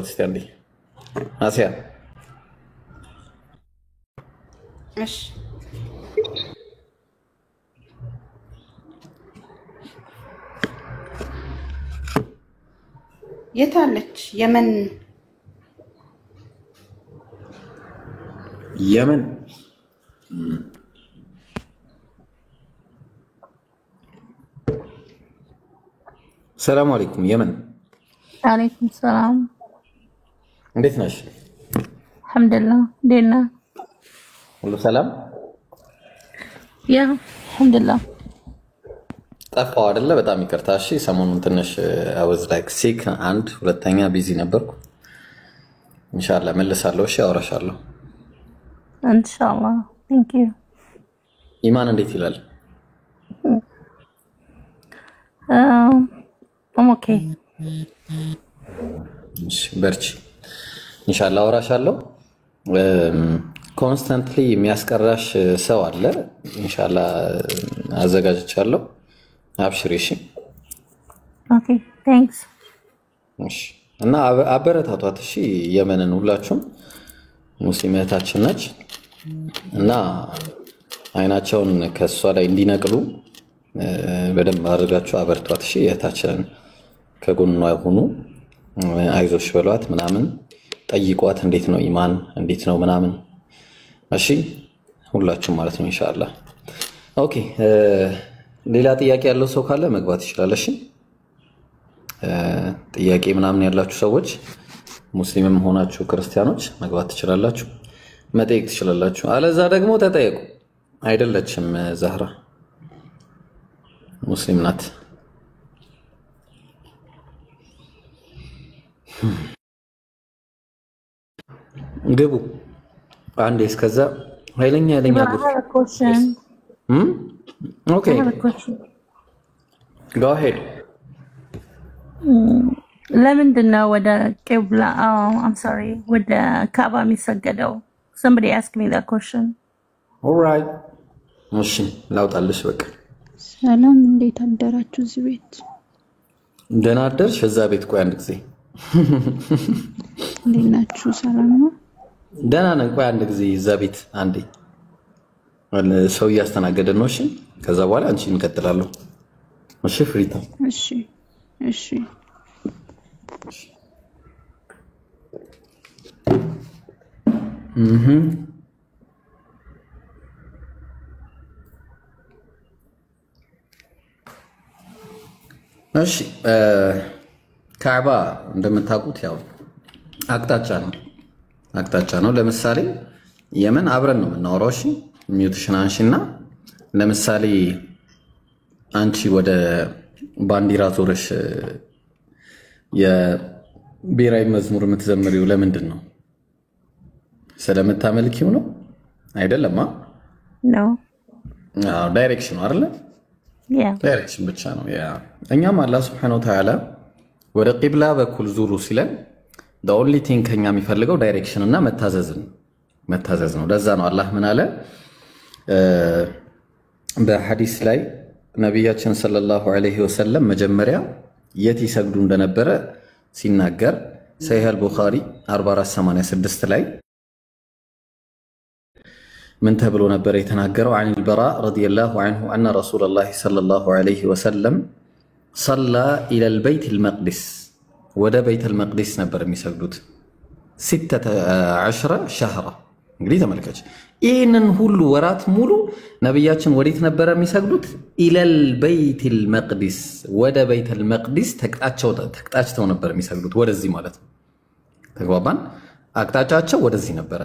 አስገባት እስቲ አንዴ አሲያ። እሺ የት አለች? የመን የመን ሰላም አለይኩም። የመን አለይኩም ሰላም። እንዴት ነሽ? አልሐምዱሊላህ። እንዴት ነህ? ሁሉ ሰላም? ያ አልሐምዱሊላህ። ጠፋው አይደለ? በጣም ይቅርታ። እሺ ሰሞኑን ትንሽ አወዝ ላይክ ሲክ አንድ ሁለተኛ ቢዚ ነበርኩ። ኢንሻአላህ መልሳለሁ። እሺ አወራሻለሁ ኢንሻአላህ። ቴንክ ዩ። ኢማን እንዴት ይላል? ኦኬ እሺ በርቺ። ኢንሻአላህ አወራሻለሁ። ኮንስታንትሊ የሚያስቀራሽ ሰው አለ። ኢንሻአላህ አዘጋጅቻለሁ። አብሽሪ። እሺ ኦኬ ቴንክስ። እሺ እና አበረታቷት። እሺ የመንን ሁላችሁም ሙስሊም እህታችን ነች እና አይናቸውን ከሷ ላይ እንዲነቅሉ በደንብ አድርጋችሁ አበርቷት። እሺ እህታችንን ከጎኗ ሁኑ፣ አይዞሽ በሏት ምናምን ጠይቋት። እንዴት ነው ኢማን እንዴት ነው ምናምን። እሺ ሁላችሁም ማለት ነው ኢንሻአላህ። ኦኬ ሌላ ጥያቄ ያለው ሰው ካለ መግባት ይችላል። እሺ ጥያቄ ምናምን ያላችሁ ሰዎች ሙስሊምም ሆናችሁ ክርስቲያኖች መግባት ትችላላችሁ፣ መጠየቅ ትችላላችሁ። አለዛ ደግሞ ተጠየቁ። አይደለችም ዛህራ ሙስሊም ናት። ግቡ አንዴ። እስከዛ ኃይለኛ ኦኬ go ahead። ለምንድን ነው ወደ ቂብላ I'm sorry ወደ ካዕባ የሚሰገደው? somebody asked me that question. all right እሺ ላውጣልሽ በቃ። ሰላም እንዴት አደራችሁ? እዚህ ቤት ደህና አደርሽ? እዛ ቤት ቆይ አንድ ጊዜ እንዴት ናችሁ? ሰላም ነው? ደህና ነን። ቆይ አንድ ጊዜ እዛ ቤት አንዴ ሰው እያስተናገደን ነው። እሺ ከዛ በኋላ አንቺ እንቀጥላለሁ። እሺ ፍሪታ። እሺ እሺ እሺ ካዕባ እንደምታውቁት ያው አቅጣጫ ነው። ለምሳሌ የመን አብረን ነው የምናወራው። እሺ ሚውትሽን አንሺና ለምሳሌ አንቺ ወደ ባንዲራ ዞረሽ የብሔራዊ መዝሙር የምትዘምሪው ለምንድን ነው? ስለምታመልኪው ነው አይደለም? ነው ዳይሬክሽን ነው አይደለ? ዳይሬክሽን ብቻ ነው። እኛም አላህ ሱብሓነሁ ወተዓላ ወደ ቂብላ በኩል ዙሩ ሲለን the only thing ከኛ የሚፈልገው ዳይሬክሽን እና መታዘዝ ነው። ለዛ ነው አላህ ምን አለ በሐዲስ ላይ ነቢያችን ሰለላሁ ዐለይሂ ወሰለም መጀመሪያ የት ይሰግዱ እንደነበረ ሲናገር ሰሒህ አልቡኻሪ 4486 ላይ ምን ተብሎ ነበር የተናገረው? عن البراء رضي الله عنه أن رسول الله صلى الله عليه وسلم صلى إلى البيت المقدس ወደ ቤተ المقدس ነበር የሚሰግዱት 16 شهرا። እንግዲህ ተመልከች ይህንን ሁሉ ወራት ሙሉ ነቢያችን ወዴት ነበር የሚሰግዱት? إلى البيت المقدس ወደ ቤተ المقدس ተቅጣጭተው ነበር የሚሰግዱት። ወደዚህ ማለት ነው። ተግባባን? አቅጣጫቸው ወደዚህ ነበረ።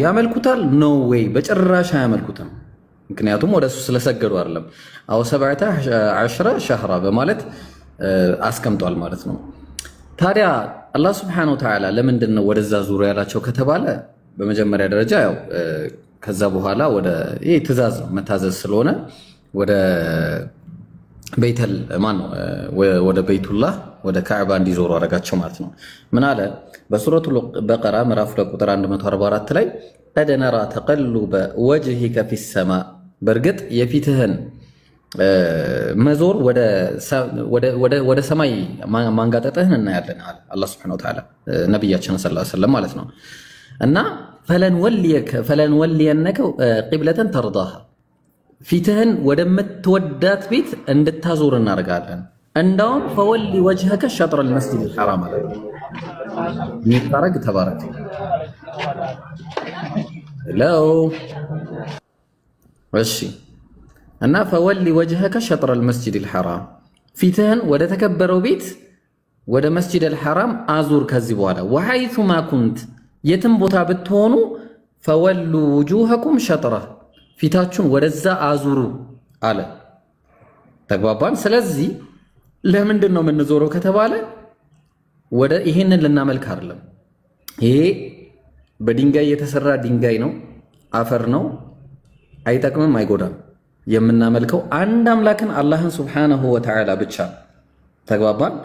ያመልኩታል? ኖ ዌይ በጭራሽ አያመልኩትም። ምክንያቱም ወደሱ ስለሰገዱ አይደለም። አው 17 شهرا በማለት አስቀምጧል ማለት ነው። ታዲያ አላህ Subhanahu Wa Ta'ala ለምንድን ነው ወደዛ ዙሩ ያላቸው ከተባለ በመጀመሪያ ደረጃ ያው ከዛ በኋላ ወደ ይሄ ትእዛዝ ነው መታዘዝ ስለሆነ ወደ ቤተል ወደ ቤቱላህ ወደ ካዕባ እንዲዞሩ አረጋቸው ማለት ነው። ምን አለ በሱረቱል በቀራ ምዕራፍ ቁጥር 144 ላይ ቀድ ነራ ተቀሉበ ወጅሂከ ፊሰማ በርግጥ የፊትህን መዞር ወደ ሰማይ ማንጋጠጥህን እናያለን አለ አላህ Subhanahu Wa Ta'ala ነብያችን ሰለላሁ ዐለይሂ ወሰለም ማለት ነው። እና ፈለንወልየነከ ቂብለተን ተርዳሃ ፊትህን ወደምትወዳት ቤት እንድታዞር እናደርጋለን። እንዳውም ፈወሊ ወጅهك شطر المسجد الحرام አለ ይታረግ ተባረክ ለው እሺ እና ፈወሊ ወጅهك شطر المسجد الحرام ፊትህን ወደ ተከበረው ቤት ወደ መስጂድ الحرام አዙር። ከዚህ በኋላ وحيثما كنت የትም ቦታ ብትሆኑ ፈወሉ وجوهكم شطره ፊታችሁን ወደዛ አዙሩ አለ። ተግባባን። ስለዚህ ለምንድን ነው የምንዞረው ከተባለ ወደ ይሄንን ልናመልክ አይደለም። ይሄ በድንጋይ የተሰራ ድንጋይ ነው፣ አፈር ነው፣ አይጠቅምም፣ አይጎዳም። የምናመልከው አንድ አምላክን አላህን ሱብሓነሁ ወተዓላ ብቻ። ተግባባን።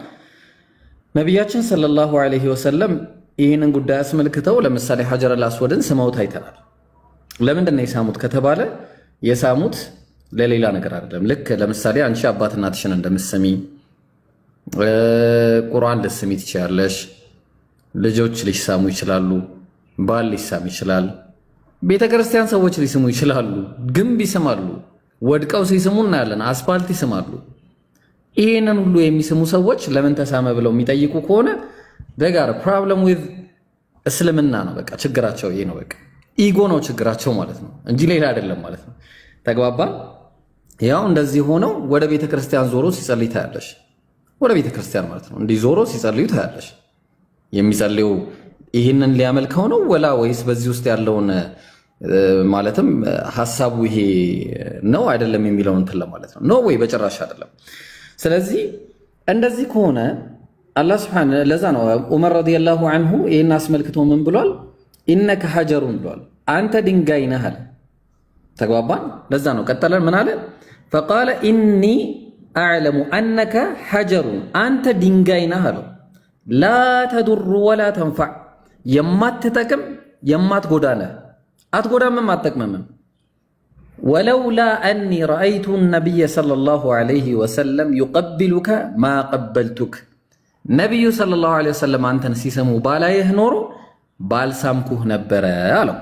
ነቢያችን ሰለላሁ ዐለይሂ ወሰለም ይህንን ጉዳይ አስመልክተው ለምሳሌ ሐጀረል አስወድን ስመውት አይተናል። ለምንድን ነው የሳሙት ከተባለ የሳሙት ለሌላ ነገር አይደለም። ልክ ለምሳሌ አንቺ አባት እናትሽን እንደምትሰሚ ቁርአን ልትሰሚ ትችያለሽ፣ ልጆች ሊሳሙ ይችላሉ፣ ባል ሊሳም ይችላል፣ ቤተክርስቲያን ሰዎች ሊስሙ ይችላሉ፣ ግንብ ይስማሉ፣ ወድቀው ሲስሙ እናያለን፣ አስፋልት ይስማሉ። ይሄንን ሁሉ የሚስሙ ሰዎች ለምን ተሳመ ብለው የሚጠይቁ ከሆነ ደጋር ፕሮብለም ዊዝ እስልምና ነው። በቃ ችግራቸው ይሄ ነው። በቃ ኢጎ ነው ችግራቸው ማለት ነው እንጂ ሌላ አይደለም ማለት ነው። ተግባባን። ያው እንደዚህ ሆነው ወደ ቤተክርስቲያን ዞሮ ሲጸልይ ታያለሽ። ወደ ቤተክርስቲያን ማለት ነው እንዲህ ዞሮ ሲጸልዩ ታያለሽ። የሚጸልዩ ይሄንን ሊያመልከው ነው ወላ ወይስ በዚህ ውስጥ ያለውን ማለትም ሐሳቡ ይሄ ነው አይደለም የሚለውን እንትን ለማለት ነው። ኖ ወይ በጭራሽ አይደለም። ስለዚህ እንደዚህ ከሆነ አላህ Subhanahu ለዛ ነው ዑመር ረዲየላሁ ዐንሁ ይሄን አስመልክቶ ምን ብሏል? ኢነከ ሐጀሩን ብሏል። አንተ ድንጋይ ነህ አለ። ተግባባን። ለዛ ነው ቀጠለን ምን አለ? فقال اني اعلم انك حجر አንተ ድንጋይ ነህ አለው። لا تضر ولا تنفع የማትጠቅም የማትጎዳ ነህ። አትጎዳምም አትጠቅምም። ولولا اني رايت النبي صلى الله عليه وسلم يقبلك ما قبلتك ነብዩ ሰለላሁ ዐለይሂ ወሰለም አንተን ሲሰሙ ባላየህ ኖሮ ባልሳምኩህ ነበረ አለው።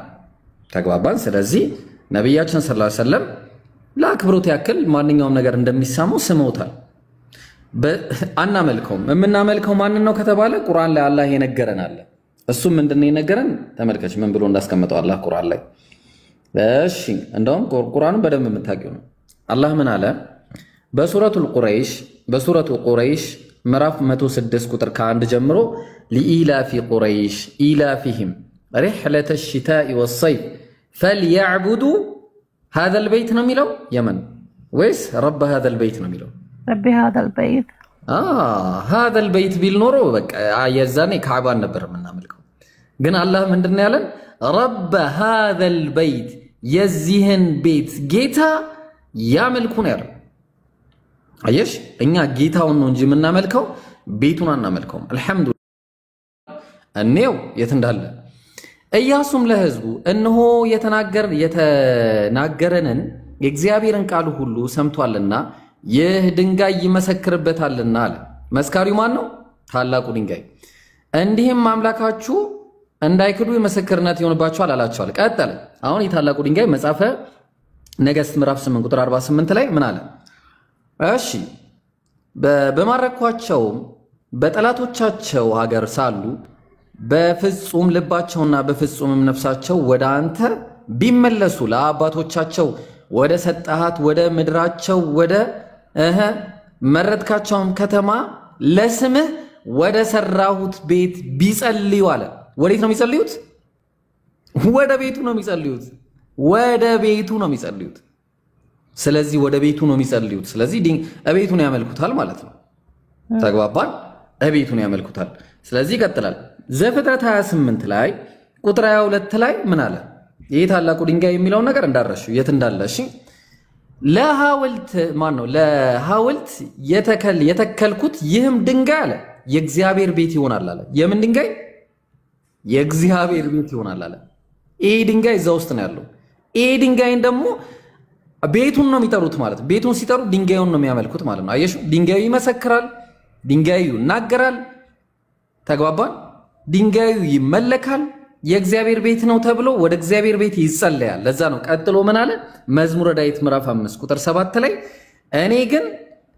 ተግባባን። ስለዚህ ነብያችን ሰለላሁ ዐለይሂ ወሰለም ለአክብሮት ያክል ማንኛውም ነገር እንደሚሳሙ ስመውታል። አናመልከውም። የምናመልከው ማንን ነው ከተባለ ቁርአን ላይ አላህ የነገረን አለ። እሱም ምንድነው የነገረን? ተመልከች ምን ብሎ እንዳስቀመጠው አላህ ቁርአን ላይ። እሺ እንደውም ቁርአኑን በደንብ የምታውቂው ነው። አላህ ምን አለ? በሱረቱ ቁረይሽ ምዕራፍ 106 ቁጥር ከ1 ጀምሮ لإيلاف قريش إيلافهم رحلة الشتاء والصيف فليعبدوا هذا البيت ነው የሚለው የመን ወይስ رب هذا البيت ነው የሚለው? رب هذا البيت هذا البيت ቢል ኖሮ በቃ የዛኔ ካዕባን ነበር የምናመልከው። ግን አላህ ምንድነው ያለን? رب هذا البيت የዚህን ቤት ጌታ ያመልኩ ነው ያለው። አየሽ እኛ ጌታውን ነው እንጂ የምናመልከው ቤቱን አናመልከውም። አልহামዱሊላህ እኔው የት እንዳለ ኢያሱም ለህዝቡ እነሆ የተናገረንን የእግዚአብሔርን ቃል ሁሉ ሰምቷልና ይህ ድንጋይ ይመሰክርበታልና አለ። መስካሪው ማን ነው? ታላቁ ድንጋይ። እንዲህም አምላካችሁ እንዳይክዱ የመሰክርነት ይሆንባችኋል አላቸዋል። ቀጠለ። አሁን የታላቁ ድንጋይ መጽሐፈ ነገሥት ምዕራፍ 8 ቁጥር 48 ላይ ምን አለ? እሺ በማረኳቸው በጠላቶቻቸው ሀገር ሳሉ በፍጹም ልባቸውና በፍጹም ነፍሳቸው ወደ አንተ ቢመለሱ ለአባቶቻቸው ወደ ሰጣሃት ወደ ምድራቸው ወደ መረጥካቸውም ከተማ ለስምህ ወደ ሰራሁት ቤት ቢጸልዩ አለ። ወዴት ነው የሚጸልዩት? ወደ ቤቱ ነው የሚጸልዩት። ወደ ቤቱ ነው የሚጸልዩት። ስለዚህ ወደ ቤቱ ነው የሚጸልዩት። ስለዚህ እቤቱን ያመልኩታል ማለት ነው። ተግባባን። እቤቱን ያመልኩታል። ስለዚህ ይቀጥላል። ዘፍጥረት 28 ላይ ቁጥር 22 ላይ ምን አለ? ይህ ታላቁ ድንጋይ የሚለውን ነገር እንዳረሹ የት እንዳለ እሺ። ለሐውልት ማን ነው? ለሐውልት የተከልኩት ይህም ድንጋይ አለ የእግዚአብሔር ቤት ይሆናል አለ። የምን ድንጋይ? የእግዚአብሔር ቤት ይሆናል አለ። ይህ ድንጋይ እዛ ውስጥ ነው ያለው። ይህ ድንጋይን ደግሞ ቤቱን ነው የሚጠሩት ማለት ነው። ቤቱን ሲጠሩ ድንጋዩን ነው የሚያመልኩት ማለት ነው። አየሽ፣ ድንጋዩ ይመሰክራል፣ ድንጋዩ ይናገራል። ተግባባን? ድንጋዩ ይመለካል። የእግዚአብሔር ቤት ነው ተብሎ ወደ እግዚአብሔር ቤት ይጸለያል። ለዛ ነው ቀጥሎ ምን አለ? መዝሙረ ዳዊት ምዕራፍ 5 ቁጥር 7 ላይ እኔ ግን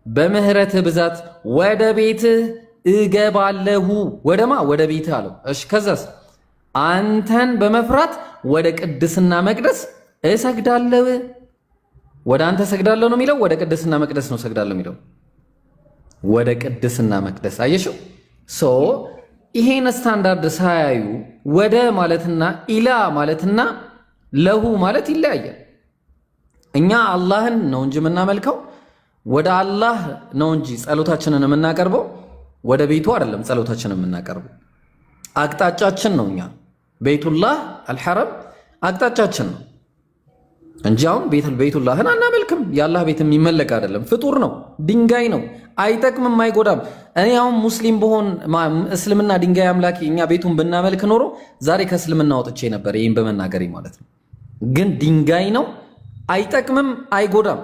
በምህረትህ ብዛት ወደ ቤትህ እገባለሁ። ወደማ ወደ ቤትህ አለው። እሺ ከዛስ? አንተን በመፍራት ወደ ቅድስና መቅደስ እሰግዳለሁ። ወደ አንተ ሰግዳለሁ ነው የሚለው፣ ወደ ቅድስና መቅደስ ነው ሰግዳለሁ የሚለው። ወደ ቅድስና መቅደስ አየሽው? ሶ ይሄን ስታንዳርድ ሳያዩ ወደ ማለትና ኢላ ማለትና ለሁ ማለት ይለያያል። እኛ አላህን ነው እንጂ የምናመልከው ወደ አላህ ነው እንጂ ጸሎታችንን የምናቀርበው ወደ ቤቱ አይደለም። ጸሎታችንን የምናቀርበው አቅጣጫችን ነው። እኛ ቤቱላህ አልሐረም አቅጣጫችን ነው እንጂ አሁን ቤቱላህን አናመልክም። የአላህ ቤት የሚመለክ አይደለም፣ ፍጡር ነው፣ ድንጋይ ነው፣ አይጠቅምም፣ አይጎዳም። እኔ አሁን ሙስሊም በሆን እስልምና ድንጋይ አምላኪ እኛ ቤቱን ብናመልክ ኖሮ ዛሬ ከእስልምና ወጥቼ ነበር፣ ይህን በመናገሬ ማለት ነው። ግን ድንጋይ ነው፣ አይጠቅምም፣ አይጎዳም።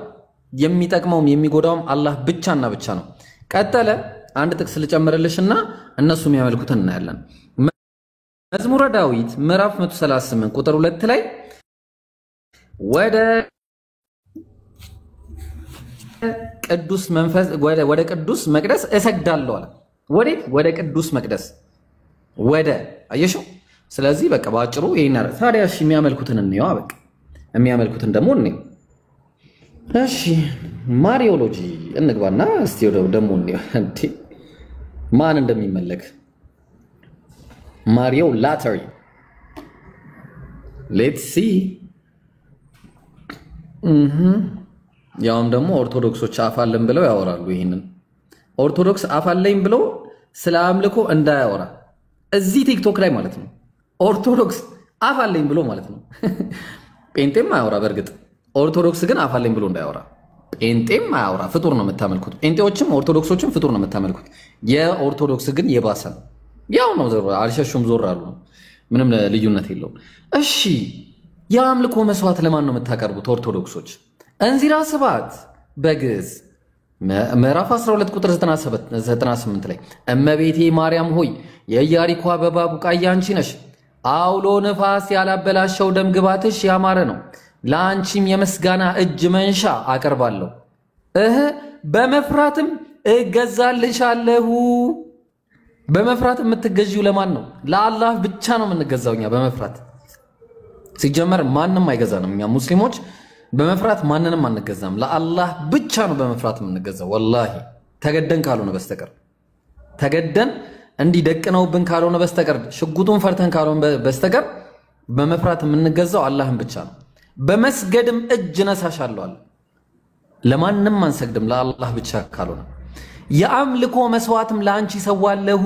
የሚጠቅመውም የሚጎዳውም አላህ ብቻና ብቻ ነው። ቀጠለ። አንድ ጥቅስ ልጨምርልሽና እነሱ የሚያመልኩትን እናያለን። መዝሙረ ዳዊት ምዕራፍ 138 ቁጥር 2 ላይ ወደ ቅዱስ መንፈስ ወደ ቅዱስ መቅደስ እሰግዳለሁ አለ። ወዴት? ወደ ቅዱስ መቅደስ ወደ አየሽው። ስለዚህ በቃ ባጭሩ ይሄን አረ ታዲያ እሺ የሚያመልኩትን እንየው። በቃ የሚያመልኩትን ደግሞ እንየው። እሺ ማሪዮሎጂ እንግባና እስቲ ደግሞ እንየው እንዴ ማን እንደሚመለክ። ማሪዮ ላተሪ ሌትስ ሲ። ያውም ደግሞ ኦርቶዶክሶች አፋለን ብለው ያወራሉ። ይሄንን ኦርቶዶክስ አፋለኝ ብለው ስለ አምልኮ እንዳያወራ እዚህ ቲክቶክ ላይ ማለት ነው። ኦርቶዶክስ አፋለኝ ብሎ ማለት ነው። ጴንጤም አያወራ። በእርግጥ ኦርቶዶክስ ግን አፋለኝ ብሎ እንዳያወራ። ጴንጤም አያወራ። ፍጡር ነው የምታመልኩት። ጴንጤዎችም ኦርቶዶክሶችም ፍጡር ነው የምታመልኩት። የኦርቶዶክስ ግን የባሰ ነው። ያው ነው ዘሮ አልሸሹም ዞር አሉ። ምንም ልዩነት የለውም። እሺ የአምልኮ መስዋዕት ለማን ነው የምታቀርቡት ኦርቶዶክሶች? እንዚራ ስብሐት በግዕዝ ምዕራፍ 12 ቁጥር 98 ላይ እመቤቴ ማርያም ሆይ የኢያሪኮ አበባ ቡቃያ አንቺ ነሽ። አውሎ ነፋስ ያላበላሸው ደም ግባትሽ ያማረ ነው። ለአንቺም የምስጋና እጅ መንሻ አቀርባለሁ። በመፍራትም እገዛልሻለሁ። በመፍራት የምትገዢው ለማን ነው? ለአላህ ብቻ ነው የምንገዛው እኛ በመፍራት። ሲጀመር ማንም አይገዛንም። እኛ ሙስሊሞች በመፍራት ማንንም አንገዛም። ለአላህ ብቻ ነው በመፍራት የምንገዛው። ወላሂ ተገደን ካልሆነ በስተቀር ተገደን እንዲደቅነውብን ካልሆነ በስተቀር ሽጉጡን ፈርተን ካልሆነ በስተቀር በመፍራት የምንገዛው አላህን ብቻ ነው። በመስገድም እጅ ነሳሻለሁ አለ። ለማንም አንሰግድም ለአላህ ብቻ ካልሆነ። የአምልኮ መስዋዕትም ለአንቺ ሰዋለሁ።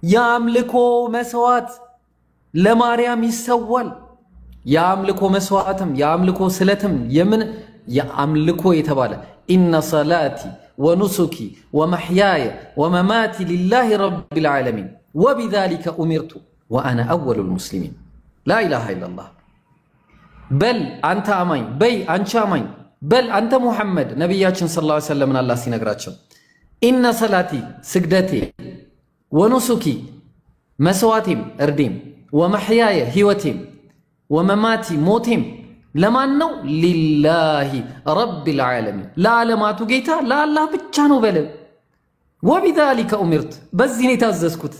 የአምልኮ መስዋዕት ለማርያም ይሰዋል። የአምልኮ መስዋዕትም የአምልኮ ስለትም የምን የአምልኮ የተባለ ኢነ ሰላቲ ወኑሱኪ ወመሕያየ ወመማቲ ሊላሂ ረቢል ዓለሚን ወቢዛሊከ ኡሚርቱ ወአነ አወሉል ሙስሊሚን ላኢላሃ ኢለላህ። በል አንተ አማኝ፣ በይ አንቺ አማኝ፣ በል አንተ ሙሐመድ ነቢያችን ሰለላሁ ዐለይሂ ወሰለም አላህ ሲነግራቸው ኢነ ሰላቲ ስግደቴ ወኑሱኪ መስዋዕቴም እርዴም ወመሕያየ ህይወቴም ወመማቲ ሞቴም ለማን ነው? ሊላሂ ረቢል ዓለሚን ለዓለማቱ ጌታ ለአላህ ብቻ ነው በለ። ወቢዛሊከ ኡሚርት በዚህ ነው የታዘዝኩት።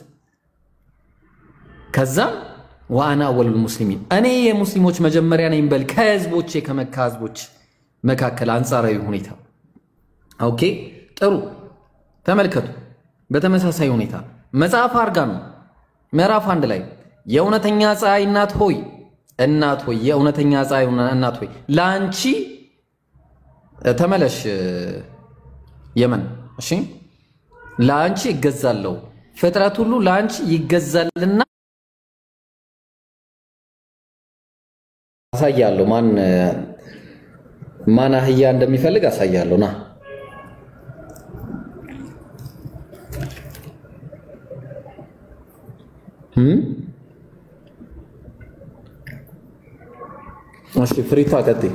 ከዛም ወአና አወሉል ሙስሊሚን እኔ የሙስሊሞች መጀመሪያ ነኝ በል ከህዝቦቼ ከመካ ህዝቦች መካከል አንጻራዊ ሁኔታ። ኦኬ ጥሩ ተመልከቱ። በተመሳሳይ ሁኔታ መጽሐፍ አርጋም ምዕራፍ 1 ላይ የእውነተኛ ፀሐይ እናት ሆይ የእውነተኛ ፀሐይ እናት ሆይ ላንቺ ተመለሽ የመን። እሺ ላንቺ ይገዛለው ፍጥረት ሁሉ ላንቺ ይገዛልና አሳያለሁ። ማን አህያ እንደሚፈልግ አሳያለሁ። ና እሺ ፍሪታ ቀጥይ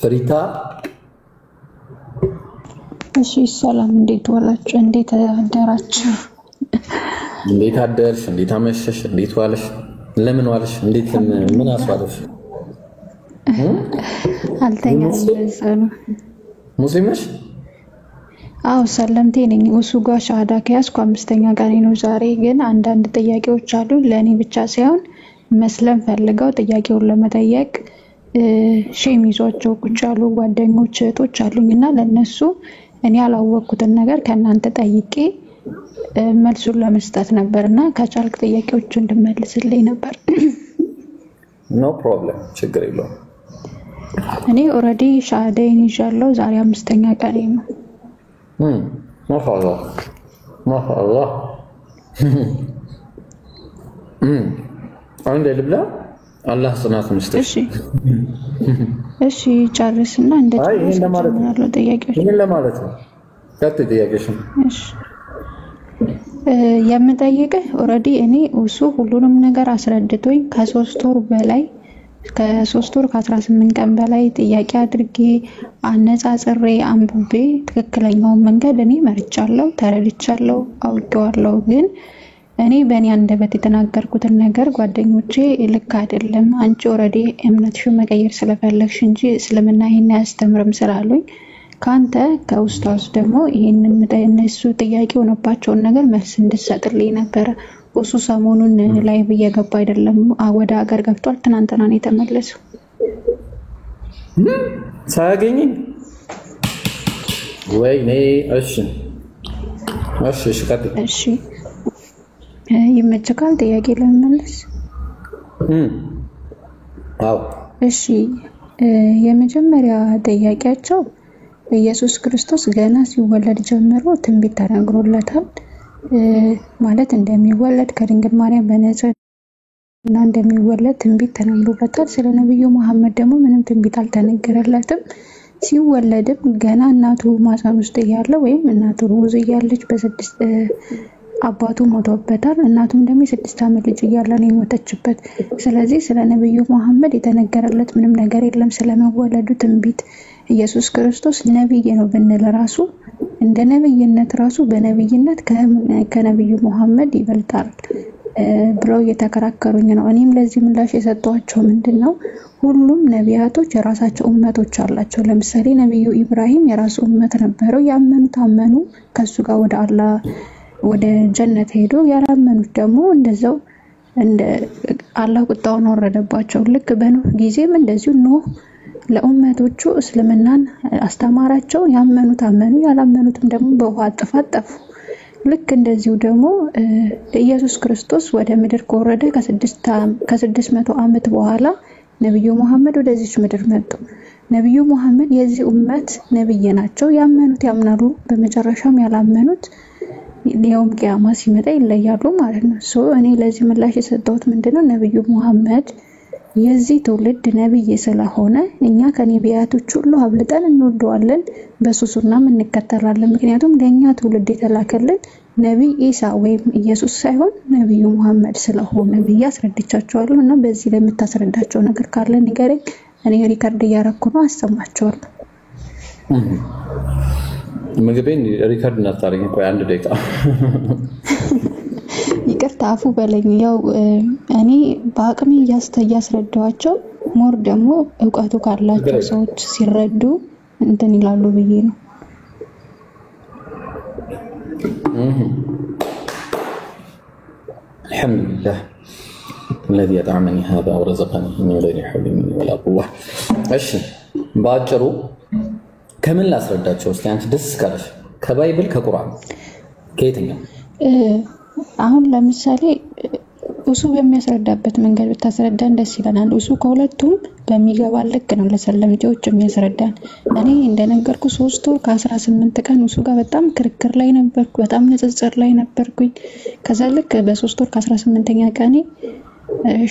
ፍሪታ እሺ ሰላም፣ እንዴት ዋላችሁ? እንዴት አደራችሁ? እንዴት አደርሽ? እንዴት አመሸሽ? እንዴት ዋልሽ? ለምን ዋልሽ? እንዴት ምን አስዋለሽ? አልተኛም ለዛኑ። ሙስሊም ነሽ? አዎ ሰለምቴ ነኝ። እሱ ጋር ሻሃዳ ከያዝኩ 5ኛ ቀኔ ነው ዛሬ። ግን አንዳንድ ጥያቄዎች አሉ ለኔ ብቻ ሳይሆን መስለም ፈልገው ጥያቄውን ለመጠየቅ ሼም ይዟቸው ቁጭ ያሉ ጓደኞች እህቶች አሉኝና ለነሱ እኔ ያላወቅኩትን ነገር ከእናንተ ጠይቄ መልሱን ለመስጠት ነበርና ከቻልክ ጥያቄዎቹን እንድመልስልኝ ነበር። ኖ ፕሮብለም፣ ችግር የለውም። እኔ ኦሬዲ ሻሃዳዬን ይዣለሁ። ዛሬ 5ኛ ቀኔ ነው። ማሻአላህ ማሻአላህ። አንዴ ልብላ። አላህ ጽናት ይስጥሽ። እሺ ጨርስና እንደጨረስኩ ያለው ጥያቄዎች ምን ለማለት ነው? ቀጥይ ጥያቄሽን። እሺ የምጠይቅህ ኦሬዲ እኔ እሱ ሁሉንም ነገር አስረድቶኝ ከ3 ወር በላይ ከ3 ወር ከ18 ቀን በላይ ጥያቄ አድርጌ አነጻጽሬ አንብቤ ትክክለኛውን መንገድ እኔ መርጫለሁ፣ ተረድቻለሁ፣ አውቄዋለሁ። ግን እኔ በእኔ አንደበት የተናገርኩትን ነገር ጓደኞቼ ልክ አይደለም፣ አንቺ ኦሬዲ እምነትሽን መቀየር ስለፈለግሽ እንጂ እስልምና ይሄን አያስተምርም ስላሉኝ ካንተ ከኡስታዝ ደግሞ ይሄንን እነሱ ጥያቄ ሆነባቸውን ነገር መልስ እንድሰጥልኝ ነበር። እሱ ሰሞኑን ላይቭ እየገባ አይደለም፣ ወደ ሀገር ገብቷል። ትናንትና ነው የተመለሰው። ሳያገኝ ወይኔ። እሺ ቀጥይ። እሺ ይመችካል ጥያቄ ለመመለስ? አዎ። እሺ የመጀመሪያ ጥያቄያቸው ኢየሱስ ክርስቶስ ገና ሲወለድ ጀምሮ ትንቢት ተነግሮለታል። ማለት እንደሚወለድ ከድንግል ማርያም በንጽሕና እንደሚወለድ ትንቢት ተነግሮለታል። ስለ ነብዩ መሐመድ ደግሞ ምንም ትንቢት አልተነገረለትም። ሲወለድም ገና እናቱ ማህፀን ውስጥ እያለ ወይም እናቱ ሩዝ እያለች በስድስት አባቱ ሞቶበታል። እናቱም ደግሞ የ6 ዓመት ልጅ እያለ ነው የሞተችበት። ስለዚህ ስለ ነብዩ መሐመድ የተነገረለት ምንም ነገር የለም። ስለመወለዱ ትንቢት ኢየሱስ ክርስቶስ ነብይ ነው ብንል ራሱ እንደ ነብይነት ራሱ በነብይነት ከነብዩ መሐመድ ይበልጣል ብለው እየተከራከሩኝ ነው። እኔም ለዚህ ምላሽ የሰጠኋቸው ምንድነው ሁሉም ነቢያቶች የራሳቸው ኡመቶች አላቸው። ለምሳሌ ነብዩ ኢብራሂም የራሱ ኡመት ነበረው። ያመኑት አመኑ፣ ከሱ ጋር ወደ አላህ ወደ ጀነት ሄዶ፣ ያላመኑት ደግሞ እንደዛው እንደ አላህ ቁጣውን አወረደባቸው። ልክ በኖህ ጊዜም እንደዚሁ ኖህ ለኡመቶቹ እስልምናን አስተማራቸው። ያመኑት አመኑ፣ ያላመኑትም ደግሞ በውሃ ጥፋት ጠፉ። ልክ እንደዚሁ ደግሞ ኢየሱስ ክርስቶስ ወደ ምድር ከወረደ ከ600 ዓመት በኋላ ነብዩ መሐመድ ወደዚህ ምድር መጡ። ነብዩ መሐመድ የዚህ ኡመት ነብይ ናቸው። ያመኑት ያምናሉ፣ በመጨረሻም ያላመኑት ሊያውም ቂያማ ሲመጣ ይለያሉ ማለት ነው። እኔ ለዚህ ምላሽ የሰጠሁት ምንድነው ነብዩ መሐመድ የዚህ ትውልድ ነብይ ስለሆነ እኛ ከነቢያቶች ሁሉ አብልጠን እንወደዋለን፣ በሱሱናም እንከተላለን። ምክንያቱም ለኛ ትውልድ የተላከልን ነብይ ኢሳ ወይም ኢየሱስ ሳይሆን ነብዩ መሐመድ ስለሆነ ብዬ አስረድቻቸዋለሁ። እና በዚህ ላይ የምታስረዳቸው ነገር ካለ ንገረኝ። እኔ ሪከርድ እያረኩ ነው፣ አሰማቸዋለሁ። ምግቤን ሪከርድ እናታረኝ። ቆይ አንድ ደቂቃ ይቅርታ አፉ በለኝ። ያው እኔ በአቅሜ እያስረዳኋቸው ሞር ደግሞ እውቀቱ ካላቸው ሰዎች ሲረዱ እንትን ይላሉ ብዬ ነው። አልሐምዱሊላህ الذي أطعمني هذا ورزقني من غير حول مني ولا قوة። እሺ ባጭሩ ከምን ላስረዳቸው? እስኪ አንቺ ደስ ካለሽ ከባይብል ከቁርአን ከየትኛው? አሁን ለምሳሌ እሱ በሚያስረዳበት መንገድ ብታስረዳን ደስ ይለናል። እሱ ከሁለቱም በሚገባ ልክ ነው ለሰለምቴዎች የሚያስረዳን። እኔ እንደነገርኩ 3 ወር ከ18 ቀን እሱ ጋር በጣም ክርክር ላይ ነበርኩ፣ በጣም ንጽጽር ላይ ነበርኩኝ። ከዛ ልክ በ3 ወር ከ18ኛ ቀኔ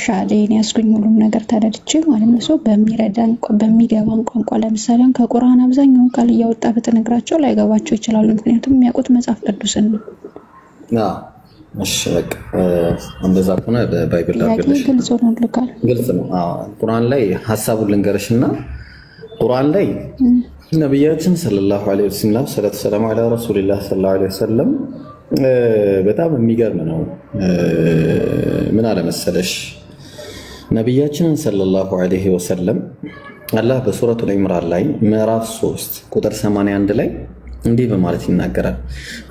ሻሃዳዬን ያስኩኝ፣ ሁሉም ነገር ተረድቼ ማለት ነው። በሚረዳን በሚገባን ቋንቋ ለምሳሌ ከቁርአን አብዛኛውን ቃል እያወጣ በተነግራቸው ላይገባቸው ይችላል። ምክንያቱም የሚያውቁት መጽሐፍ ቅዱስን ነው። እሺ በቃ እንደዛ ከሆነ ባይብል አድርገሽ ግልጽ ነው። ልካል ግልጽ ነው። ቁርአን ላይ ሐሳቡን ልንገርሽና ቁርአን ላይ ነብያችን ሰለላሁ ዐለይሂ ወሰለም ሰለላሁ ሰላሙ ዐላ ረሱሊላህ ሰለላሁ ዐለይሂ ወሰለም በጣም የሚገርም ነው። ምን አለ መሰለሽ ነብያችንን ሰለላሁ ዐለይሂ ወሰለም አላህ በሱረቱል ኢምራን ላይ ምዕራፍ 3 ቁጥር 81 ላይ እንዲህ በማለት ይናገራል።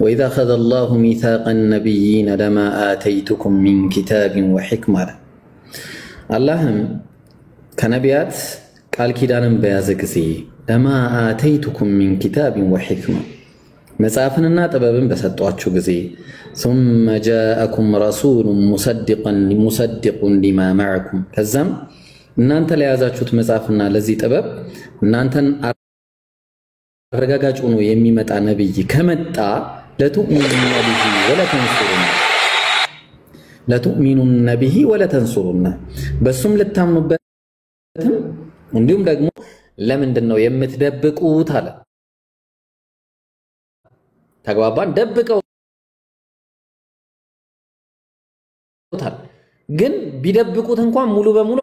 ወኢዛ አኸዘ አላሁ ሚሳቀ ነቢይነ ለማ አተይቱኩም ሚን ኪታቢን ወሕክማ አላህም ከነቢያት ቃል ኪዳንን በያዘ ጊዜ ለማ አተይቱኩም ሚን ኪታቢን ወሕክማ መጽሐፍንና ጥበብን በሰጧችሁ ጊዜ ثم جاءكم رسول مصدق لما معكم ከዛም እናንተ ለያዛችሁት መጽሐፍና ለዚህ ጥበብ እናንተን አረጋጋጭ ሆኖ የሚመጣ ነብይ ከመጣ ለቱእሚኑነ ቢሂ ወለተንሱሩነ በሱም ልታምኑበትም እንዲሁም ደግሞ ለምንድን ነው የምትደብቁት አለ። ተግባባን። ደብቀውታል፣ ግን ቢደብቁት እንኳን ሙሉ በሙሉ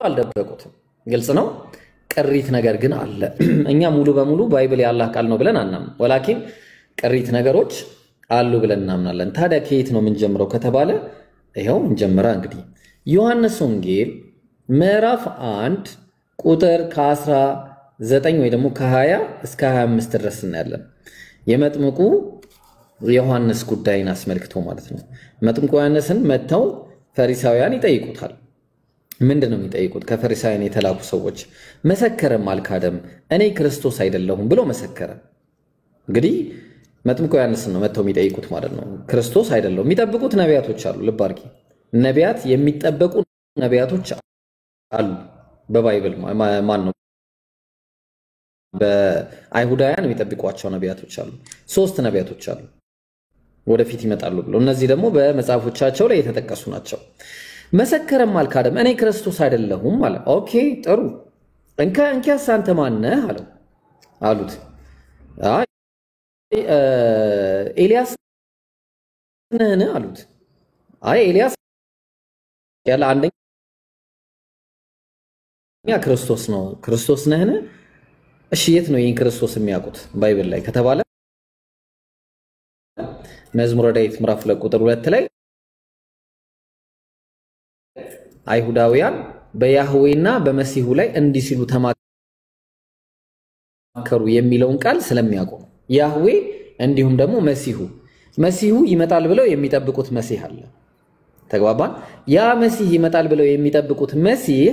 አልደበቁትም። ግልጽ ነው። ቅሪት ነገር ግን አለ። እኛ ሙሉ በሙሉ ባይብል የአላህ ቃል ነው ብለን አናምንም። ወላኪን ቅሪት ነገሮች አሉ ብለን እናምናለን። ታዲያ ከየት ነው የምንጀምረው ከተባለ ይሄው እንጀምራ። እንግዲህ ዮሐንስ ወንጌል ምዕራፍ 1 ቁጥር ከ19 ወይ ደግሞ ከ20 እስከ 25 ድረስ እናያለን። የመጥምቁ ዮሐንስ ጉዳይን አስመልክቶ ማለት ነው። መጥምቁ ዮሐንስን መተው ፈሪሳውያን ይጠይቁታል። ምንድነው የሚጠይቁት? ከፈሪሳውያን የተላኩ ሰዎች መሰከረም አልካደም፣ እኔ ክርስቶስ አይደለሁም ብሎ መሰከረ። እንግዲህ መጥምቁ ዮሐንስን ነው መተው የሚጠይቁት ማለት ነው። ክርስቶስ አይደለሁም። የሚጠብቁት ነቢያቶች አሉ። ልብ አድርጊ። ነቢያት የሚጠበቁ ነቢያቶች አሉ በባይብል ማን ነው? በአይሁዳውያን የሚጠብቋቸው ነቢያቶች አሉ። 3 ነቢያቶች አሉ ወደፊት ይመጣሉ ብለው። እነዚህ ደግሞ በመጽሐፎቻቸው ላይ የተጠቀሱ ናቸው። መሰከረም አልካደም፣ እኔ ክርስቶስ አይደለሁም አለ። ኦኬ ጥሩ፣ እንኪያስ አንተ ማን ነህ አሉት። አይ ኤልያስ ነህን አሉት። አይ ኤልያስ ያለ አንደኛ ክርስቶስ ነው። ክርስቶስ ነህን? እሺ የት ነው ይህን ክርስቶስ የሚያውቁት ባይብል ላይ ከተባለ መዝሙረ ዳዊት ምዕራፍ 2 ቁጥር 2 ላይ አይሁዳውያን በያህዌና በመሲሁ ላይ እንዲህ ሲሉ ተማከሩ የሚለውን ቃል ስለሚያውቁ ነው። ያህዌ እንዲሁም ደግሞ መሲሁ ይመጣል ብለው የሚጠብቁት መሲህ አለ። ተግባባን። ያ መሲህ ይመጣል ብለው የሚጠብቁት መሲህ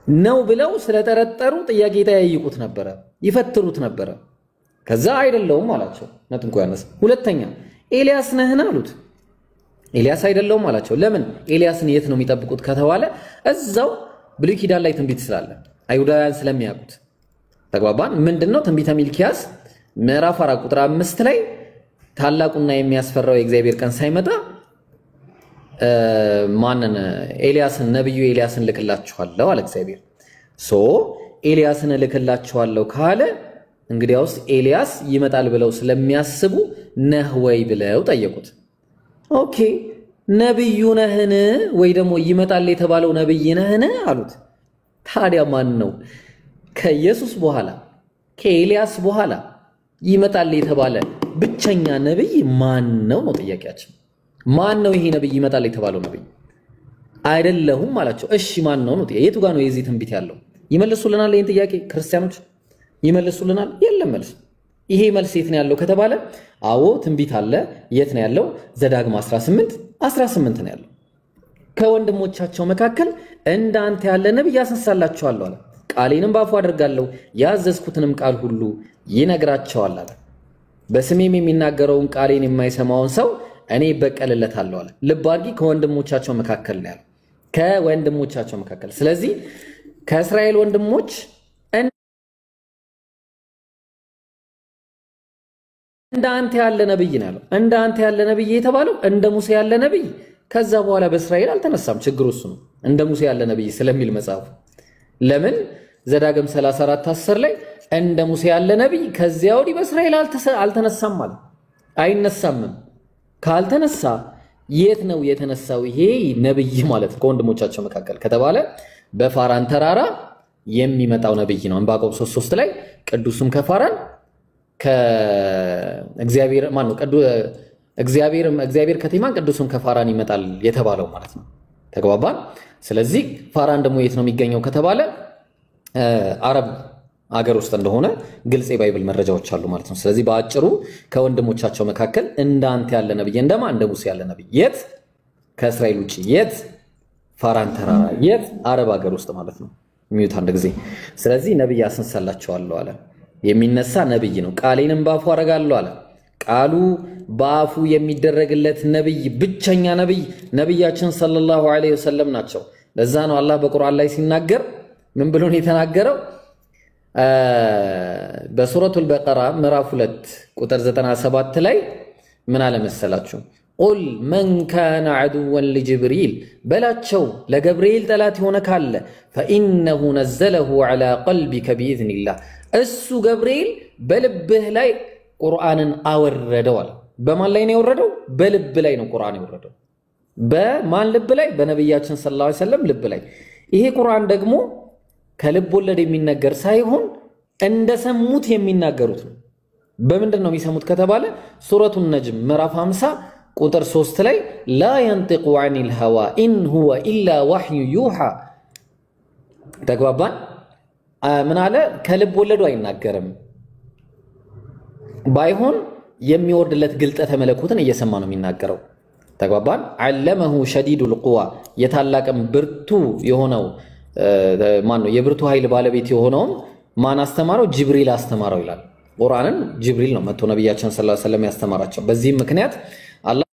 ነው ብለው ስለተረጠሩ ጥያቄ ጠይቁት ነበረ፣ ይፈትሩት ነበረ። ከዛ አይደለውም አላቸው መጥምቁ ዮሐንስ። ሁለተኛ ኤልያስ ነህን አሉት። ኤልያስ አይደለውም አላቸው። ለምን? ኤልያስን የት ነው የሚጠብቁት ከተባለ እዛው ብሉይ ኪዳን ላይ ትንቢት ስላለ አይሁዳውያን ስለሚያውቁት። ተግባባን። ምንድነው ትንቢተ ሚልኪያስ ምዕራፍ 4 ቁጥር 5 ላይ ታላቁና የሚያስፈራው የእግዚአብሔር ቀን ሳይመጣ ማንን? ኤልያስን፣ ነብዩ ኤልያስን ልክላችኋለሁ አለ እግዚአብሔር። ኤልያስን ልክላችኋለሁ ካለ እንግዲያውስ ኤልያስ ይመጣል ብለው ስለሚያስቡ ነህ ወይ ብለው ጠየቁት። ኦኬ ነብዩ ነህን ወይ ደግሞ ይመጣል የተባለው ነብይ ነህን አሉት። ታዲያ ማን ነው ከኢየሱስ በኋላ ከኤልያስ በኋላ ይመጣል የተባለ ብቸኛ ነብይ ማን ነው ነው ጥያቄያችን። ማን ነው ይሄ ነብይ ይመጣል የተባለው ነብይ? አይደለሁም አላቸው። እሺ ማን ነው ነው? የቱ ጋር ነው የዚህ ትንቢት ያለው? ይመልሱልናል ይሄን ጥያቄ ክርስቲያኖች ይመልሱልናል? የለም መልስ። ይሄ መልስ የት ነው ያለው ከተባለ አዎ ትንቢት አለ። የት ነው ያለው? ዘዳግም 18 ነው ያለው። ከወንድሞቻቸው መካከል እንዳንተ ያለ ነብይ ያስነሳላቸዋለሁ አለ። ቃሌንም ባፉ አድርጋለሁ፣ ያዘዝኩትንም ቃል ሁሉ ይነግራቸዋል አለ። በስሜም የሚናገረውን ቃሌን የማይሰማውን ሰው እኔ በቀልለታለሁ አለ። ልብ አድርጊ፣ ከወንድሞቻቸው መካከል ነው ያለው። ከወንድሞቻቸው መካከል። ስለዚህ ከእስራኤል ወንድሞች እንዳንተ ያለ ነብይ ነው ያለው። እንዳንተ ያለ ነብይ የተባለው እንደ ሙሴ ያለ ነብይ ከዛ በኋላ በእስራኤል አልተነሳም። ችግሩ እሱ ነው፣ እንደ ሙሴ ያለ ነብይ ስለሚል መጽሐፉ። ለምን ዘዳግም 34:10 ላይ እንደ ሙሴ ያለ ነብይ ከዚያ ወዲህ በእስራኤል አልተነሳም ማለት አይነሳምም። ካልተነሳ የት ነው የተነሳው ይሄ ነብይ ማለት ከወንድሞቻቸው መካከል ከተባለ በፋራን ተራራ የሚመጣው ነብይ ነው። ዕንባቆም 3:3 ላይ ቅዱስም ከፋራን ከእግዚአብሔር ማን ነው እግዚአብሔር ከቴማን ቅዱስም ከፋራን ይመጣል የተባለው ማለት ነው። ተግባባን። ስለዚህ ፋራን ደግሞ የት ነው የሚገኘው ከተባለ አረብ አገር ውስጥ እንደሆነ ግልጽ የባይብል መረጃዎች አሉ ማለት ነው። ስለዚህ በአጭሩ ከወንድሞቻቸው መካከል እንዳንተ ያለ ነብይ እንደ ሙሴ ያለ ነብይ የት ከእስራኤል ውጪ የት ፋራን ተራራ የት አረብ አገር ውስጥ ማለት ነው ሚዩት አንድ ጊዜ። ስለዚህ ነብይ አስነሳላቸዋለሁ አለ። የሚነሳ ነብይ ነው። ቃሌንም ባፉ አረጋለሁ አለ። ቃሉ ባፉ የሚደረግለት ነብይ ብቸኛ ነብያችን ሰለላሁ ዐለይሂ ወሰለም ናቸው። ለዛ ነው አላህ በቁርአን ላይ ሲናገር ምን ብሎ ነው የተናገረው? በሱረቱል በቀራ ምዕራፍ 2 ቁጥር 97 ላይ ምን አለ መሰላችሁ? ቁል መን ካነ ዐዱወን ሊጅብሪል በላቸው ለገብርኤል ጠላት የሆነ ካለ ፈኢነሁ ነዘለሁ ዐላ ቀልቢከ ቢኢዝኒላህ እሱ ገብርኤል በልብህ ላይ ቁርአንን አወረደው አለ። በማን ላይ ነው የወረደው? በልብ ላይ ነው ቁርአን የወረደው። በማን ልብ ላይ? በነብያችን ሰለላሁ ዐለይሂ ወሰለም ልብ ላይ። ይሄ ቁርአን ደግሞ ከልብ ወለድ የሚነገር ሳይሆን እንደሰሙት የሚናገሩት ነው። በምንድን ነው የሚሰሙት ከተባለ ሱረቱን ነጅም ምዕራፍ 50 ቁጥር 3 ላይ ላ ينطق عن الهوى إن هو إلا وحي يوحى ተግባባን። ምን አለ? ከልብ ወለዱ አይናገርም። ባይሆን የሚወርድለት ግልጠተ መለኮትን እየሰማ ነው የሚናገረው። ተግባባን። علمه شديد القوى የታላቅም ብርቱ የሆነው ማን ነው? የብርቱ ኃይል ባለቤት የሆነው ማን አስተማረው? ጅብሪል አስተማረው ይላል። ቁርአንን ጅብሪል ነው መጥቶ ነብያችን ሰለላሁ ዐለይሂ ወሰለም ያስተማራቸው። በዚህ ምክንያት አላህ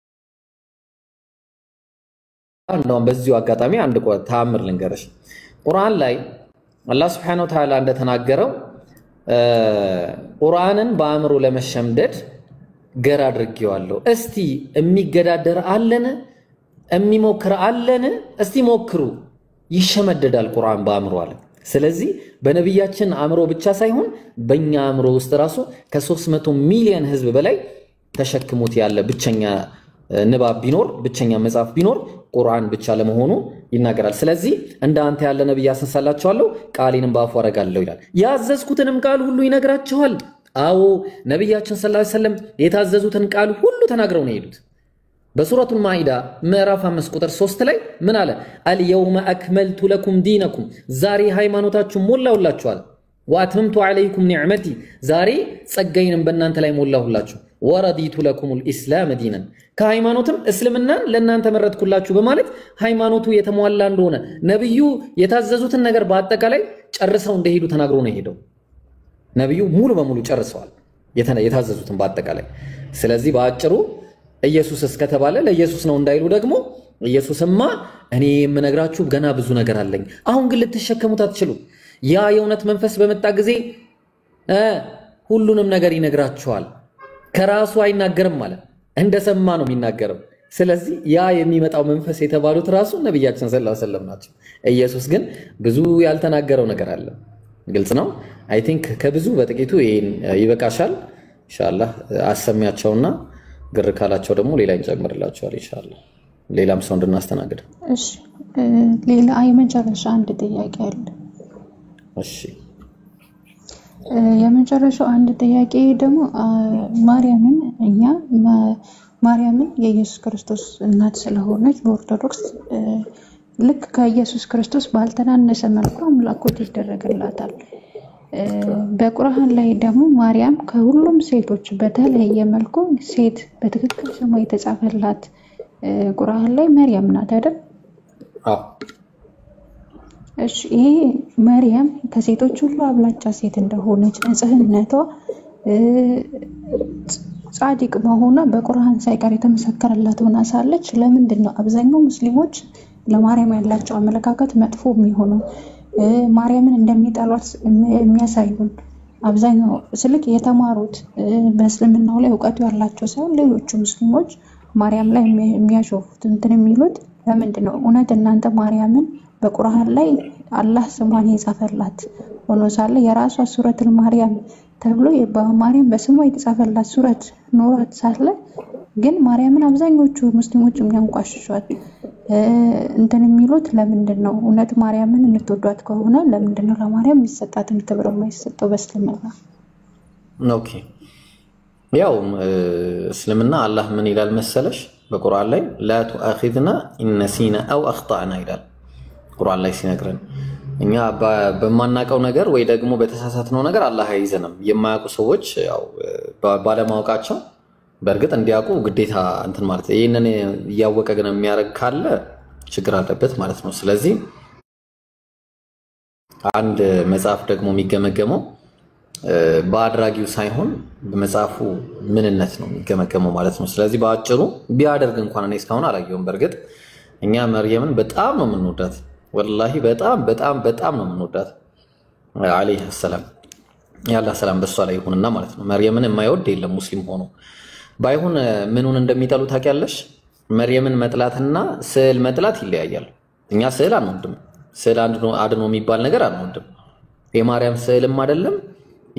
እንደውም በዚሁ አጋጣሚ አንድ ተአምር ልንገርሽ። ቁርአን ላይ አላህ Subhanahu Wa Ta'ala እንደተናገረው ቁርአንን በአእምሮ ለመሸምደድ ገር አድርጌዋለሁ። እስቲ የሚገዳደር አለን? የሚሞክር አለን? እስቲ ሞክሩ። ይሸመደዳል ቁርአን በአእምሮ አለ። ስለዚህ በነብያችን አእምሮ ብቻ ሳይሆን በእኛ አእምሮ ውስጥ ራሱ ከ300 ሚሊዮን ህዝብ በላይ ተሸክሞት ያለ ብቸኛ ንባብ ቢኖር ብቸኛ መጽሐፍ ቢኖር ቁርአን ብቻ ለመሆኑ ይናገራል። ስለዚህ እንዳንተ ያለ ነብይ አስነሳላችኋለሁ ቃሌንም ባፉ አረጋለሁ ይላል። ያዘዝኩትንም ቃል ሁሉ ይነግራችኋል። አዎ ነብያችን ሰለላሁ ዐለይሂ ወሰለም የታዘዙትን ቃል ሁሉ ተናግረው ነው የሄዱት። በሱረቱል ማኢዳ ምዕራፍ 5 ቁጥር 3 ላይ ምን አለ? አልየውመ አክመልቱ ለኩም ዲነኩም ዛሬ ሃይማኖታችሁን ሞላሁላችሁ አለ። ወአትመምቱ ዐለይኩም ኒዕመቲ ዛሬ ጸጋዬንም በእናንተ ላይ ሞላሁላችሁ። ወረዲቱ ለኩሙል ኢስላም ዲነን ከሃይማኖትም እስልምናን ለእናንተ መረጥኩላችሁ በማለት ሃይማኖቱ የተሟላ እንደሆነ ነብዩ የታዘዙትን ነገር በአጠቃላይ ጨርሰው እንደሄዱ ተናግሮ ነው የሄደው። ነብዩ ሙሉ በሙሉ ጨርሰዋል የታዘዙትን በአጠቃላይ። ስለዚህ በአጭሩ ኢየሱስ እስከተባለ ለኢየሱስ ነው እንዳይሉ ደግሞ ኢየሱስማ እኔ የምነግራችሁ ገና ብዙ ነገር አለኝ፣ አሁን ግን ልትሸከሙት አትችሉ። ያ የእውነት መንፈስ በመጣ ጊዜ ሁሉንም ነገር ይነግራችኋል። ከራሱ አይናገርም ማለት እንደሰማ ነው የሚናገረው። ስለዚህ ያ የሚመጣው መንፈስ የተባሉት ራሱ ነብያችን ሰለላሁ ዐለይሂ ወሰለም ናቸው። ኢየሱስ ግን ብዙ ያልተናገረው ነገር አለ። ግልጽ ነው። አይ ቲንክ ከብዙ በጥቂቱ ይሄን ይበቃሻል። ኢንሻአላህ አሰሚያቸውና ግር ካላቸው ደግሞ ሌላ እንጨምርላቸዋል ኢንሻአላህ። ሌላም ሰው እንድናስተናግድ። እሺ ሌላ የመጨረሻ አንድ ጥያቄ አለ። እሺ የመጨረሻው አንድ ጥያቄ ደግሞ ማርያምን የኢየሱስ ክርስቶስ እናት ስለሆነች በኦርቶዶክስ ልክ ከኢየሱስ ክርስቶስ ባልተናነሰ መልኩ አምላኮት ይደረግላታል። በቁርአን ላይ ደግሞ ማርያም ከሁሉም ሴቶች በተለየ መልኩ ሴት በትክክል ስሟ የተጻፈላት ቁርአን ላይ መርያም ናት አይደል? አዎ። እሺ ይሄ መርያም ከሴቶች ሁሉ አብላጫ ሴት እንደሆነች ንጽህናቷ ጻድቅ መሆኗ በቁርአን ሳይቀር የተመሰከረላት ሆና ሳለች ለምንድን ነው አብዛኛው ሙስሊሞች ለማርያም ያላቸው አመለካከት መጥፎ የሚሆነው? ማርያምን እንደሚጠሏት የሚያሳዩን አብዛኛው ስልክ የተማሩት በእስልምናው ላይ ዕውቀቱ ያላቸው ሳይሆን ሌሎቹ ሙስሊሞች ማርያም ላይ የሚያሾፉት እንትን የሚሉት ለምንድን ነው? እውነት እናንተ ማርያምን በቁርአን ላይ አላህ ስሟን የጻፈላት ሆኖ ሳለ የራሷ ሱረቱል ማርያም ተብሎ በማርያም በስሟ የተጻፈላት ሱረት ኖሯት ሳለ ግን ማርያምን አብዛኞቹ ሙስሊሞች የሚያንቋሽሿት እንትን የሚሉት ለምንድነው እውነት ማርያምን የምትወዷት ከሆነ ለምንድነው ለማርያም የሚሰጣትን ክብር የማይሰጠው በእስልምና? ኦኬ ያው እስልምና አላህ ምን ይላል መሰለሽ በቁርአን ላይ لا تؤاخذنا إن نسينا أو أخطأنا ይላል ቁርአን ላይ ሲነግረን እኛ በማናቀው ነገር ወይ ደግሞ በተሳሳትነው ነገር አላህ አይዘንም የማያውቁ ሰዎች ያው ባለማወቃቸው በእርግጥ እንዲያውቁ ግዴታ እንትን ማለት ይሄንን ያወቀ ግን የሚያረግ ካለ ችግር አለበት ማለት ነው ስለዚህ አንድ መጽሐፍ ደግሞ የሚገመገመው በአድራጊው ሳይሆን በመጽሐፉ ምንነት ነው የሚገመገመው ማለት ነው ስለዚህ በአጭሩ ቢያደርግ እንኳን እኔ እስካሁን አላየሁም በእርግጥ እኛ መርየምን በጣም ነው የምንወዳት ወላሂ በጣም ነው የምንወዳት አለይሃ ሰላም ያላ ሰላም በሷ ላይ ይሁንና ማለት ነው መርየምን የማይወድ የለም ሙስሊም ሆኖ ባይሆን ምኑን እንደሚጠሉ ታውቂያለሽ መርየምን መጥላትና ስዕል መጥላት ይለያያል እኛ ስዕል አንወድም ስዕል አድኖ የሚባል ነገር አንወድም የማርያም ስዕልም አይደለም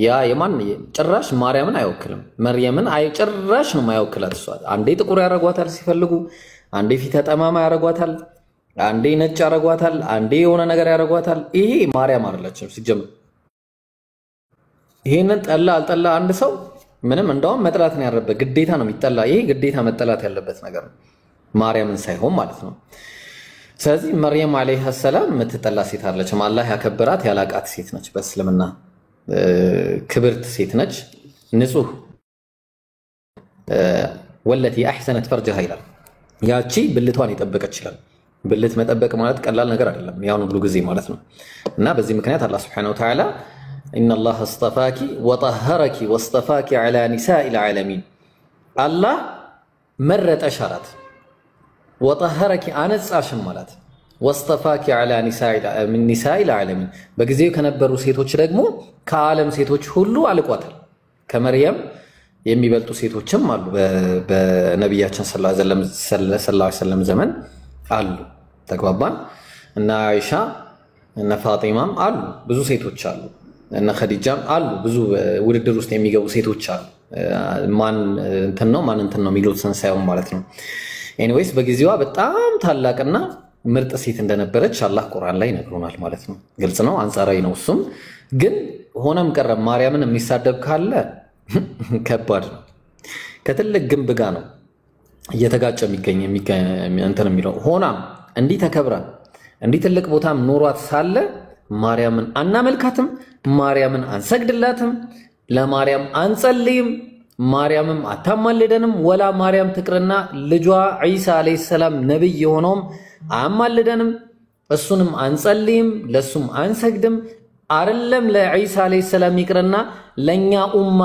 ያ የማን ጭራሽ ማርያምን አይወክልም መርየምን ጭራሽ ነው የማይወክላት እሷ አንዴ ጥቁር ያረጓታል ሲፈልጉ አንዴ ፊት ጠማማ ያረጓታል አንዴ ነጭ ያረጓታል አንዴ የሆነ ነገር ያረጓታል ይሄ ማርያም አይደለችም ሲጀምር ይሄንን ጠላ አልጠላ አንድ ሰው ምንም እንደውም መጥላት ነው ያረበ ግዴታ ነው የሚጠላ ይሄ ግዴታ መጠላት ያለበት ነገር ነው ማርያምን ሳይሆን ማለት ነው ስለዚህ መርየም አለይሃ ሰላም የምትጠላ ሴት አይደለችም አላህ ያከበራት ያላቃት ሴት ነች በእስልምና ክብርት ሴት ነች ንጹህ ወለቲ አህሰነት ፈርጀሃ ይላል ያቺ ብልቷን ይጠበቀች ይላል ብልት መጠበቅ ማለት ቀላል ነገር አይደለም ያን ሁሉ ጊዜ ማለት ነው እና በዚህ ምክንያት አላህ Subhanahu Wa Ta'ala إن الله اصطفاك وطهرك واصطفاك على نساء العالمين الله مرت أشارات وطهرك أنس أشمالات واصطفاك على نساء العالمين بجزيه كنبروا سيتوش رجمو كعالم سيتوش هلو على قوتل كمريم የሚበልጡ ሴቶችም አሉ በነብያችን ሰለላሁ ዐለይሂ ወሰለም ዘመን አሉ ተግባባን እና አይሻ እና ፋጢማም አሉ ብዙ ሴቶች አሉ እና ኸዲጃም አሉ ብዙ ውድድር ውስጥ የሚገቡ ሴቶች አሉ ማን እንትን ነው የሚሉት ሳይሆን ማለት ነው ኤኒዌይስ በጊዜዋ በጣም ታላቅና ምርጥ ሴት እንደነበረች አላህ ቁርአን ላይ ነግሮናል ማለት ነው ግልጽ ነው አንጻራዊ ነው እሱም ግን ሆነም ቀረ ማርያምን የሚሳደብ ካለ ከባድ ነው ከትልቅ ግንብ ጋር ነው እየተጋጨ የሚገኝ እንትን የሚለው ሆናም እንዲ ተከብራ እንዲ ትልቅ ቦታም ኖሯት ሳለ ማርያምን አናመልካትም ማርያምን አንሰግድላትም ለማርያም አንጸልይም ማርያምም አታማልደንም ወላ ማርያም ትቅርና ልጇ ኢሳ አለይሂ ሰላም ነብይ የሆነውም አማልደንም እሱንም አንጸልይም ለሱም አንሰግድም አይደለም ለኢሳ አለይሂ ሰላም ይቅርና ለኛ ኡማ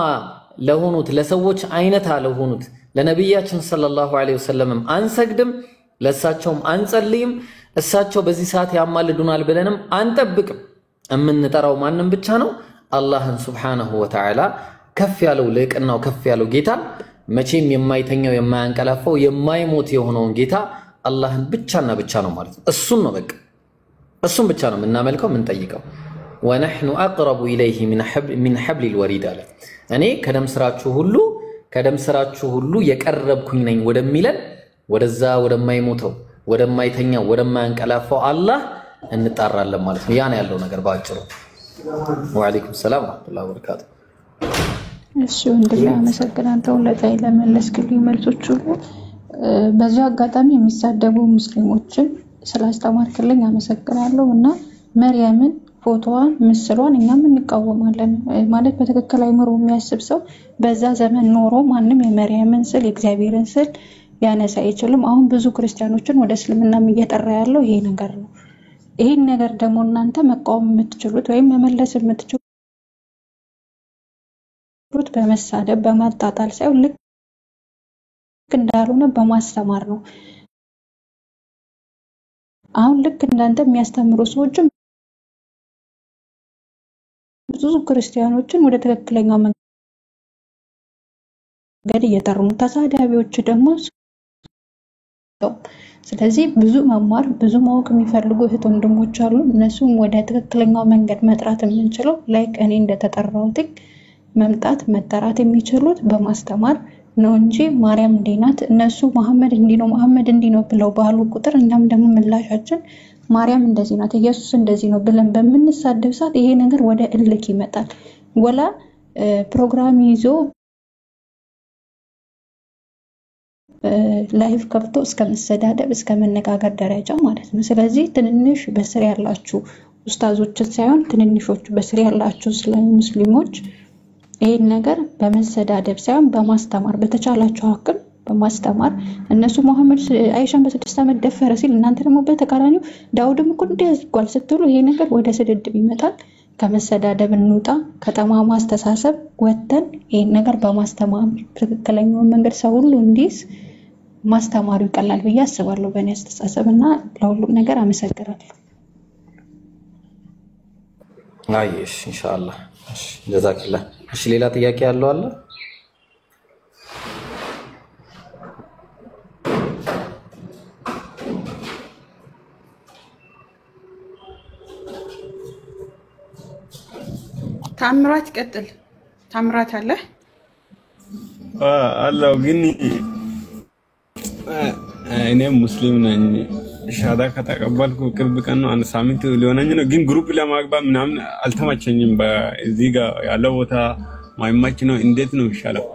ለሆኑት ለሰዎች አይነት ለሆኑት ለነብያችን ሰለላሁ ዐለይሂ ወሰለም አንሰግድም ለሳቸውም አንጸልይም እሳቸው በዚህ ሰዓት ያማልዱናል ብለንም አንጠብቅም እምንጠራው ማንንም ብቻ ነው አላህን Subhanahu Wa Ta'ala ከፍ ያለው ለቅናው ከፍ ያለው ጌታ መቼም የማይተኛው የማያንቀላፋው የማይሞት የሆነውን ጌታ አላህን ብቻና ብቻ ነው ማለት ነው እሱን ነው በቃ እሱን ብቻ ነው የምናመልከው የምንጠይቀው ونحن اقرب اليه من حبل الوريد አለ እኔ ከደም ስራችሁ ሁሉ የቀረብኩኝ ነኝ ወደሚለን ወደዛ ወደማይሞተው ወደማይተኛው ወደማያንቀላፋው አላህ እንጣራለን ማለት ነው ያን ያለው ነገር ባጭሩ ወአለይኩም ሰላም ወራህመቱላሂ ወበረካቱ እሺ ወንድሜ አመሰግናለሁ ለታይ ለመለስክልኝ መልሶች ሁሉ በዚህ አጋጣሚ የሚሳደቡ ሙስሊሞችን ስላስተማርክልኝ አመሰግናለሁ እና መርያምን ፎቶዋን ምስሏን እኛም እንቃወማለን ማለት በትክክል አይምሮ የሚያስብ ሰው በዛ ዘመን ኖሮ ማንንም የመርያምን ስል የእግዚአብሔርን ስል ያነሳ አይችልም አሁን ብዙ ክርስቲያኖችን ወደ እስልምናም እየጠራ ያለው ይሄ ነገር ነው ይሄን ነገር ደግሞ እናንተ መቃወም የምትችሉት ወይም መመለስ የምትችሉት በመሳደብ በማጣጣል ሳይሆን ልክ እንዳልሆነ በማስተማር ነው አሁን ልክ እንዳንተ የሚያስተምሩ ሰዎችም ብዙ ክርስቲያኖችን ወደ ትክክለኛው መንገድ እየጠሩ ተሳዳቢዎች ደግሞ ስለዚህ ብዙ መማር ብዙ ማወቅ የሚፈልጉ እህት ወንድሞች አሉ እነሱም ወደ ትክክለኛው መንገድ መጥራት የምንችለው ላይክ እኔ እንደተጠራሁት መምጣት መጠራት የሚችሉት በማስተማር ነው እንጂ ማርያም እንዲህ ናት፣ እነሱ መሐመድ እንዲህ ነው መሐመድ እንዲህ ነው ብለው ባሉ ቁጥር እኛም ደግሞ ምላሻችን ማርያም እንደዚህ ናት ኢየሱስ እንደዚህ ነው ብለን በምንሳደብ ሰዓት ይሄ ነገር ወደ እልክ ይመጣል። ወላ ፕሮግራም ይዞ ላይፍ ከፍቶ እስከ መሰዳደብ እስከ መነጋገር ደረጃ ማለት ነው። ስለዚህ ትንንሽ በስር ያላችሁ ኡስታዞች ሳይሆን ትንንሾቹ በስር ያላችሁ ሙስሊሞች ይሄን ነገር በመሰዳደብ ሳይሆን በማስተማር በተቻላችሁ አቅም በማስተማር እነሱ መሐመድ አይሻን በ6 ዓመት ደፈረ ሲል እናንተ ደግሞ በተቃራኒው ዳውድም እኮ እንደያዝጓል ስትሉ ይሄ ነገር ወደ ስድድብ ይመጣል። ከመሰዳደብ እንውጣ፣ ከጠማማ አስተሳሰብ ወጥተን ይሄን ነገር በማስተማር ትክክለኛውን መንገድ ሰው ሁሉ እንዲይዝ ማስተማሩ ይቀላል ብዬ አስባለሁ በእኔ አስተሳሰብና ለሁሉም ነገር አመሰግናለሁ። አይሽ ኢንሻአላህ። እሺ ጀዛከላህ። እሺ ሌላ ጥያቄ ያለው አለ? ታምራት ቀጥል። ታምራት አለ አላው ግን እኔም ሙስሊም ነኝ። ሻዳ ከተቀበልኩ ቅርብ ቀን ነው፣ አንድ ሳምንት ሊሆነኝ ነው። ግን ግሩፕ ለማግባት ምናምን አልተመቸኝም። በዚህ ጋር ያለው ቦታ ማይማች ነው። እንዴት ነው ይሻላል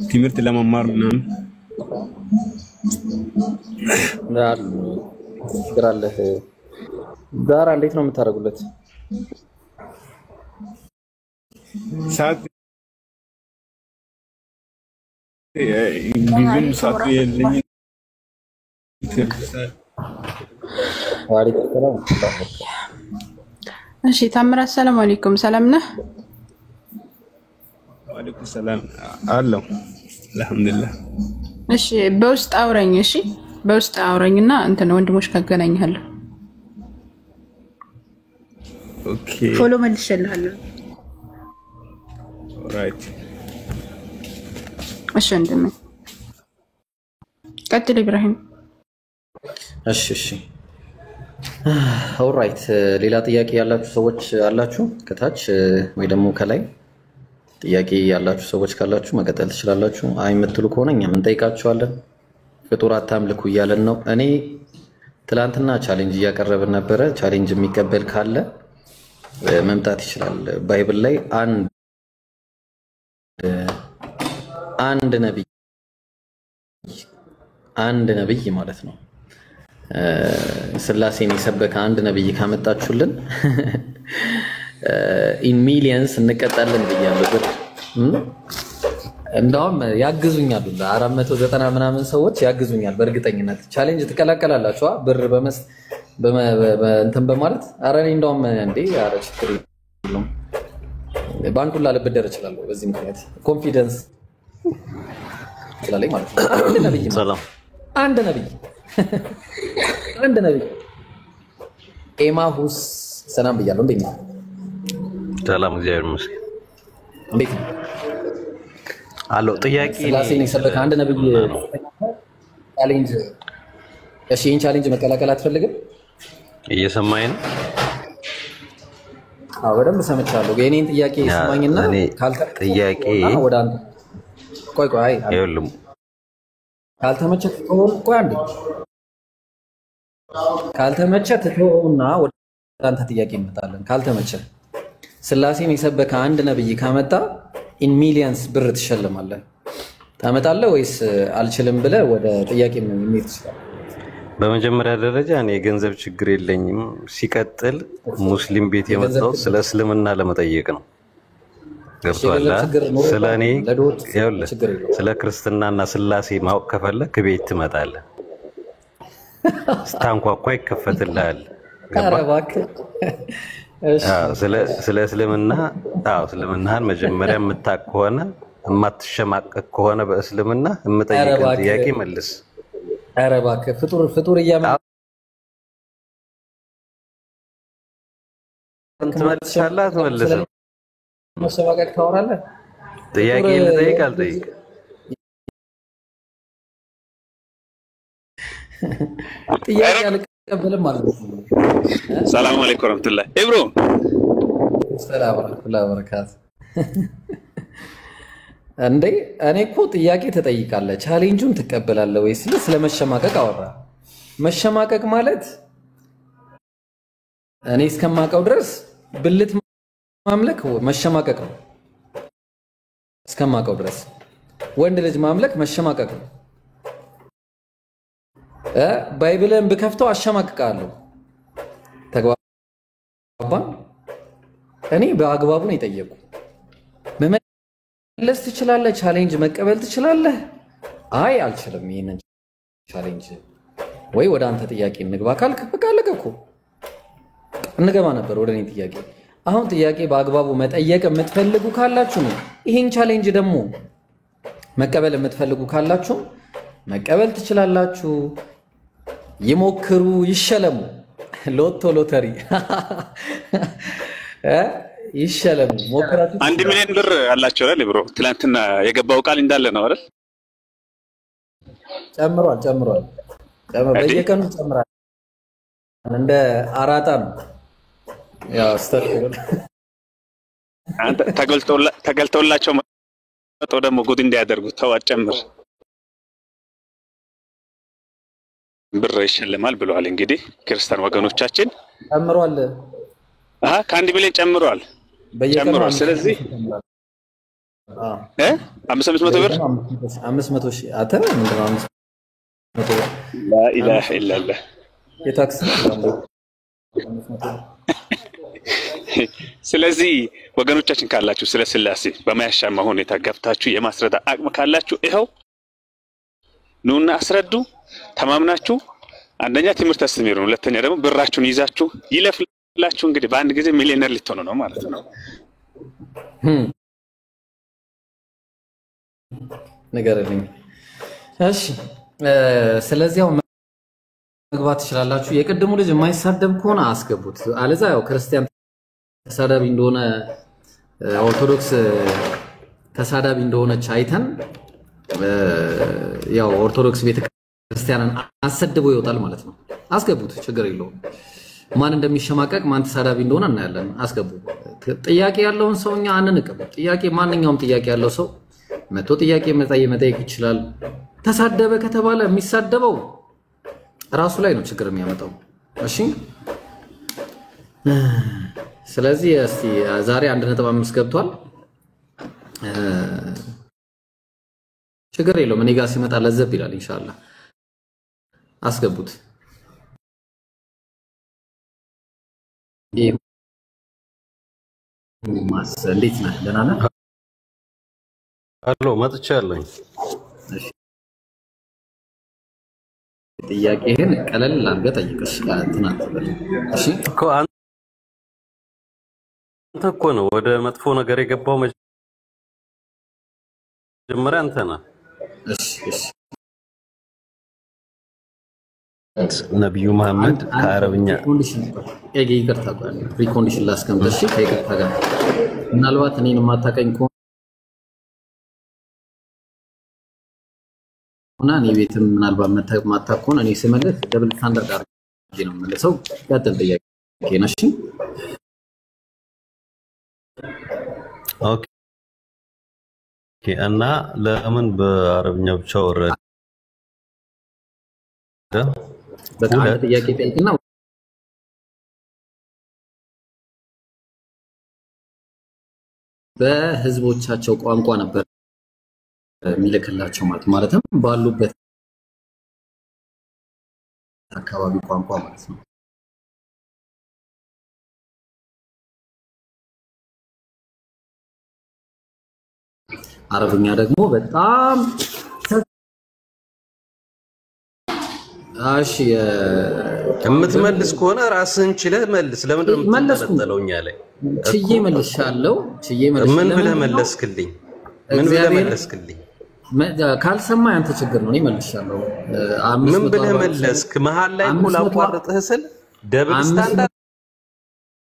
ትምህርት ለመማር ምናምን? ግራለህ ዛራ እንዴት ነው የምታደርጉለት? ሳት ጊዜም ሳት የለኝ። ወአለይኩም ሰላም። እሺ ታምራት ሰላም አለይኩም። ሰላም ነህ? ወአለይኩም ሰላም አለው አልহামዱሊላህ። እሺ በውስጥ አውራኝ። እሺ በውስጥ አውራኝና እንትን ወንድሞች ካገናኛለሁ። ኦኬ ፎሎ መልሼልሃለሁ። ራይት እሺ እንደምን ቀጥል ኢብራሂም። እሺ ኦልራይት። ሌላ ጥያቄ ያላችሁ ሰዎች አላችሁ? ከታች ወይ ደግሞ ከላይ ጥያቄ ያላችሁ ሰዎች ካላችሁ መቀጠል ትችላላችሁ። አይ የምትሉ ከሆነ እኛም እንጠይቃችኋለን። ፍጡር አታምልኩ እያለን ነው። እኔ ትላንትና ቻሌንጅ እያቀረብን ነበረ። ቻሌንጅ የሚቀበል ካለ መምጣት ይችላል። ባይብል ላይ አንድ ነብይ ማለት ነው ስላሴን የሰበከ አንድ ነብይ ካመጣችሁልን ኢን ሚሊየንስ እንቀጣለን ብያለሁ። ብር እንደውም ያግዙኛል 490 ምናምን ሰዎች ያግዙኛል በእርግጠኝነት። ቻሌንጅ ትቀላቀላላችሁ ብር እንትን በማለት ኧረ እኔ እንደውም እንዴ ኧረ ችግር የለውም ባንኩን ላልበደር እችላለሁ። በዚህ ምክንያት ኮንፊደንስ ስላለኝ ማለት ነው። አንድ ነብይ ሰላም አንድ ነብይ ኤማሁስ ሰላም ብያለሁ። እንዴት ነው? ሰላም እግዚአብሔር ይመስገን። እንዴት ነው? አሎ ጥያቄ ስላሴን የሰበከ አንድ ነብይ ቻሌንጅ። እሺ ይሄን ቻሌንጅ መቀላቀል አትፈልግም? እየሰማኝ ነው? አዎ በደንብ ሰምቻለሁ። የኔን ጥያቄ ስማኝና ጥያቄ ወደ አንተ ቆይ አይደለም ካልተመቸህ ቆይ አንዴ ካልተመቸህ ትተውና ወደ አንተ ጥያቄ እንመጣለን። ካልተመቸህ ስላሴን የሰበከ አንድ ነብይ ካመጣ ኢን ሚሊየንስ ብር ትሸልማለህ። ታመጣለህ ወይስ አልችልም ብለህ ወደ ጥያቄ መሄድ ትችላለህ? በመጀመሪያ ደረጃ እኔ የገንዘብ ችግር የለኝም። ሲቀጥል ሙስሊም ቤት የመጣሁት ስለ እስልምና ለመጠየቅ ነው። ገብቶሃል? ስለኔ ስለ ክርስትናና ስላሴ ማወቅ ከፈለክ ቤት ትመጣለህ። ስታንኳኳ ይከፈትልሃል። ስለ እስልምናህን መጀመሪያ የምታውቅ ከሆነ የማትሸማቀቅ ከሆነ በእስልምና የምጠይቅን ጥያቄ መልስ። ኧረ እባክህ ፍጡር እያመጣህ ትመልሳለህ አትመልስም? መሸማቀቅ ታወራለህ? ጥያቄ ልጠይቅ አልጠይቅ? ጥያቄ አልቀበልም ማለት ነው። ሰላም አለይኩም ወራህመቱላህ። ኢብሮ ሰላም ወራህመቱላሂ ወበረካቱ። እንዴ እኔ እኮ ጥያቄ ተጠይቃለህ ቻሌንጁን ትቀበላለህ ወይ ስለመሸማቀቅ አወራ። መሸማቀቅ ማለት እኔ እስከማውቀው ድረስ ብልት ማምለክ መሸማቀቅ ነው። እስከማውቀው ድረስ ወንድ ልጅ ማምለክ መሸማቀቅ ነው። ባይብልን ብከፍተው አሸማቅቃለሁ። ተግባባን? እኔ በአግባቡ ነው የጠየቁ። መመለስ ትችላለህ? ቻሌንጅ መቀበል ትችላለህ? አይ አልችልም ይሄንን ቻሌንጅ ወይ ወደ አንተ ጥያቄ እንግባ ካልክ በቃ አለቀ እኮ። እንገባ ነበር ወደ እኔ ጥያቄ። አሁን ጥያቄ በአግባቡ መጠየቅ የምትፈልጉ ካላችሁ ነው። ይሄን ቻሌንጅ ደግሞ መቀበል የምትፈልጉ ካላችሁ መቀበል ትችላላችሁ። ይሞክሩ፣ ይሸለሙ። ሎቶ ሎተሪ ይሸለሙ። ሞክራችሁ 1 ሚሊዮን ብር አላችሁ አይደል ብሮ? ትላንትና የገባው ቃል እንዳለ ነው አይደል? ጨምሯል። በየቀኑ ጨምራል። እንደ አራጣ ነው። ያው አስተካክሉ። አንተ ተገልጦላቸው መጥቶ ደግሞ ጉድ እንዲያደርጉ ተዋት ጨምር ብር ይሸልማል ብለዋል። እንግዲህ ክርስቲያን ወገኖቻችን ጨምሯል። ከ1 ሚሊዮን ጨምሯል። ጨምሯል። ስለዚህ 500 ብር 500 ሺህ አተ ምንድን ነው 500 ብር ላ ኢላሀ ኢላላህ የታክስ ስለዚህ ወገኖቻችን ካላችሁ ስለ ስላሴ በማያሻማ ሁኔታ ገብታችሁ የማስረዳ አቅም ካላችሁ ይኸው ኑና አስረዱ። ተማምናችሁ አንደኛ ትምህርት አስተምሩ፣ ሁለተኛ ደግሞ ብራችሁን ይዛችሁ ይለፍላችሁ። እንግዲህ በአንድ ጊዜ ሚሊዮነር ልትሆኑ ነው ማለት ነው። ነገርልኝ። እሺ ስለዚህ አሁን መግባት ትችላላችሁ። የቅድሙ ልጅ የማይሳደብ ከሆነ አስገቡት። አለዛ ያው ክርስቲያን ተሳዳቢ እንደሆነ ኦርቶዶክስ ተሳዳቢ እንደሆነች አይተን ያው ኦርቶዶክስ ቤተክርስቲያንን አሰድቦ ይወጣል ማለት ነው። አስገቡት፣ ችግር የለውም። ማን እንደሚሸማቀቅ ማን ተሳዳቢ እንደሆነ እናያለን። አስገቡ። ጥያቄ ያለውን ሰው እኛ አንንቅም። ጥያቄ ማንኛውም ጥያቄ ያለው ሰው መጥቶ ጥያቄ መጠየቅ ይችላል። ተሳደበ ከተባለ የሚሳደበው ራሱ ላይ ነው ችግር የሚያመጣው። እሺ ስለዚህ እስቲ ዛሬ 1.5 ገብቷል። ችግር የለውም። እኔ ጋር ሲመጣ ለዘብ ይላል ኢንሻአላህ። አስገቡት። ማስ እንዴት ነህ? ደህና ነህ? አሎ መጥቻለሁ። እሺ ጥያቄህን ቀለል አድርገህ ጠይቅሽ እንትን አትበል። እሺ እኮ አንተ እኮ ነው ወደ መጥፎ ነገር የገባው መጀመሪያ አንተ ነህ። እሺ ነብዩ መሐመድ ከአረብኛ ይቅርታ ጋር ፕሪኮንዲሽን ላስቀምጥ። እሺ ከይቅርታ ጋር ምናልባት እኔን የማታውቀኝ ከሆነ እኔ ቤትም ምናልባት ማታውቅ ከሆነ እኔ ስመልስ ደብል ስታንዳርድ አድርጌ ነው የምመልሰው። ቀጥል ጥያቄ ነሽ። ኦኬ እና ለምን በአረብኛ ብቻ ወረደ? በጣም ጥያቄ ጠይቅና በህዝቦቻቸው ቋንቋ ነበር የሚልክላቸው ማለትም ባሉበት አካባቢ ቋንቋ ማለት ነው። አረብኛ ደግሞ በጣም እሺ የምትመልስ ከሆነ ራስህን ችለህ መልስ። ለምን እንደምትመለጠለው እኛ ላይ ችዬ መልሻለሁ። ምን ብለህ መለስክልኝ? ምን ብለህ መለስክልኝ? ካልሰማ ያንተ ችግር ነው። እኔ መልሻለሁ። ምን ብለህ መለስክ? መሃል ላይ እኮ ላቋርጥህ ስል ደብል ስታንዳርድ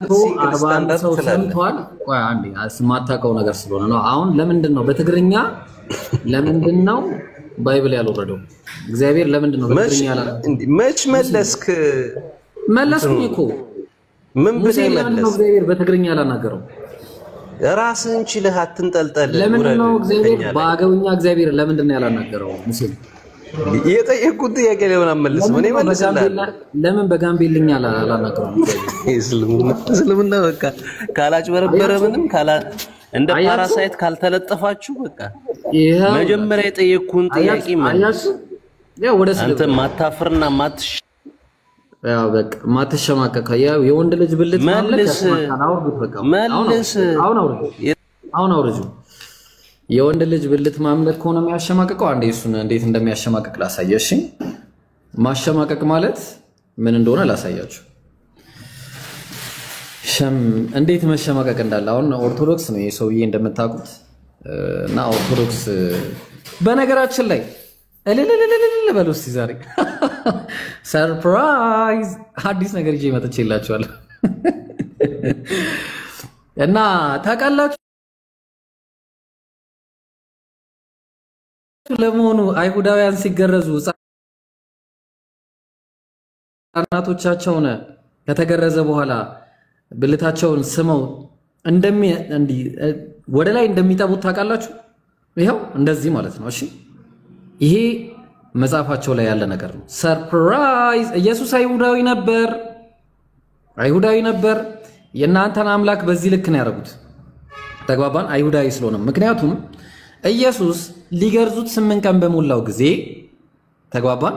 ሲንግል ስታንዳርድ ሰምቷል። ቆይ አንዴ ማታውቀው ነገር ስለሆነ ነው። አሁን ለምንድን ነው በትግርኛ ለምንድን ነው ባይብል ያልወረደው? እግዚአብሔር ለምንድን ነው በትግርኛ ያላወረደው? መች መለስክ? መለስኩኝ እኮ ምን ብለህ መለስክ? እግዚአብሔር በትግርኛ ያላናገረው ራስህን ችለህ አትንጠልጠል። ለምንድን ነው እግዚአብሔር በአገውኛ እግዚአብሔር ለምንድን ነው ያላናገረው ሙስሊም? የጠየቁት ጥያቄ ለምን አመለስም? እኔ መልስልሃለሁ። ለምን በጋምቤልኛ አላናገረው? እስልምና በቃ ካላጭበረበረ ምንም እንደ ፓራሳይት ካልተለጠፋችሁ በቃ መጀመሪያ የጠየቁን ጥያቄ ማለት ያው ወደ አንተ ማታፍርና ያው በቃ ማተሸማቀቀ ያው የወንድ ልጅ ብልት መልስ አሁን አውርጁ። የወንድ ልጅ ብልት ማምለክ ከሆነ የሚያሸማቀቀው አንዴ እሱን እንዴት እንደሚያሸማቀቅ ላሳየሽ። ማሸማቀቅ ማለት ምን እንደሆነ ላሳያችሁ። እንዴት መሸማቀቅ እንዳለ አሁን ኦርቶዶክስ ነው የሰውዬ እንደምታውቁት እና ኦርቶዶክስ በነገራችን ላይ እልልልልል በሉ እስቲ ዛሬ ሰርፕራይዝ አዲስ ነገር ይዤ መጥቼላችኋለሁ እና ታውቃላችሁ ለመሆኑ አይሁዳውያን ሲገረዙ ህፃናቶቻቸውን ከተገረዘ በኋላ ብልታቸውን ስመው ወደ ላይ እንደሚጠቡት ታውቃላችሁ? ይሄው እንደዚህ ማለት ነው። እሺ ይሄ መጽሐፋቸው ላይ ያለ ነገር ነው። ሰርፕራይዝ! ኢየሱስ አይሁዳዊ ነበር። የእናንተን አምላክ በዚህ ልክ ነው ያደረጉት። ተግባባን? አይሁዳዊ ስለሆነ ምክንያቱም ኢየሱስ ሊገርዙት 8 ቀን በሞላው ጊዜ ተግባባን?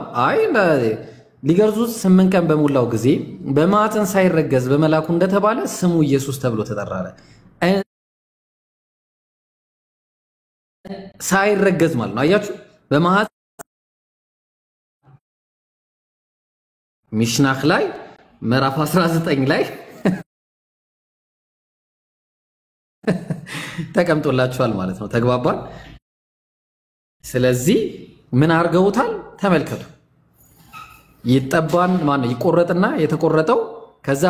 ሊገርዙት 8 ቀን በሞላው ጊዜ በማዕፀን ሳይረገዝ በመላኩ እንደተባለ ስሙ ኢየሱስ ተብሎ ተጠራለ። ሳይረገዝ ማለት ነው። አያችሁ? በማዕፀን ሚሽናህ ላይ ምዕራፍ 19 ላይ ተቀምጦላችኋል ማለት ነው። ተግባባን? ስለዚህ ምን አርገውታል? ተመልከቱ። ይጠባን ማነው ይቆረጥና የተቆረጠው ከዛ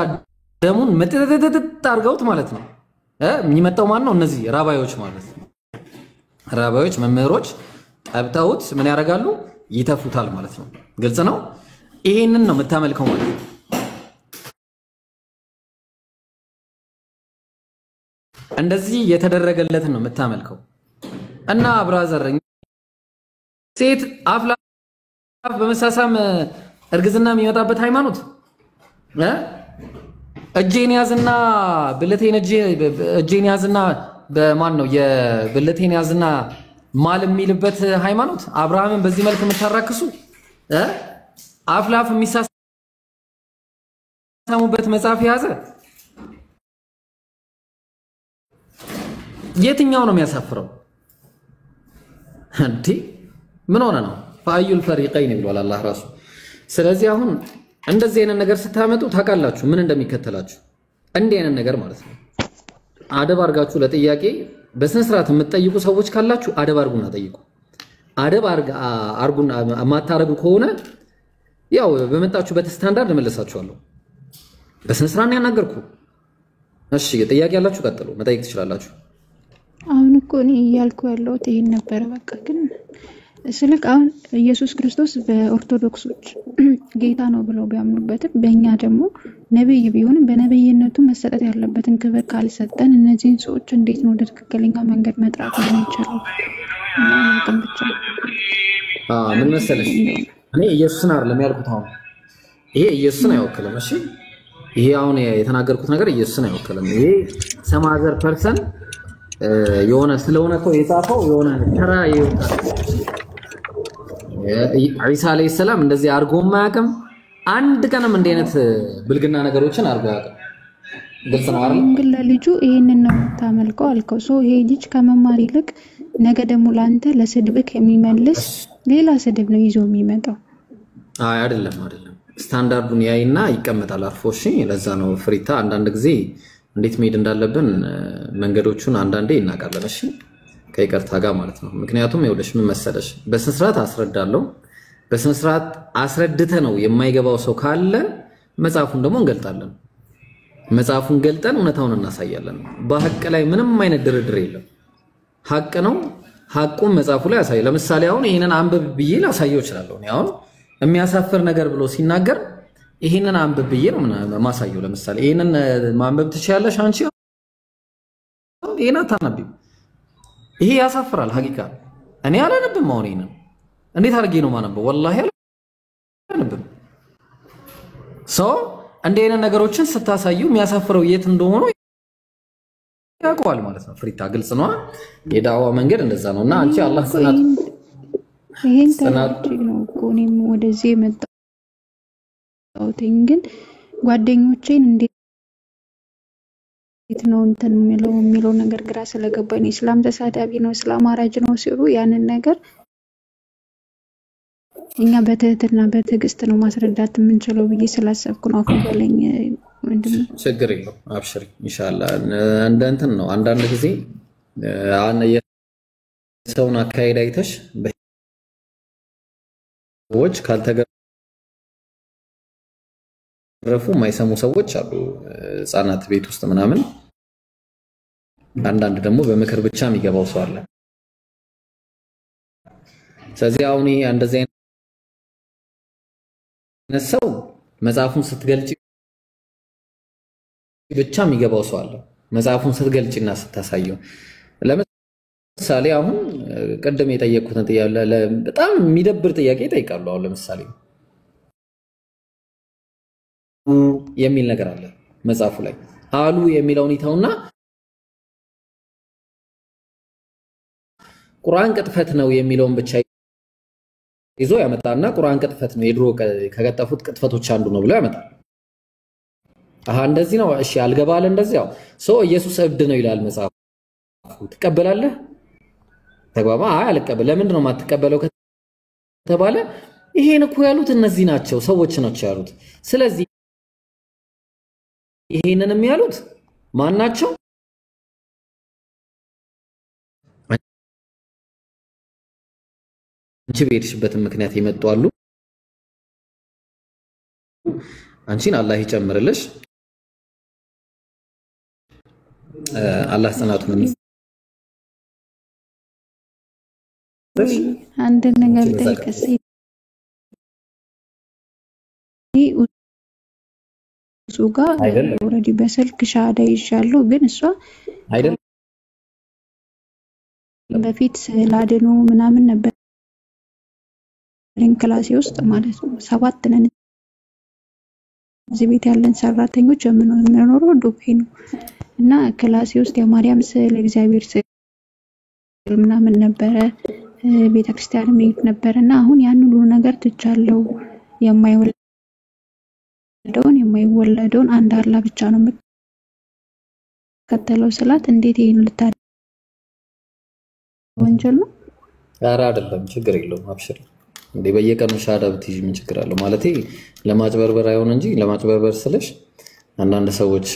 ደሙን መጥጥጥጥ አርገውት ማለት ነው። የሚመጣው ማን ነው? እነዚህ ራባዮች ማለት ነው። ራባዮች መምህሮች ጠብተውት ምን ያደርጋሉ? ይተፉታል ማለት ነው። ግልጽ ነው። ይሄንን ነው የምታመልከው ማለት ነው። እንደዚህ የተደረገለትን ነው የምታመልከው። እና ብራዘር ሴት አፍላ በመሳሳም እርግዝና የሚመጣበት ሃይማኖት እጄን ያዝና ብልቴን እጄን ያዝና በማን ነው የብልቴን ያዝና ማል የሚልበት ሃይማኖት አብርሃምን በዚህ መልክ የምታራክሱ አፍላፍ የሚሳሳሙበት መጽሐፍ የያዘ የትኛው ነው የሚያሳፍረው እንዴ? ምን ሆነ ነው ፋዩል ፈሪቀይን ብሏል አላህ ራሱ። ስለዚህ አሁን እንደዚህ አይነት ነገር ስታመጡ ታውቃላችሁ ምን እንደሚከተላችሁ። እንዲህ አይነት ነገር ማለት ነው አደብ አርጋችሁ ለጥያቄ በስነ ስርዓት የምትጠይቁ ሰዎች ካላችሁ አደብ አርጉና ጠይቁ። አደብ አርጉና ማታረጉ ከሆነ ያው በመጣችሁበት ስታንዳርድ መለሳችኋለሁ። በስነ ስርዓት ነው ያናገርኩ። እሺ ጥያቄ ያላችሁ ቀጥሉ፣ መጠየቅ ትችላላችሁ። አሁን እኮ እኔ እያልኩ ያለሁት ይሄን ነበር። በቃ ግን ስልክ አሁን ኢየሱስ ክርስቶስ በኦርቶዶክሶች ጌታ ነው ብለው ቢያምኑበትም በእኛ ደግሞ ነብይ ቢሆንም በነብይነቱ መሰጠት ያለበትን ክብር ካልሰጠን እነዚህን ሰዎች እንዴት ነው ወደ ትክክለኛ መንገድ መጥራት የሚቻለው? እና ማቀም ብቻ ምን መሰለሽ እኔ ኢየሱስን አይደለም ያልኩት። አሁን ይሄ ኢየሱስን አይወክልም። እሺ ይሄ አሁን የተናገርኩት ነገር ኢየሱስን አይወክልም። ይሄ ሰማዘር ፐርሰን የሆነ ስለሆነ እኮ የጻፈው የሆነ ተራ ይወጣል። ኢሳ አለይሂ ሰላም እንደዚህ አርጎ ማያውቅም። አንድ ቀንም እንደ አይነት ብልግና ነገሮችን አርጎ ያውቃል። ግልጽ ነው አይደል? ግን ለልጁ ይሄንን ነው ታመልከው አልከው። ሶ ይሄ ልጅ ከመማር ይልቅ ነገ ደግሞ ላንተ ለስድብክ የሚመልስ ሌላ ስድብ ነው ይዞ የሚመጣው። አይ አይደለም። ስታንዳርዱን ያይና ይቀመጣል አርፎ። እሺ ለዛ ነው ፍሪታ አንዳንድ ጊዜ እንዴት መሄድ እንዳለብን መንገዶቹን አንዳንዴ እናውቃለን። እሺ ከይቅርታ ጋር ማለት ነው። ምክንያቱም ይኸውልሽ ምን መሰለሽ በስነ ስርዓት አስረዳለሁ። በስነ ስርዓት አስረድተ ነው የማይገባው ሰው ካለ መጽሐፉን ደግሞ እንገልጣለን። መጽሐፉን ገልጠን እውነታውን እናሳያለን። በሐቅ ላይ ምንም አይነት ድርድር የለም። ሐቅ ነው። ሐቁን መጽሐፉ ላይ ያሳይ። ለምሳሌ አሁን ይሄንን አንብብ ብዬ ላሳየው እችላለሁ። እኔ አሁን የሚያሳፍር ነገር ብሎ ሲናገር ይሄንን አንብብ ብዬ ነው ማሳየው። ለምሳሌ ይሄንን ማንበብ ትችያለሽ አንቺ ይሄን አታነብም። ይሄ ያሳፍራል ሐቂቃ። እኔ አላነብም። አሁን ይሄን እንዴት አድርጌ ነው ማነበው? ወላሂ አላነብም። ሰው እንደ አይነት ነገሮችን ስታሳዩ የሚያሳፍረው የት እንደሆነ ያውቀዋል ማለት ነው። ፍሪታ ግልጽ ነው። የዳዋ መንገድ እንደዛ ነውና አንቺ አላህ ጽናት ይሄን ተናግሬ ነው እኮ እኔም ወደዚህ የመጣሁት። ግን ጓደኞቼን እንዴት ነው እንትን የሚለው ነገር ግራ ስለገባኝ ነው። እስላም ተሳዳቢ ነው፣ እስላም አራጅ ነው ሲሉ ያንን ነገር እኛ በትህትና በትዕግስት ነው ማስረዳት የምንችለው ብዬ ስላሰብኩ ነው። አፉ በለኝ ወንድም። ችግር የለውም አብሽሪ ኢንሻአላህ። እንደ እንትን ነው አንዳንድ ጊዜ የሰውን አካሄድ አይተሽ ሰዎች ካልተገረፉ የማይሰሙ ሰዎች አሉ፣ ህፃናት ቤት ውስጥ ምናምን። አንዳንድ ደግሞ በምክር ብቻ የሚገባው ሰው አለ። ስለዚህ አሁን እንደዚህ አይነት ሰው መጽሐፉን ስትገልጪ ብቻ የሚገባው ሰው አለ። መጽሐፉን ስትገልጪና ስታሳየው ለምሳሌ አሁን ቀደም የጠየቁትን ጥያቄ በጣም የሚደብር ጥያቄ ይጠይቃሉ። አሁን ለምሳሌ የሚል ነገር አለ መጽሐፉ ላይ አሉ የሚለውን ይተውና ቁርአን ቅጥፈት ነው የሚለውን ብቻ ይዞ ያመጣና ቁርአን ቅጥፈት ነው የድሮ ከቀጠፉት ቅጥፈቶች አንዱ ነው ብሎ ያመጣል። እንደዚህ ነው እሺ አልገባለ እንደዚህ ያው ሰው ኢየሱስ እብድ ነው ይላል መጽሐፉ። ትቀበላለህ? ተግባባ። አልቀበል። ለምንድን ነው የማትቀበለው ከተባለ ይሄን እኮ ያሉት እነዚህ ናቸው ሰዎች ናቸው ያሉት። ስለዚህ ይሄንንም ያሉት ማን ናቸው? አንቺ በሄድሽበትን ምክንያት ይመጡ አሉ። አንቺን አላህ ይጨምርልሽ። አላህ ጽናቱን አንድ ነገር ጠይቀስ እሱ ጋር ኦሬዲ በስልክ ሻዳ ይሻለው ግን እሷ አይደል በፊት ስላደኑ ምናምን ነበር ክላሴ ውስጥ ማለት ነው። 7 ነን እዚህ ቤት ያለን ሰራተኞች የምንኖረው ዱባይ ነው እና ክላሴ ውስጥ የማርያም ስዕል እግዚአብሔር ስዕል ምናምን ነበረ። ቤተክርስቲያን መሄድ ነበርና አሁን ያን ሁሉ ነገር ትቻለው። የማይወለደውን አንድ አላህ ብቻ ነው የምትከተለው ስላት እንዴት ይሄን ልታደርግ ወንጀል ነው? ኧረ አይደለም ችግር የለውም አብሽር። እንዴ በየቀኑ ሻዳ ብትይዥ ምን ችግር አለው? ማለቴ ለማጭበርበር አይሆን እንጂ ለማጭበርበር ስለሽ አንዳንድ ሰዎች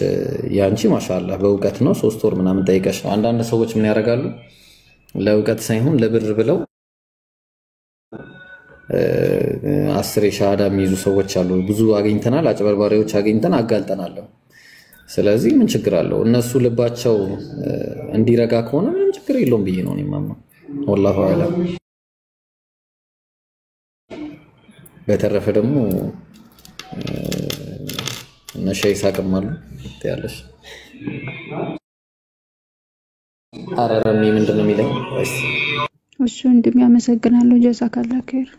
ያንቺ ማሻአላህ በእውቀት ነው 3 ወር ምናምን ጠይቀሽ። አንዳንድ ሰዎች ምን ያደርጋሉ? ለእውቀት ሳይሆን ለብር ብለው 10 ሻዳ የሚይዙ ሰዎች አሉ። ብዙ አግኝተናል፣ አጭበርባሪዎች አግኝተን አጋልጠናል። ስለዚህ ምን ችግር አለው? እነሱ ልባቸው እንዲረጋ ከሆነ ምንም ችግር የለውም ብዬ ነው የማምነው። ወላሁ አዕለም። በተረፈ ደግሞ ነሻይ ሳቀማሉ ያለሽ አረረም ምንድነው የሚለኝ? እሱ እንደሚያመሰግናለሁ ጀዛካላ ኸይር።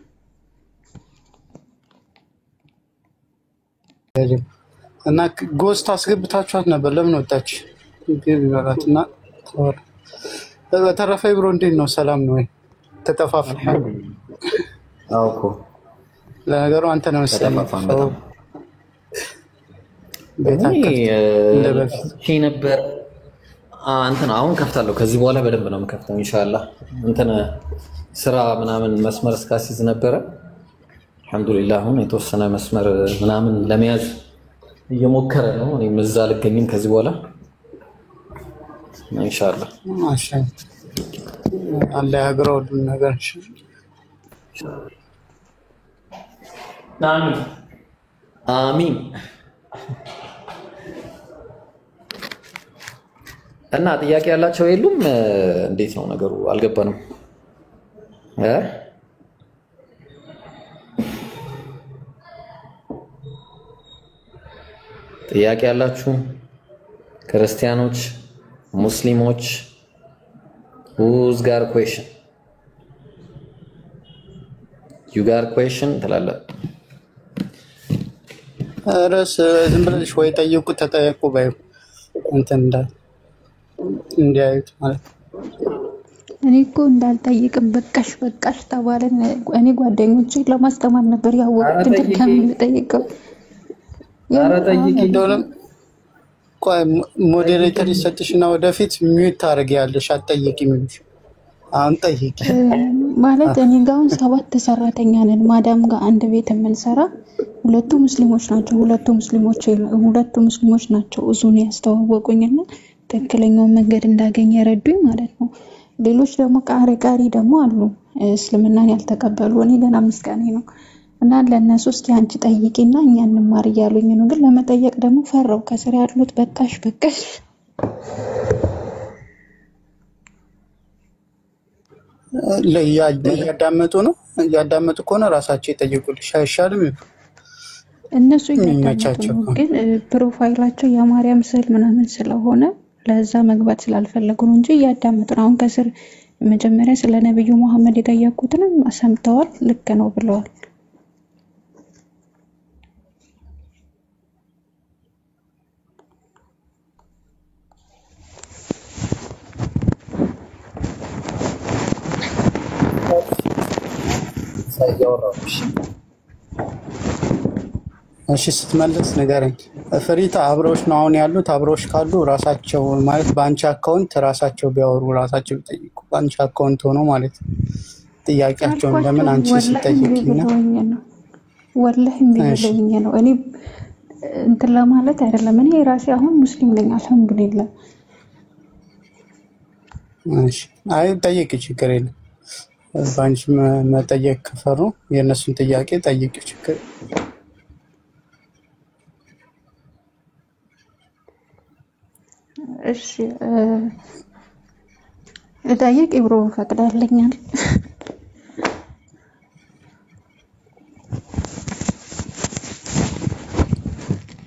እና ጎስት አስገብታችኋት ነበር ለምን ወጣች? ይገርማልና በተረፈ ብሮ እንዴት ነው? ሰላም ነው ወይ? ተጠፋፋን? አውኮ ለነገሩ አንተ ነው መሰለኝ ይሄ ነበር እንትን አሁን ከፍታለሁ። ከዚህ በኋላ በደንብ ነው የምከፍተው ኢንሻአላህ። እንትን ስራ ምናምን መስመር እስካሲዝ ነበረ። አልহামዱሊላህ አሁን የተወሰነ መስመር ምናምን ለመያዝ እየሞከረ ነው። እኔም እዛ አልገኝም ከዚህ በኋላ ኢንሻአላህ። ማሻአላህ አላህ ያግረው ነገር አሚን አሚን። እና ጥያቄ ያላቸው የሉም? እንዴት ነው ነገሩ? አልገባንም። ጥያቄ ያላችሁ ክርስቲያኖች ሙስሊሞች who's got a question you got a question ትላለህ ራስ ዝም ብለሽ ወይ ጠይቁ ተጠየቁ ባይ እንትን እንዲያዩት ማለት እኔ እኮ እንዳልጠይቅም በቃሽ ተባለን። እኔ ጓደኞቼ ለማስተማር ነበር ያወቁት ከምን ጠይቀው ኧረ ጠይቂ እንደውም ቆይ ሞዴሬተር ይሰጥሽና ወደፊት ሚዩት ታረጊያለሽ አትጠይቂም አሁን ጠይቂ ማለት እኔ ጋር 7 ሰራተኛ ነን ማዳም ጋር አንድ ቤት የምንሰራ ሁለቱ ሙስሊሞች ናቸው እዙን ያስተዋወቁኝና ትክክለኛው መንገድ እንዳገኘ ረዱኝ ማለት ነው። ሌሎች ደግሞ ቃሪ ደግሞ አሉ እስልምናን ያልተቀበሉ እኔ ገና ምስጋኔ ነው እና ለነሱ እስኪ አንቺ ጠይቂና እኛ እንማር ይያሉኝ ነው። ግን ለመጠየቅ ደግሞ ፈራው ከስር ያሉት በቃሽ ያዳመጡ ነው ያዳመጡ ከሆነ ራሳቸው ይጠይቁልሽ አይሻልም? እነሱ ይመቻቸው ግን ፕሮፋይላቸው የማርያም ስዕል ምናምን ስለሆነ ለዛ መግባት ስላልፈለጉ ነው እንጂ ያዳመጡ ነው። አሁን ከስር መጀመሪያ ስለ ነብዩ መሐመድ የጠየቁትን ሰምተዋል ልክ ነው ብለዋል። እሺ ስትመለስ ንገረኝ። ፍሪታ አብሮሽ ነው አሁን ያሉት? አብሮሽ ካሉ ራሳቸው ማለት በአንቺ አካውንት ራሳቸው ቢያወሩ ራሳቸው ቢጠይቁ በአንቺ አካውንት ሆኖ ማለት ጥያቄያቸውን ለምን አንቺ ስትጠይቂና ወላሂ ቢለኝ ነው እኔ እንትን ለማለት አይደለም። እኔ ራሴ አሁን ሙስሊም ነኝ አልሐምዱሊላህ። እሺ አይ ጠይቂ ችግር የለም። ባንቺ መጠየቅ ከፈሩ የነሱን ጥያቄ ጠይቂ ችግር እሺ ለጠይቅ ኢብሮ ፈቅዳለኛል።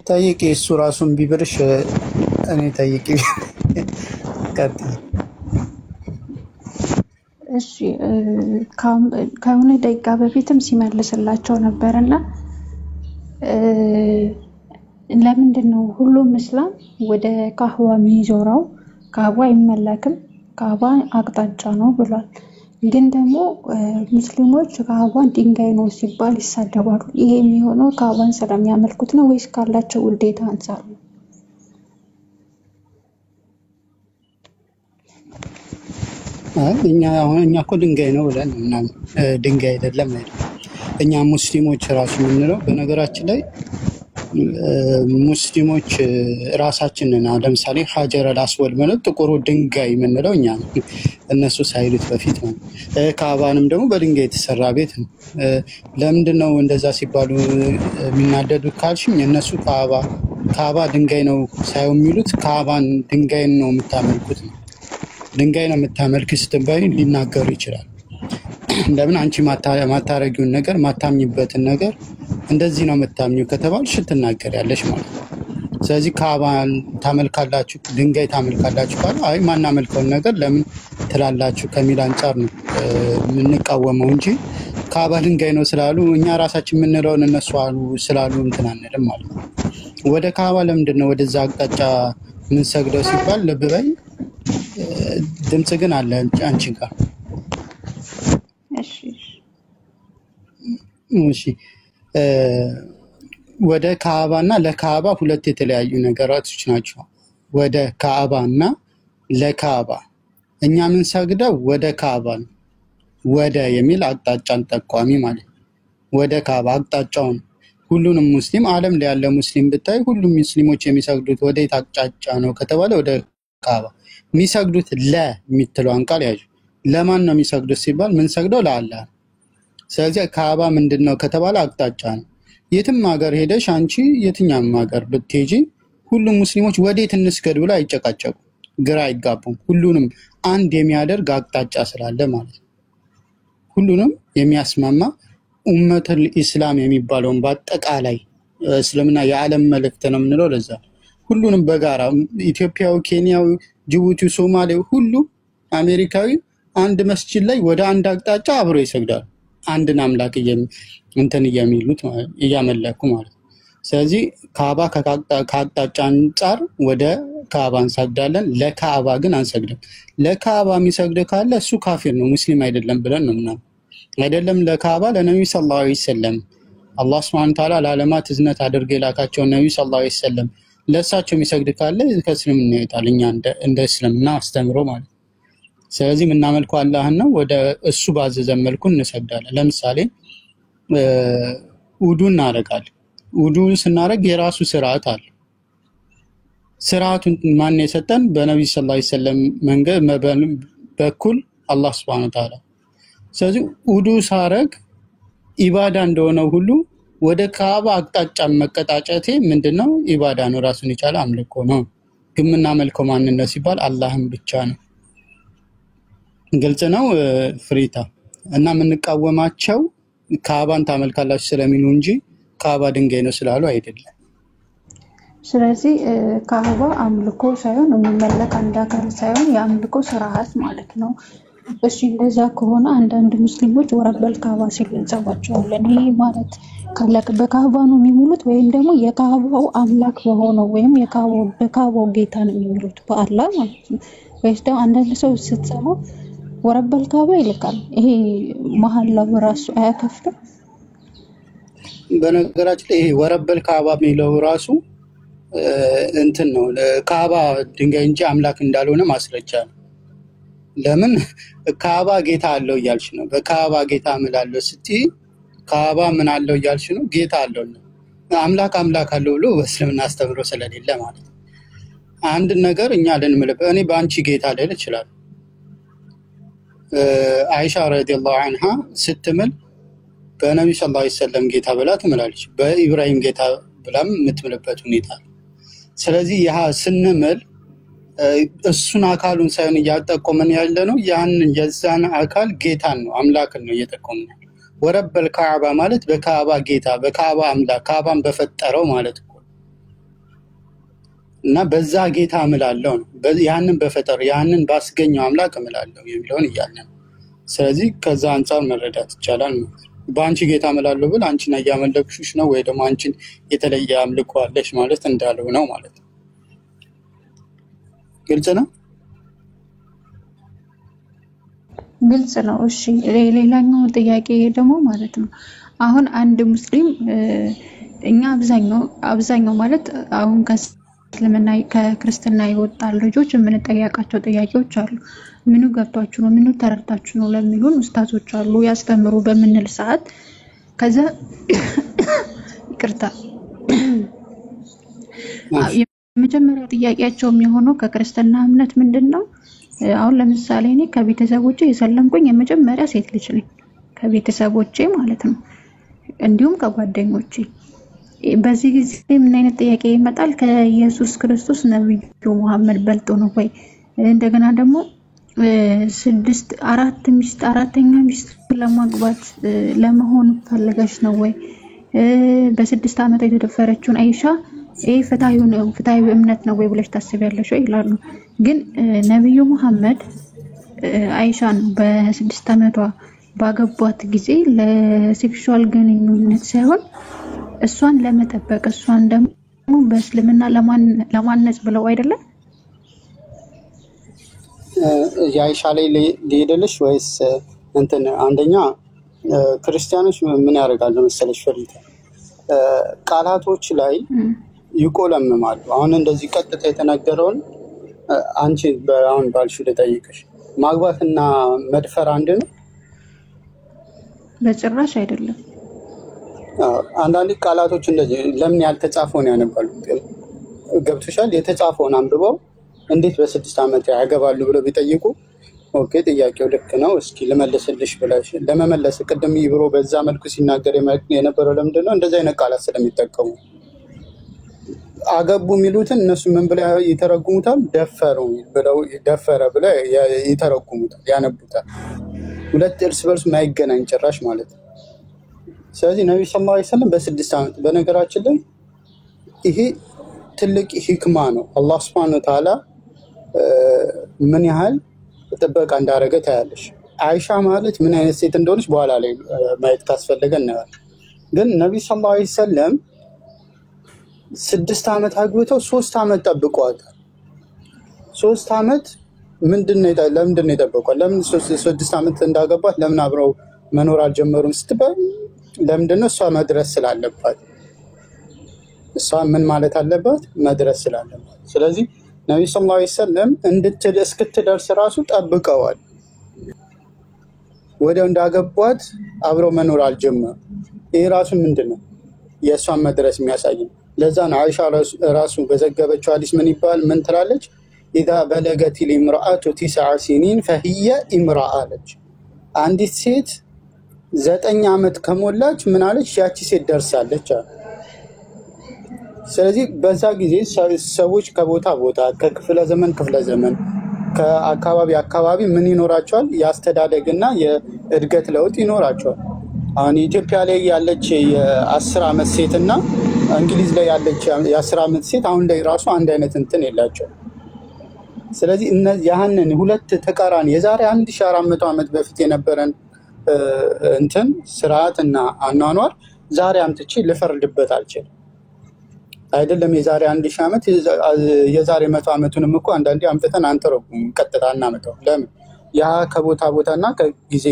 ጠይቂ እሱ ራሱን ቢብርሽ እኔ ጠይቂ ቀጥይ። እሺ ከሆነ ደቂቃ በፊትም ሲመልስላቸው ነበርና ለምንድነው ሁሉም እስላም ወደ ካህዋ የሚዞረው? ካህዋ አይመለክም፣ ካህዋ አቅጣጫ ነው ብሏል። ግን ደግሞ ሙስሊሞች ካህዋን ድንጋይ ነው ሲባል ይሳደባሉ። ይሄ የሚሆነው ካህዋን ስለሚያመልኩት ነው ወይስ ካላቸው ውዴታ አንፃር ነው? እኛ እኮ ድንጋይ ነው ብለን እና ድንጋይ አይደለም አይደል? እኛ ሙስሊሞች ራሱ የምንለው በነገራችን ላይ ሙስሊሞች ራሳችንን ለምሳሌ ሀጀር አልአስወድ ማለት ጥቁሩ ድንጋይ የምንለው እኛ ነው፣ እነሱ ሳይሉት በፊት ነው። ካዕባንም ደግሞ በድንጋይ የተሰራ ቤት ነው። ለምንድን ነው እንደዛ ሲባሉ የሚናደዱት ካልሽኝ፣ እነሱ ካዕባ ድንጋይ ነው ሳይሆን የሚሉት ካዕባን ድንጋይን ነው የምታመልኩት ነው። ድንጋይ ነው የምታመልክ ስትባይ ሊናገሩ ይችላል። ለምን አንቺ ማታረጊውን ነገር ማታምኝበትን ነገር እንደዚህ ነው የምታምኚው ከተባልሽ ትናገሪያለሽ ማለት ነው። ስለዚህ ካዕባን ታመልካላችሁ ድንጋይ ታመልካላችሁ ካሉ አይ ማናመልከውን ነገር ለምን ትላላችሁ ከሚል አንፃር ነው የምንቃወመው እንጂ ካዕባ ድንጋይ ነው ስላሉ እኛ ራሳችን የምንለውን እነሱ አሉ ስላሉ እንትን አንልም ማለት ነው። ወደ ካዕባ ለምንድን ነው ወደዛ አቅጣጫ የምንሰግደው ሲባል ልብ በይ። ድምጽ ግን አለ አንቺ ጋር። እሺ ወደ ካዕባና ለካዕባ ሁለት የተለያዩ ነገራቶች ናቸው። ወደ ካዕባና ለካዕባ እኛ የምንሰግደው ወደ ካዕባ ነው። ወደ የሚል አቅጣጫን ጠቋሚ ማለት ወደ ካዕባ አቅጣጫውን ሁሉንም ሙስሊም ዓለም ላይ ያለ ሙስሊም ብታይ ሁሉም ሙስሊሞች የሚሰግዱት ወደ የት አቅጣጫ ነው ከተባለ ወደ ካዕባ። የሚሰግዱት የሚትለዋን ቃል ያዙ። ለማን ነው የሚሰግዱት ሲባል ምን ሰግደው ለአላህ። ስለዚህ ካዕባ ምንድነው ከተባለ አቅጣጫ ነው። የትም ሀገር ሄደሽ አንቺ የትኛም ሀገር ብትሄጂ ሁሉም ሙስሊሞች ወዴት እንስገድ ብለው አይጨቃጨቁም፣ ግራ አይጋቡም። ሁሉንም አንድ የሚያደርግ አቅጣጫ ስላለ ማለት ነው። ሁሉንም የሚያስማማ ኡመቱል ኢስላም የሚባለውን በአጠቃላይ እስልምና የዓለም መልእክት ነው የምንለው ለዛ ሁሉንም በጋራ ኢትዮጵያው፣ ኬንያው፣ ጅቡቲ፣ ሶማሌ ሁሉ አሜሪካዊ አንድ መስጂድ ላይ ወደ አንድ አቅጣጫ አብሮ ይሰግዳሉ። አንድን አምላክ እንትን እያመለኩ ማለት ነው። ስለዚህ ካዕባ ከአቅጣጫ አንጻር ወደ ካዕባ እንሰግዳለን፣ ለካዕባ ግን አንሰግድም። ለካዕባ የሚሰግድ ካለ እሱ ካፊር ነው፣ ሙስሊም አይደለም ብለን ነው ምናምን። አይደለም ለካዕባ ለነብዩ ሰለላሁ ዐለይሂ ወሰለም አላህ ሱብሓነሁ ወተዓላ ለዓለማት እዝነት አድርጎ የላካቸው ነብዩ ሰለላሁ ዐለይሂ ወሰለም ለእሳቸው የሚሰግድ ካለ ከእስልምና ይወጣል፣ እኛ እንደ እስልምና አስተምሮ ማለት ነው። ስለዚህ የምናመልከው አላህን ነው፣ ወደ እሱ ባዘዘን መልኩ እንሰግዳለን። ለምሳሌ ውዱ እናደርጋለን። ውዱ ስናደርግ የራሱ ስርዓት አለ። ስርዓቱን ማን የሰጠን? በነብዩ ሰለላሁ ዐለይሂ ወሰለም መንገድ በኩል አላህ ሱብሓነሁ ወተዓላ። ስለዚህ ውዱ ሳረግ ኢባዳ እንደሆነ ሁሉ ወደ ካዕባ አቅጣጫ መቀጣጨቴ ምንድነው? ኢባዳ ነው፣ ራሱን የቻለ አምልኮ ነው። ግን የምናመልከው ማንነት ሲባል አላህን ብቻ ነው። ግልጽ ነው ፍሪታ። እና የምንቃወማቸው ካዕባን ታመልካላችሁ ስለሚሉ እንጂ ካዕባ ድንጋይ ነው ስላሉ አይደለም። ስለዚህ ካዕባ አምልኮ ሳይሆን የሚመለክ አንድ አካል ሳይሆን የአምልኮ ስርዓት ማለት ነው። እሺ እንደዛ ከሆነ አንዳንድ ሙስሊሞች ወረበል ካዕባ ሲሉ እንሰማቸዋለን። ይሄ ማለት በካዕባ ነው የሚሙሉት ወይም ደግሞ የካዕባው አምላክ በሆነው ወይም በካዕባው ጌታ ነው የሚሙሉት በአላህ ማለት ነው። ወይስ ደግሞ አንዳንድ ሰው ስትሰማ ወረበል ካዕባ ይልካል። ይሄ መሐላው ራሱ አያከፍርም? በነገራችን ላይ ይሄ ወረበል ካዕባ የሚለው ራሱ እንትን ነው፣ ካዕባ ድንጋይ እንጂ አምላክ እንዳልሆነ ማስረጃ ነው። ለምን ካዕባ ጌታ አለው እያልሽ ነው? በካዕባ ጌታ እምላለሁ ስትይ ካዕባ ምን አለው እያልሽ ነው? ጌታ አለው ነው። አምላክ አለው ብሎ በእስልምና አስተምሮ ስለሌለ ማለት ነው። አንድ ነገር እኛ ልንምልበት፣ እኔ በአንቺ ጌታ ልል እችላለሁ። አይሻ ረዲየላሁ ዐንሃ ስትምል በነብዩ ሰለላሁ ዐለይሂ ወሰለም ጌታ ብላ ትምላለች፣ በኢብራሂም ጌታ ብላም የምትምልበት ሁኔታ። ስለዚህ ያ ስንምል እሱን አካሉን ሳይሆን እያጠቆመን ያለ ነው ያንን የዛን አካል ጌታን ነው አምላክን ነው እየጠቆመን። ወረበል ካዕባ ማለት በካዕባ ጌታ በካዕባ አምላክ ካዕባን በፈጠረው ማለት ነው። እና በዛ ጌታ እምላለሁ ነው፣ ያንን በፈጠር ያንን ባስገኘው አምላክ እምላለሁ የሚለውን እያልን። ስለዚህ ከዛ አንፃር መረዳት ይቻላል። በአንቺ ጌታ እምላለሁ ብል አንቺን እያመለክሽሽ ነው ወይ ደግሞ አንቺን የተለየ አምልኮ አለሽ ማለት እንዳለው ነው ማለት ነው። ግልጽ ነው? ግልጽ ነው። እሺ ሌላኛው ጥያቄ ደግሞ ማለት ነው አሁን አንድ ሙስሊም እኛ አብዛኛው ማለት አሁን ከእስልምና ከክርስትና የወጣ ልጆች የምንጠያቃቸው ጥያቄዎች አሉ። ምኑ ገብቷችሁ ነው ምኑ ተረድታችሁ ነው ለሚሉን ኡስታዞች አሉ ያስተምሩ በምንል ሰዓት ከዛ ይቅርታ የመጀመሪያው ጥያቄያቸው የሚሆነው ከክርስትና እምነት ምንድነው? አሁን ለምሳሌ እኔ ከቤተሰቦቼ የሰለምኩኝ የመጀመሪያ ሴት ልጅ ነኝ፣ ከቤተሰቦቼ ማለት ነው፣ እንዲሁም ከጓደኞቼ። በዚህ ጊዜ ምን አይነት ጥያቄ ይመጣል? ከኢየሱስ ክርስቶስ ነብዩ መሐመድ በልጦ ነው ወይ? እንደገና ደግሞ አራተኛ ሚስት ለማግባት ለመሆን ፈልገሽ ነው ወይ? በ6 ዓመት የተደፈረችውን አይሻ ፍትሃዊ እምነት ነው ወይ ብለሽ ታስቢያለሽ ወይ ይላሉ። ግን ነብዩ መሐመድ አይሻን በ6 ዓመቷ ባገቧት ጊዜ ለሴክሹዋል ግንኙነት ሳይሆን እሷን ለመጠበቅ እሷን ደግሞ በእስልምና ለማነጽ ብለው አይደለም? የአይሻ ላይ ሊሄድልሽ ወይስ እንትን? አንደኛ ክርስቲያኖች ምን ያደርጋሉ መሰለሽ ፈሪታ፣ ቃላቶች ላይ ይቆለምማሉ። አሁን እንደዚህ ቀጥታ የተነገረውን አንቺ አሁን ባልሽው ልጠይቅሽ፣ ማግባትና መድፈር አንድ ነው? በጭራሽ አይደለም። አንዳንድ ቃላቶች እንደዚህ ለምን ያልተጻፈውን ያነባሉ። ገብቶሻል? የተጻፈውን አንብበው እንዴት በ6 ዓመት ያገባሉ ብለው ቢጠይቁ ኦኬ ጥያቄው ልክ ነው እስኪ ልመልስልሽ ብለሽ ለመመለስ ቅድም ይብሮ በዛ መልኩ ሲናገር የነበረው ለምንድን ነው? እንደዚህ አይነት ቃላት ስለሚጠቀሙ አገቡ የሚሉትን እነሱ ምን ብለው ይተረጉሙታል? ደፈሩ ብለው ደፈረ ብለው ይተረጉሙታል፣ ያነቡታል። ሁለት እርስ በርስ ማይገናኝ ጭራሽ ማለት ነው። ስለዚህ ነብዩ ሰለላሁ ዐለይሂ ወሰለም በ6 ዓመት፣ በነገራችን ላይ ይሄ ትልቅ ሂክማ ነው። አላህ Subhanahu Wa Ta'ala ምን ያህል ጥበቃ እንዳደረገ ታያለሽ። አይሻ ማለት ምን አይነት ሴት እንደሆነች በኋላ ላይ ማየት ካስፈለገን ነው። ግን ነብዩ ሰለላሁ ዐለይሂ ወሰለም 6 ዓመት አግብተው 3 ዓመት ጠብቀዋታል። 3 ዓመት ለምንድን ነው የጠበቋት? ለምን 6 ዓመት እንዳገባት ለምን አብረው መኖር አልጀመሩም ስትባል ለምንድን ነው? እሷ መድረስ ስላለባት። እሷ ምን ማለት አለባት? መድረስ ስላለባት። ስለዚህ ነብዩ ሰለላሁ ዐለይሂ ወሰለም እስክትደርስ ራሱ ጠብቀዋል። ወዲያው እንዳገቧት አብረው መኖር አልጀመሩም። ይሄ ራሱ ምንድነው? የእሷን መድረስ የሚያሳይ ነው። ለዛ ነው አይሻ ራሱ በዘገበችው ሐዲስ ምን ትላለች? إذا بلغت الامرأة 9 سنين فهي امرأة አለች። አንዲት ሴት 9 ዓመት ከሞላች ምን አለች? ያቺ ሴት ደርሳለች አለ። ስለዚህ በዛ ጊዜ ሰዎች ከቦታ ቦታ ከክፍለ ዘመን ከአካባቢ ምን ይኖራቸዋል? የአስተዳደግና የእድገት ለውጥ ይኖራቸዋል። አሁን ኢትዮጵያ ላይ ያለች የ10 ዓመት ሴትና እንግሊዝ ላይ ያለች የ10 ዓመት ሴት አሁን ላይ ራሱ አንድ አይነት እንትን የላቸው። ስለዚህ ያንን ሁለት ተቃራኒ የዛሬ 1400 ዓመት በፊት የነበረን እንትን ስርዓትና አኗኗር ዛሬ አምጥቼ ልፈርድበት አልችልም። አይደለም የዛሬ 1000 ዓመት የዛሬ 100 ዓመቱንም እኮ አንዳንዴ አምጥተን አንተረጉም ቀጥታ እናመጣው። ለምን? ያ ከቦታ ቦታና ከጊዜ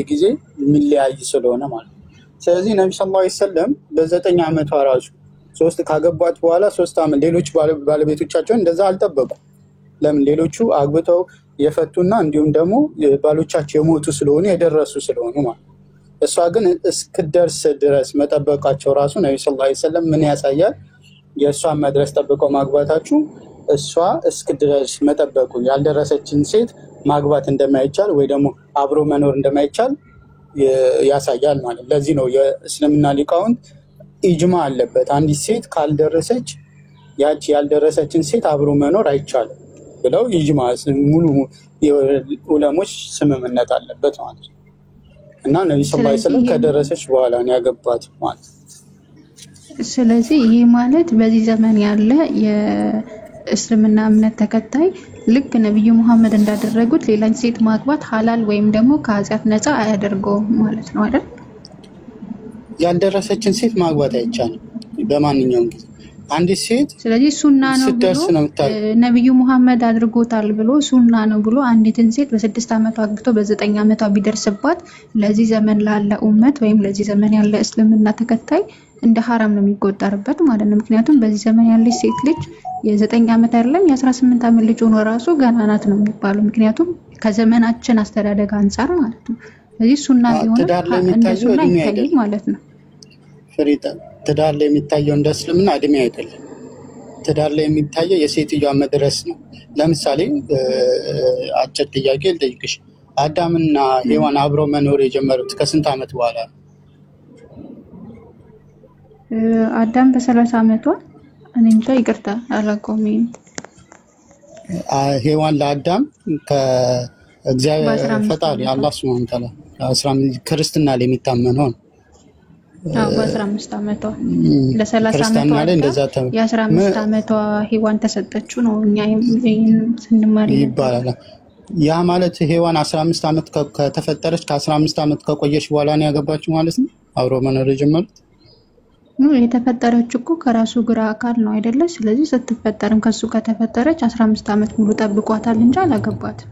የሚለያይ ስለሆነ ማለት ነው። ስለዚህ ነብዩ ሰለላሁ ዐለይሂ ወሰለም በ9 ዓመቷ ራሱ 3 ካገቧት በኋላ 3 ዓመት ሌሎች ባለቤቶቻቸውን እንደዛ አልጠበቁም። ለምን? ሌሎቹ አግብተው የፈቱና እንዲሁም ደግሞ ባሎቻቸው የሞቱ ስለሆኑ የደረሱ ስለሆኑ ማለት። እሷ ግን እስክደርስ ድረስ መጠበቃቸው ራሱ ነብዩ ሰለላሁ ዐለይሂ ወሰለም ምን ያሳያል? የእሷን መድረስ ጠብቀው ማግባታችሁ እሷ እስክድረስ መጠበቁ ያልደረሰችን ሴት ማግባት እንደማይቻል ወይ ደግሞ አብሮ መኖር እንደማይቻል ያሳያል ማለት። ለዚህ ነው የእስልምና ሊቃውንት ኢጅማ አለበት። አንዲት ሴት ካልደረሰች ያቺ ያልደረሰችን ሴት አብሮ መኖር አይቻልም ብለው ኢጅማ ሙሉ ዑለሞች ስምምነት አለበት ማለት ነው። እና ነብዩ ሰለላሁ ዐለይሂ ወሰለም ከደረሰች በኋላ ነው ያገባት ማለት። ስለዚህ ይህ ማለት በዚህ ዘመን ያለ የእስልምና እምነት ተከታይ ልክ ነብዩ መሐመድ እንዳደረጉት ሌላን ሴት ማግባት ሐላል ወይም ደግሞ ከኃጢአት ነፃ አያደርገውም ማለት ነው አይደል? ያልደረሰችን ሴት ማግባት አይቻልም በማንኛውም ጊዜ። አንዲት ሴት ስለዚህ ሱና ነው ብሎ ነብዩ መሐመድ አድርጎታል ብሎ ሱና ነው ብሎ አንዲትን ሴት በ6 ዓመቷ አግብቶ በ9 ዓመቷ ቢደርስባት ለዚህ ዘመን ላለ ኡመት ወይም ለዚህ ዘመን ያለ እስልምና ተከታይ እንደ ሐራም ነው የሚቆጠርበት ማለት ነው። ምክንያቱም በዚህ ዘመን ያለች ሴት ልጅ የ9 ዓመት አይደለም የ18 ዓመት ልጅ ሆኖ ራሱ ገና ናት ነው የሚባለው። ምክንያቱም ከዘመናችን አስተዳደግ አንፃር ማለት ነው። ስለዚህ ሱና ቢሆን እንደ ሱና ይታይ ማለት ነው። ፍሪታ ትዳር ላይ የሚታየው እንደ እስልምና እድሜ አይደለም። ትዳር ላይ የሚታየው የሴትዮዋ መድረስ ነው። ለምሳሌ አጭር ጥያቄ ልጠይቅሽ። አዳምና ሔዋን አብረው መኖር የጀመሩት ከስንት ዓመት በኋላ ነው? አዳም በ30 ዓመቷ እኔ እንጃ ይቅርታ አላውቀውም። ሔዋን ለአዳም ከእግዚአብሔር ፈጣሪ አላህ ሱብሃነሁ ወተዓላ 15 ክርስትና ላይ የሚታመነው ነው። በ15 ዓመቷ ለ30 ዓመቷ የ15 ዓመቷ ሔዋን ተሰጠችው ነው እኛ ስንማር ይባላል። ያ ማለት ሔዋን 15 ዓመት ከተፈጠረች ከ15 ዓመት ከቆየች በኋላ ነው ያገባችው ማለት ነው። አብሮ መኖር የጀመሩት ነው። የተፈጠረች እኮ ከራሱ ግራ አካል ነው አይደለ? ስለዚህ ስትፈጠርም ከሱ ከተፈጠረች 15 ዓመት ሙሉ ጠብቋታል እንጂ አላገባትም።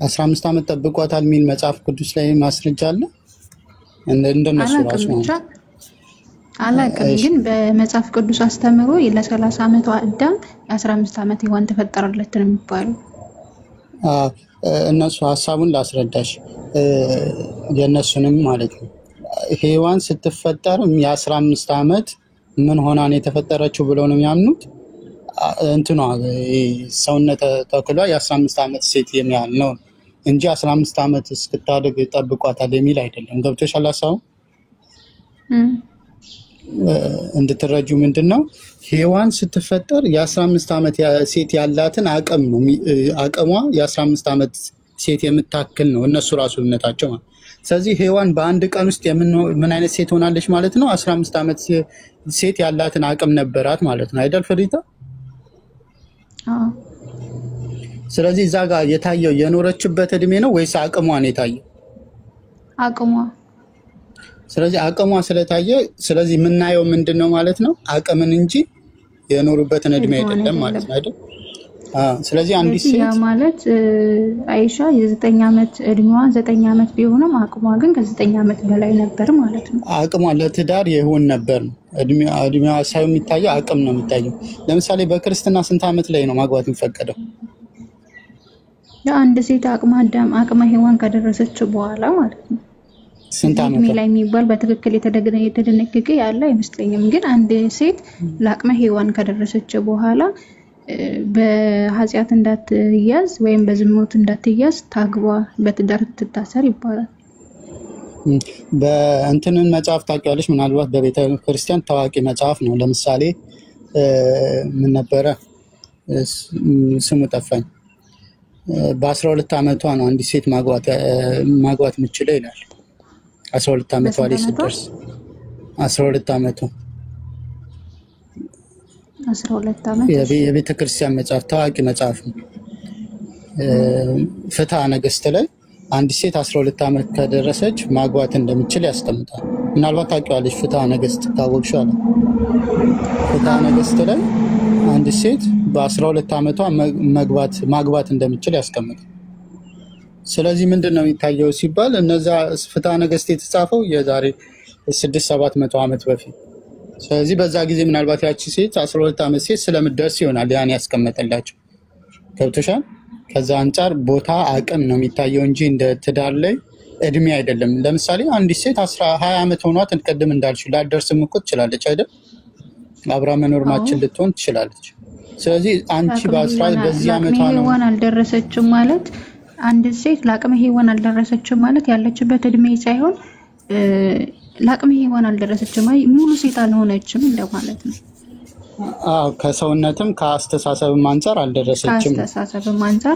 15 ዓመት ጠብቋታል የሚል መጽሐፍ ቅዱስ ላይ ማስረጃ አለ? እንደነሱ ራሱ ነው አላውቅም። ግን በመጽሐፍ ቅዱስ አስተምሮ ለ30 ዓመቷ አዳም የ15 ዓመት ሔዋን ተፈጠረለት ነው የሚባለው። እነሱ ሐሳቡን ላስረዳሽ የነሱንም ማለት ነው። ሔዋን ስትፈጠር የ15 ዓመት ምን ሆና ነው የተፈጠረችው ብለው ነው የሚያምኑት። እንትኗ ሰውነት ተክሏ የ15 ዓመት ሴት የሚያህል ነው እንጂ 15 ዓመት እስክታድግ ጠብቋታል የሚል አይደለም። ገብቶሻል ሐሳቡ? እንድትረጁ ምንድነው ሔዋን ስትፈጠር የ15 ዓመት ሴት ያላትን አቅም ነው አቅሟ የ15 ዓመት ሴት የምታክል ነው እነሱ ራሱነታቸው ማለት። ስለዚህ ሔዋን በአንድ ቀን ውስጥ ምን አይነት ሴት ሆናለች ማለት ነው? 15 ዓመት ሴት ያላትን አቅም ነበራት ማለት ነው አይደል ፍሪታ? ስለዚህ እዛ ጋር የታየው የኖረችበት እድሜ ነው ወይስ አቅሟ ነው የታየው? አቅሟ። ስለዚህ አቅሟ ስለታየ ስለዚህ የምናየው ምንድነው ማለት ነው? አቅምን እንጂ የኖሩበትን እድሜ አይደለም ማለት ነው አይደል? ስለዚህ አንዲት ሴት ያ ማለት አይሻ የ9 ዓመት እድሜዋ 9 ዓመት ቢሆንም አቅሟ ግን ከ9 ዓመት በላይ ነበር ማለት ነው። አቅሟ ለትዳር ይሆን ነበር ነው። እድሜዋ ሳይሆን የሚታየው አቅም ነው የሚታየው። ለምሳሌ በክርስትና ስንት ዓመት ላይ ነው ማግባት የሚፈቀደው? አንድ ሴት አቅመ ሔዋን ከደረሰች በኋላ ማለት ነው። ስንት ዓመት ላይ የሚባል በትክክል የተደነገገ ያለ አይመስለኝም። ግን አንድ ሴት ለአቅመ ሔዋን ከደረሰች በኋላ በኃጢአት እንዳትያዝ ወይም በዝሙት እንዳትያዝ ታግባ በትዳር ትታሰር ይባላል። በእንትንን መጽሐፍ ታውቂያለሽ? ምናልባት በቤተ ክርስቲያን ታዋቂ መጽሐፍ ነው። ለምሳሌ ምን ነበረ ስሙ ጠፋኝ። በ12 ዓመቷ ነው አንዲት ሴት ማግባት የምትችለው ይላል። 12 ዓመቷ ላይ ስትደርስ 12 ዓመቷ 12 ዓመት የቤተ ክርስቲያን መጽሐፍ ታዋቂ መጽሐፍ ነው። ፍትሐ ነገሥት ላይ አንዲት ሴት 12 ዓመት ከደረሰች ማግባት እንደምትችል ያስቀምጣል። ምናልባት ታውቂዋለሽ? ፍትሐ ነገሥት ታወቅሽው አለ። ፍትሐ ነገሥት ላይ አንዲት ሴት በ12 ዓመቷ ማግባት እንደምትችል ያስቀምጣል። ስለዚህ ምንድነው የሚታየው ሲባል እነዛ ፍትሐ ነገሥት የተጻፈው የዛሬ 600-700 ዓመት በፊት። ስለዚህ በዛ ጊዜ ምናልባት ያቺ ሴት 12 ዓመት ሴት ስለምትደርስ ይሆናል ያን ያስቀመጠላቸው። ገብቶሻል? ከዛ አንፃር ቦታ አቅም ነው የሚታየው እንጂ እንደ ትዳር ላይ እድሜ አይደለም። ለምሳሌ አንዲት ሴት 20 ዓመት ሆኗት ቅድም እንዳልሽው ላትደርስም እኮ ትችላለች አይደል? አብራ መኖር ማችል ልትሆን ትችላለች። ስለዚህ አንቺ በዚህ ዓመቷ ነው ሔዋን አልደረሰችም ማለት አንድ ሴት ለአቅመ ሔዋን አልደረሰችም ማለት ያለችበት እድሜ ሳይሆን ለአቅመ ሔዋን አልደረሰችም ሙሉ ሴት አልሆነችም እንደማለት ነው። ከሰውነትም ከአስተሳሰብም አንፃር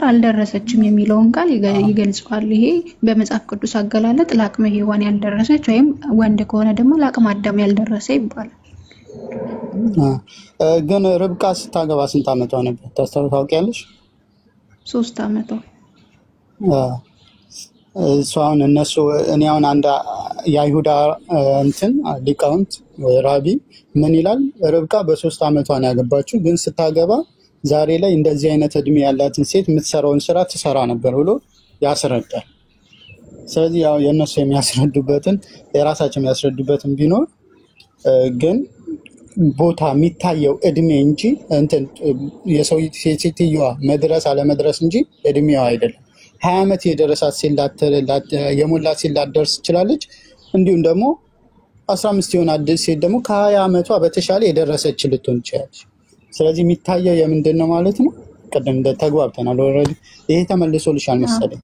አልደረሰችም የሚለውን ቃል ይገልጻል። ይሄ በመጽሐፍ ቅዱስ አገላለጥ ለአቅመ ሔዋን ያልደረሰች ወይም ወንድ ከሆነ ደግሞ ለአቅመ አዳም ያልደረሰ ይባላል። ግን ርብቃ ስታገባ ስንት ዓመቷ ነበር ታውቂያለሽ? 3 ዓመቷ። እሷን እነሱ እኔ አሁን አንድ የአይሁዳ እንትን ሊቃውንት ወይ ራቢ ምን ይላል? ርብቃ በ3 ዓመቷ ነው ያገባችው፣ ግን ስታገባ ዛሬ ላይ እንደዚህ አይነት እድሜ ያላትን ሴት የምትሰራውን ስራ ትሰራ ነበር ብሎ ያስረዳል። ስለዚህ ያው የነሱ የሚያስረዱበትን የራሳቸው የሚያስረዱበትን ቢኖር ግን ቦታ የሚታየው እድሜ እንጂ እንትን የሰው ሴትየዋ መድረስ አለመድረስ እንጂ እድሜዋ አይደለም። 20 ዓመት የደረሳት የሞላት ሴት ላትደርስ ትችላለች። እንዲሁም ደግሞ 15 የሆነ አዲስ ሴት ደግሞ ከ20 ዓመቷ በተሻለ የደረሰች ልትሆን ትችላለች። ስለዚህ የሚታየው የምንድን ነው ማለት ነው? ቅድም ተግባብተናል ኦልሬዲ። ይሄ ተመልሶልሻል መሰለኝ።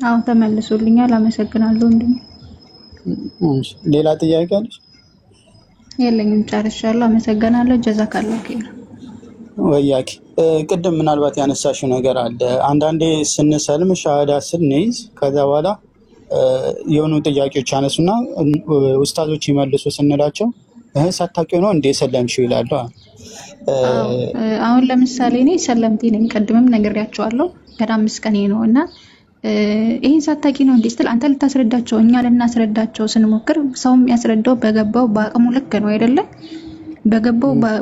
አዎ ተመልሶልኛል። አመሰግናለሁ ወንድሜ። ሌላ ጥያቄ አለሽ? የለኝም፣ ጨርሻለሁ። አመሰግናለሁ። ጀዛካላህ ኸይር። ወያኪ ቅድም ምናልባት ያነሳሽው ነገር አለ። አንዳንዴ ስንሰልም ሻሃዳ ስንይዝ ከዛ በኋላ የሆኑ ጥያቄዎች አነሱና ኡስታዞች ይመልሱ ስንላቸው ሳታውቂው ነው እንደ ሰለምሽው ይላሉ። አሁን ለምሳሌ እኔ ሰለምቴ ነኝ፣ ቀድምም ነግሬያቸዋለሁ። ገና 5 ቀኔ ነው እና ይሄን ሳታውቂ ነው እንዴ ስትል አንተ ልታስረዳቸው እኛ ልናስረዳቸው ስንሞክር ሰውም ያስረዳው በገባው በአቅሙ ልክ ነው አይደለ?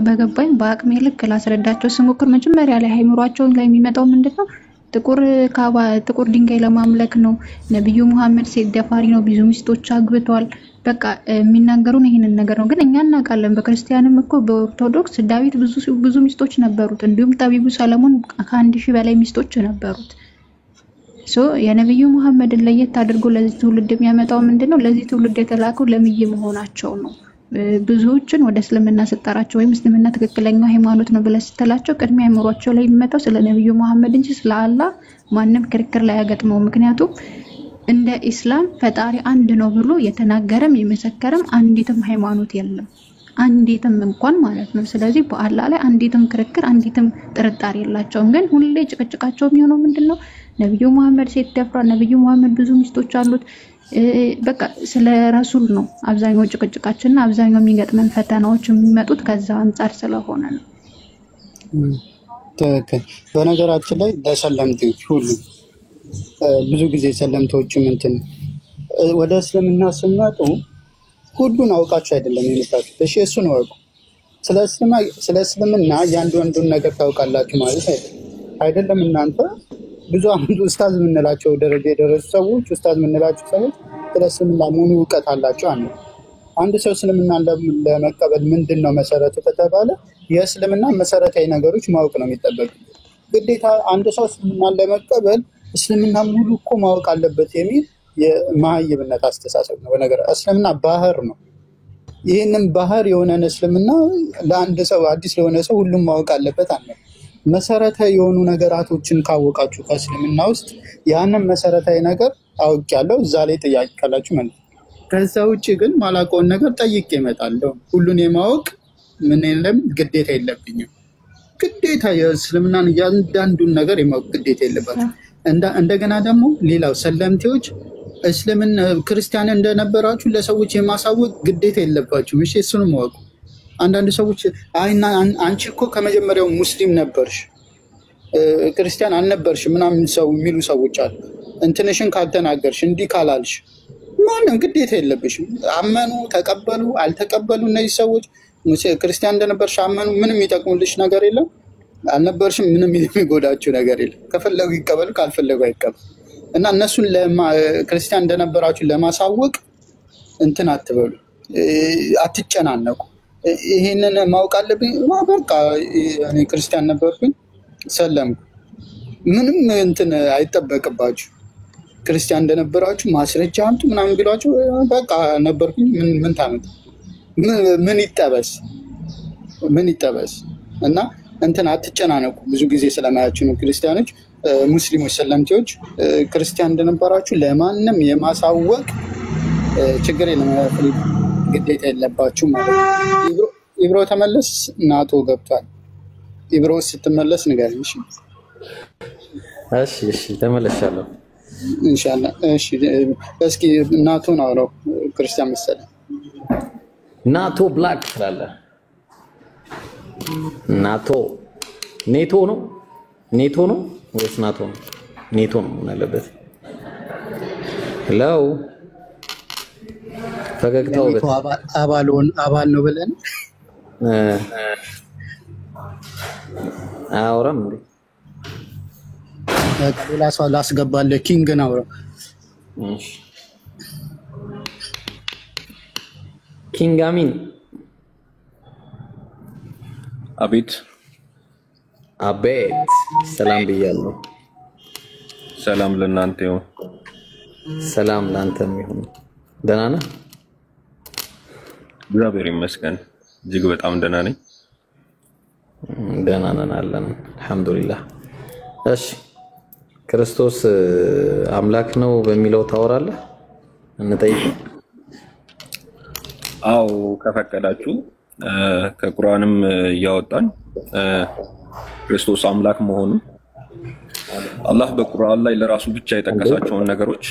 በገባኝ በአቅሜ ልክ ላስረዳቸው ስሞክር መጀመሪያ ላይ አይምሯቸው ላይ የሚመጣው ምንድነው? ጥቁር ድንጋይ ለማምለክ ነው፣ ነብዩ መሐመድ ሴት ደፋሪ ነው፣ ብዙ ሚስቶች አግብቷል። በቃ የሚናገሩን ይሄንን ነገር ነው። ግን እኛ እናውቃለን። በክርስቲያንም እኮ በኦርቶዶክስ ዳዊት ብዙ ሚስቶች ነበሩት፣ እንዲሁም ጠቢቡ ሰለሞን ከ1000 በላይ ሚስቶች ነበሩት። የነብዩ መሐመድን ለየት አድርጎ ለዚህ ትውልድ የሚያመጣው ምንድነው? ለዚህ ትውልድ የተላከው ለምዬ መሆናቸው ነው። ብዙዎችን ወደ እስልምና ስጠራቸው ወይም እስልምና ትክክለኛው ሃይማኖት ነው ብለህ ስትላቸው ቅድሚያ አይምሯቸው ላይ የሚመጣው ስለ ነብዩ መሐመድ እንጂ ስለ አላህ ማንም ክርክር ላይ ያገጥመው። ምክንያቱም እንደ ኢስላም ፈጣሪ አንድ ነው ብሎ የተናገረም የመሰከረም አንዲትም ሃይማኖት የለም፣ አንዲትም እንኳን ማለት ነው። ስለዚህ በአላህ ላይ አንዲትም ክርክር አንዲትም ጥርጣሬ የላቸውም። ግን ሁሌ ጭቅጭቃቸው የሚሆነው ምንድነው? ነብዩ መሐመድ ሴት ደፍሯል፣ ነብዩ መሐመድ ብዙ ሚስቶች አሉት። በቃ ስለ ረሱል ነው አብዛኛው ጭቅጭቃችንና አብዛኛው የሚገጥመን ፈተናዎች የሚመጡት ከዛ አንፃር ስለሆነ ነው። ትክክል። በነገራችን ላይ ለሰለምቴዎች ሁሉ ብዙ ጊዜ ሰለምቴዎችም እንትን ወደ እስልምና ስመጡ ሁሉን አውቃችሁ አይደለም የመጣችሁት። እሺ እሱን ወቁ። ስለ እስልምና እያንዳንዱን ነገር ታውቃላችሁ ማለት አይደለም። እናንተ ብዙ አንዱ ኡስታዝ የምንላቸው ደረጃ የደረሱ ሰዎች ኡስታዝ የምንላቸው ሰዎች ስለ እስልምና ሙሉ እውቀት አላቸው። አንድ ሰው እስልምናን ለመቀበል ምንድን ነው መሰረቱ ከተባለ የእስልምና መሰረታዊ ነገሮች ማወቅ ነው የሚጠበቅ ግዴታ። አንድ ሰው እስልምናን ለመቀበል እስልምና ሙሉ እኮ ማወቅ አለበት የሚል የመሀይምነት አስተሳሰብ ነው። በነገር እስልምና ባህር ነው። ይህንን ባህር የሆነን እስልምና ለአንድ ሰው አዲስ ለሆነ ሰው ሁሉም ማወቅ አለበት አለ። መሰረታዊ የሆኑ ነገራቶችን ካወቃችሁ ከእስልምና ውስጥ ያንን መሰረታዊ ነገር አውቄያለሁ እዛ ላይ ጥያቄ ካላችሁ ማለት። ከዛ ውጭ ግን ማላውቀውን ነገር ጠይቄ እመጣለሁ። ሁሉን የማወቅ ምን የለም ግዴታ የለብኝም። ግዴታ የእስልምናን እያንዳንዱን ነገር የማወቅ ግዴታ የለባችሁ። እንደገና ደግሞ ሌላው ሰለምቴዎች እስልምና ክርስቲያን እንደነበራችሁ ለሰዎች የማሳወቅ ግዴታ የለባችሁ። እሺ እሱንም ማወቅ። አንዳንድ ሰዎች አይና አንቺ እኮ ከመጀመሪያው ሙስሊም ነበርሽ ክርስቲያን አልነበርሽ ምናምን ሰው የሚሉ ሰዎች አሉ። እንትንሽን ካልተናገርሽ እንዲህ ካላልሽ ማንም ግዴታ የለብሽም። አመኑ ተቀበሉ አልተቀበሉ እነዚህ ሰዎች ክርስቲያን እንደነበርሽ አመኑ ምንም ይጠቅሙልሽ ነገር የለም። አልነበርሽም ምንም የሚጎዳችሁ ነገር የለም። ከፈለጉ ይቀበሉ ካልፈለጉ አይቀበሉ። እና እነሱን ክርስቲያን እንደነበራችሁ ለማሳወቅ እንትን አትበሉ፣ አትጨናነቁ። ይሄንን ማወቅ አለብኝ በቃ እኔ ክርስቲያን ነበርኩኝ ሰለምኩ ምንም እንትን አይጠበቅባችሁ። ክርስቲያን እንደነበራችሁ ማስረጃ አምጡ ምናምን ቢሏችሁ በቃ ነበርኩኝ ምን ታመጣ ምን ይጠበስ እና እንትን አትጨናነቁ። ብዙ ጊዜ ስለማያችሁ ነው ክርስቲያኖች ሙስሊሞች ሰለምቴዎች ክርስቲያን እንደነበራችሁ ለማንም የማሳወቅ ችግር የለም ግዴታ የለባችሁ ማለት ነው። ኢብሮ ተመለስ ናቶ ገብቷል። ኢብሮ ስትመለስ ንገረኝ። እሺ ተመለሻለሁ ኢንሻአላህ። እሺ እስኪ ናቶን አውራው ክርስቲያን መሰለኝ። ናቶ ብላክ ትላለህ። ናቶ ኔቶ ነው ወይስ ናቶ ነው? ኔቶ ነው ያለበት። ሄሎ ፈገግታው አባል ነው ብለን አውራም እንዴ ሌላ ሰው ላስገባለህ። ኪንግ ነው አውራው። እሺ ኪንግ አሚን። አቤት ሰላም ብያለሁ። ሰላም ለእናንተ ይሁን። ሰላም ለአንተም ይሁን። ደህና ነህ? እግዚአብሔር ይመስገን እጅግ በጣም ደህና ነኝ። ደህና ነን አለን አልሐምዱሊላህ። እሺ ክርስቶስ አምላክ ነው በሚለው ታወራለህ? እንጠይቅ። አዎ ከፈቀዳችሁ ከቁርአንም እያወጣን ክርስቶስ አምላክ መሆኑን አላህ በቁርአን ላይ ለራሱ ብቻ የጠቀሳቸውን ነገሮች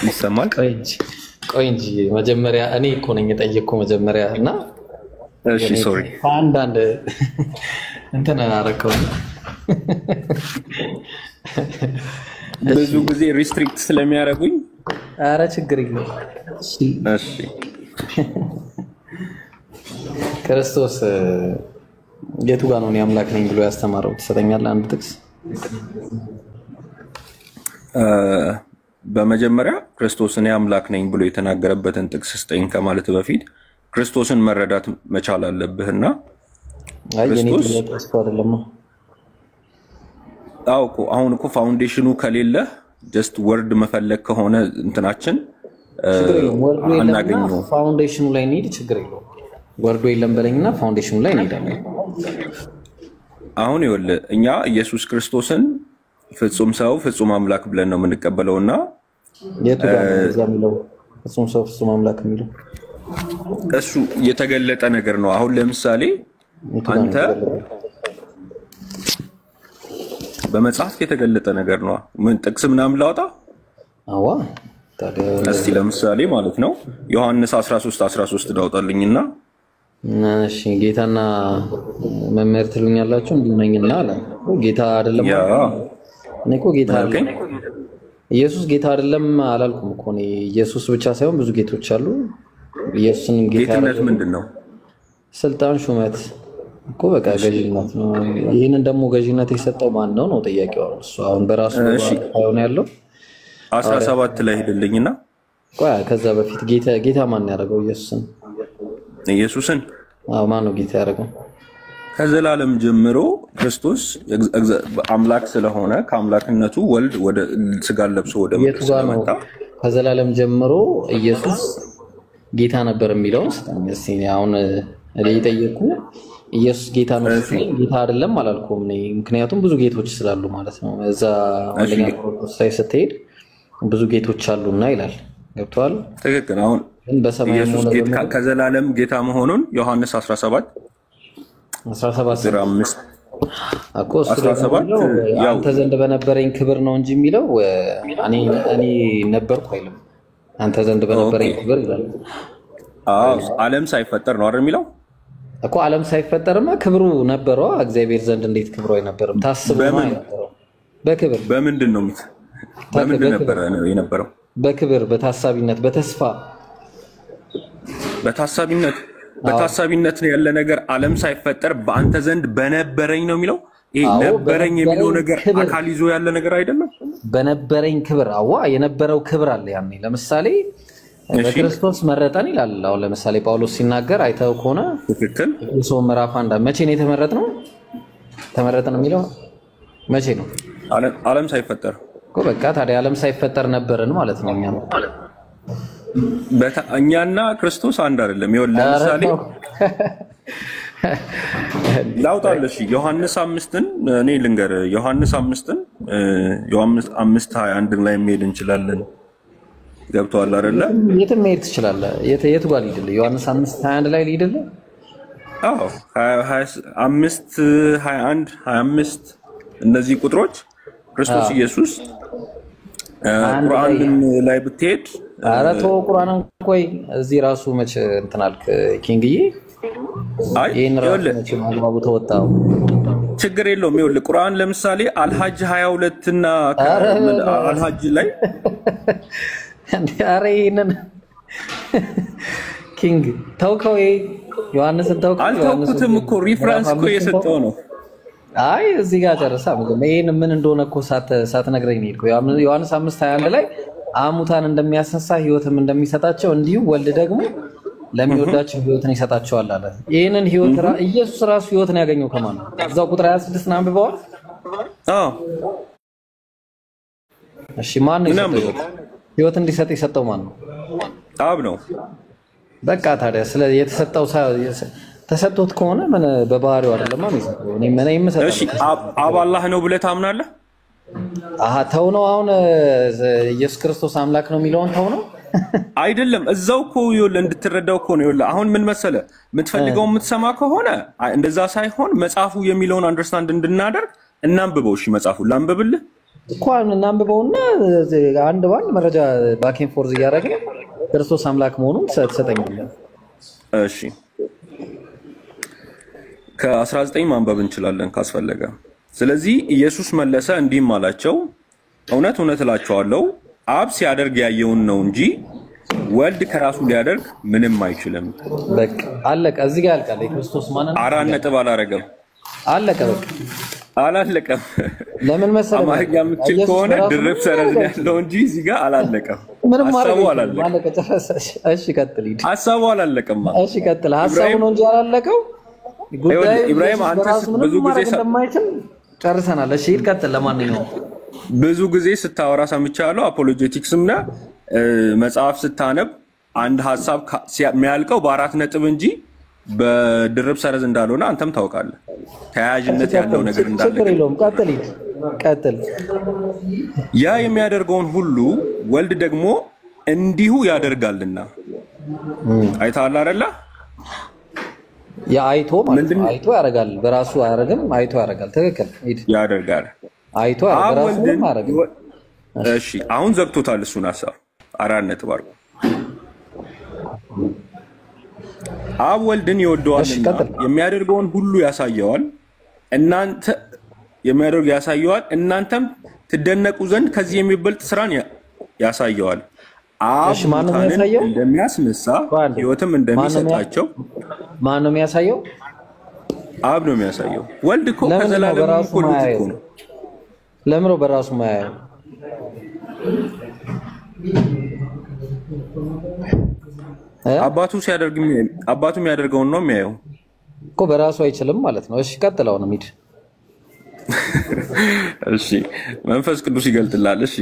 ይሰማል። ቆይ እንጂ መጀመሪያ እኔ እኮ ነኝ የጠየቅኩ መጀመሪያ እና እሺ ሶሪ አንዳንድ እንትን አደረከው። ብዙ ጊዜ ሪስትሪክት ስለሚያደርጉኝ ኧረ ችግር የለውም። እሺ ክርስቶስ የቱ ጋር ነው እኔ አምላክ ነኝ ብሎ ያስተማረው? ትሰጠኛለህ አንድ ጥቅስ? በመጀመሪያ ክርስቶስ እኔ አምላክ ነኝ ብሎ የተናገረበትን ጥቅስ ስጠኝ ከማለት በፊት ክርስቶስን መረዳት መቻል አለብህና ክርስቶስ አሁን እኮ ፋውንዴሽኑ ከሌለ ጀስት ወርድ መፈለግ ከሆነ እንትናችን አናገኘው። ፋውንዴሽኑ ላይ እንሂድ፣ ችግር የለውም። ወርዶ የለም በለኝና ፋውንዴሽኑ ላይ እንሄዳለን። አሁን ይኸውልህ እኛ ኢየሱስ ክርስቶስን ፍጹም ሰው ፍጹም አምላክ ብለን ነው የምንቀበለውና የቱ ጋር ነው እዛ የሚለው ፍጹም ሰው ፍጹም አምላክ የሚለው? እሱ የተገለጠ ነገር ነው። አሁን ለምሳሌ አንተ በመጽሐፍ የተገለጠ ነገር ነው። ምን ጥቅስ ምናምን ላውጣ? አዋ ታዲያ እስቲ ለምሳሌ ማለት ነው ዮሐንስ 13:13 ዳውጣልኝና እሺ ጌታና መምህር ትሉኛላችሁ እንዲሁ ነኝና አለ። ጌታ አይደለም እኔ እኮ ጌታ አይደለም ኢየሱስ ጌታ አይደለም አላልኩም እኮ እኔ ኢየሱስ ብቻ ሳይሆን ብዙ ጌቶች አሉ። ኢየሱስን ጌትነት ምንድነው? ስልጣን ሹመት እኮ በቃ ገዢነት ነው። ይሄንን ደግሞ ገዢነት የሰጠው ማን ነው ነው ጥያቄው። እሱ አሁን በራሱ ነው ያለው 17 ላይ ሄድልኝና ቆይ ከዛ በፊት ጌታ ማን ያደረገው ኢየሱስን ማን ነው ጌታ ያደረገው? ከዘላለም ጀምሮ ክርስቶስ አምላክ ስለሆነ ከአምላክነቱ ወልድ ወደ ስጋ ለብሶ ወደ ምድር ስለመጣ ከዘላለም ጀምሮ ኢየሱስ ጌታ ነበር የሚለው እስቲ አሁን እኔ እየጠየኩ ኢየሱስ ጌታ ነው ጌታ አይደለም አላልኩም እኔ ምክንያቱም ብዙ ጌቶች ስላሉ ማለት ነው። እዛ አንደኛ ቆሮንቶስ ላይ ስትሄድ ብዙ ጌቶች አሉና ይላል። ገብቷል? ትክክል። አሁን ኢየሱስ ጌታ ከዘላለም ጌታ መሆኑን ዮሐንስ 17 እኮ 17 አንተ ዘንድ በነበረኝ ክብር ነው እንጂ የሚለው እኔ ነበርኩ አይልም። አንተ ዘንድ በነበረኝ ክብር ይላል። ዓለም ሳይፈጠር ነው አይደል የሚለው እኮ ዓለም ሳይፈጠርማ ክብሩ ነበረው። እግዚአብሔር ዘንድ እንዴት ክብሩ አይነበርም? ታስቦ ነው አይነበረው። በክብር በምንድን ነው በምንድን ነበር የነበረው? በክብር በታሳቢነት በተስፋ በታሳቢነት ነው ያለ ነገር። ዓለም ሳይፈጠር በአንተ ዘንድ በነበረኝ ነው የሚለው። ይሄ ነበረኝ የሚለው ነገር አካል ይዞ ያለ ነገር አይደለም። በነበረኝ ክብር የነበረው ክብር አለ ያኔ። ለምሳሌ በክርስቶስ መረጠን ይላል። አሁን ለምሳሌ ጳውሎስ ሲናገር አይተው ከሆነ ትክክል ኤፌሶን ምዕራፍ 1 መቼ ነው የተመረጥነው? ተመረጠን የሚለው መቼ ነው? ዓለም ሳይፈጠር እኮ በቃ ታዲያ ዓለም ሳይፈጠር ነበርን ማለት ነው። እኛና ክርስቶስ አንድ አይደለም። ይኸውልህ ለምሳሌ ላውጣልሽ ዮሐንስ 5ን እኔ ልንገር ዮሐንስ 5ን ዮሐንስ 5:21 ላይ መሄድ እንችላለን። ገብቷል አይደለ? የትም መሄድ ትችላለህ። የቱ ጋር ልሂድልህ? ዮሐንስ 5:21 ላይ ልሂድልህ? አዎ 5:21 25 እነዚህ ቁጥሮች ክርስቶስ ኢየሱስ ቁርአን ላይ ብትሄድ ኧረ ተው ቁርአንን ቆይ እዚህ ራሱ መቼ እንትን አልክ ኪንግዬ? ይሄን ራሱ መቼ ማግባቡ ተወጣው? ችግር የለውም። ይኸውልህ ቁርአን ለምሳሌ አልሐጅ 22 እና አልሐጅ ላይ ኧረ ይሄንን ኪንግ ተውከው። ዮሐንስን ተውከው። አልተውኩትም እኮ ሪፈረንስ እኮ የሰጠው ነው። አይ እዚህ ጋር ጨርሳ ይሄን ምን እንደሆነ እኮ ሳትነግረኝ ነው የሄድኩት። ዮሐንስ 5:21 ላይ አሙታን እንደሚያስነሳ ሕይወትም እንደሚሰጣቸው እንዲሁ ወልድ ደግሞ ለሚወዳቸው ሕይወትን ይሰጣቸዋል አለ። ይሄንን ሕይወት ኢየሱስ ራሱ ሕይወትን ያገኘው ከማን ነው? እዛው ቁጥር 26 አንብበዋል። እሺ ማን ነው ሕይወት እንዲሰጥ የሰጠው ማን ነው? አብ ነው። በቃ ታዲያ ስለ የተሰጠው ተሰጥቶት ከሆነ ምን በባህሪው አይደለም ማለት ነው። እኔ የምሰጠው እሺ አብ አላህ ነው ብለህ ታምናለህ? ተው ነው አሁን ኢየሱስ ክርስቶስ አምላክ ነው የሚለውን ተው ነው አይደለም። እዛው እኮ ይኸውልህ እንድትረዳው እኮ ነው። ይኸውልህ አሁን ምን መሰለህ የምትፈልገው የምትሰማ ከሆነ እንደዛ ሳይሆን መጽሐፉ የሚለውን አንደርስታንድ እንድናደርግ እናንብበው። እሺ መጽሐፉን ላንብብልህ እኮ እናንብበውና አንድ ባንድ መረጃ ባኬን ፎርዝ እያደረገ ክርስቶስ አምላክ መሆኑን ትሰጠኛለህ። እሺ ከ19 ማንበብ እንችላለን ካስፈለገ። ስለዚህ ኢየሱስ መለሰ እንዲህም አላቸው፣ እውነት እውነት እላችኋለሁ አብ ሲያደርግ ያየውን ነው እንጂ ወልድ ከራሱ ሊያደርግ ምንም አይችልም። በቃ አለቀ። እዚህ ጋር ያልቃል። የክርስቶስ ማንነት 4 ነጥብ አላረገም። አለቀ። በቃ አላለቀም። ለምን መሰለህ አማርኛ የምትችል ከሆነ ድርብ ሰረዝ ያለው እንጂ እዚህ ጋር አላለቀም። ሐሳቡ አላለቀም። አለቀ ጨረሰ። እሺ ቀጥል። ሐሳቡ አላለቀም። እሺ ቀጥል። ሐሳቡ ነው እንጂ አላለቀው። ኢብራሂም አንተ ብዙ ጊዜ እንደማይችል ጨርሰናል። እሺ ቀጥል። ለማንኛውም ብዙ ጊዜ ስታወራ ሰምቻለሁ። አፖሎጄቲክስም እና መጽሐፍ ስታነብ አንድ ሐሳብ የሚያልቀው በ4 ነጥብ እንጂ በድርብ ሰረዝ እንዳልሆነ አንተም ታውቃለህ። ተያያዥነት ያለው ነገር እንዳለ ችግር የለውም። ቀጥል። ያ የሚያደርገውን ሁሉ ወልድ ደግሞ እንዲሁ ያደርጋልና አይተሃል አይደለ? አይቶ ማለት ነው። አይቶ ያደርጋል። በራሱ አያደርግም። አይቶ ያደርጋል። ትክክል። ያደርጋል። አይቶ ያደርጋል። እሺ አሁን ዘግቶታል እሱን ሐሳብ 4 ነጥብ አድርጎ አብ ወልድን ይወደዋልና የሚያደርገውን ሁሉ ያሳየዋል። እናንተ የሚያደርገው ያሳየዋል፣ እናንተም ትደነቁ ዘንድ ከዚህ የሚበልጥ ስራን ያሳየዋል። አብ ሙታንን እንደሚያስነሳ ሕይወትም እንደሚሰጣቸው ማን ነው የሚያሳየው? አብ ነው የሚያሳየው። ወልድ እኮ ከዘላለም እኮ ነው። ለምን ነው በራሱ ማያየው? አባቱ ሲያደርግ አባቱ የሚያደርገውን ነው የሚያየው እኮ በራሱ አይችልም ማለት ነው። እሺ ቀጥለው ነው ሚድ እሺ መንፈስ ቅዱስ ይገልጥላል። እሺ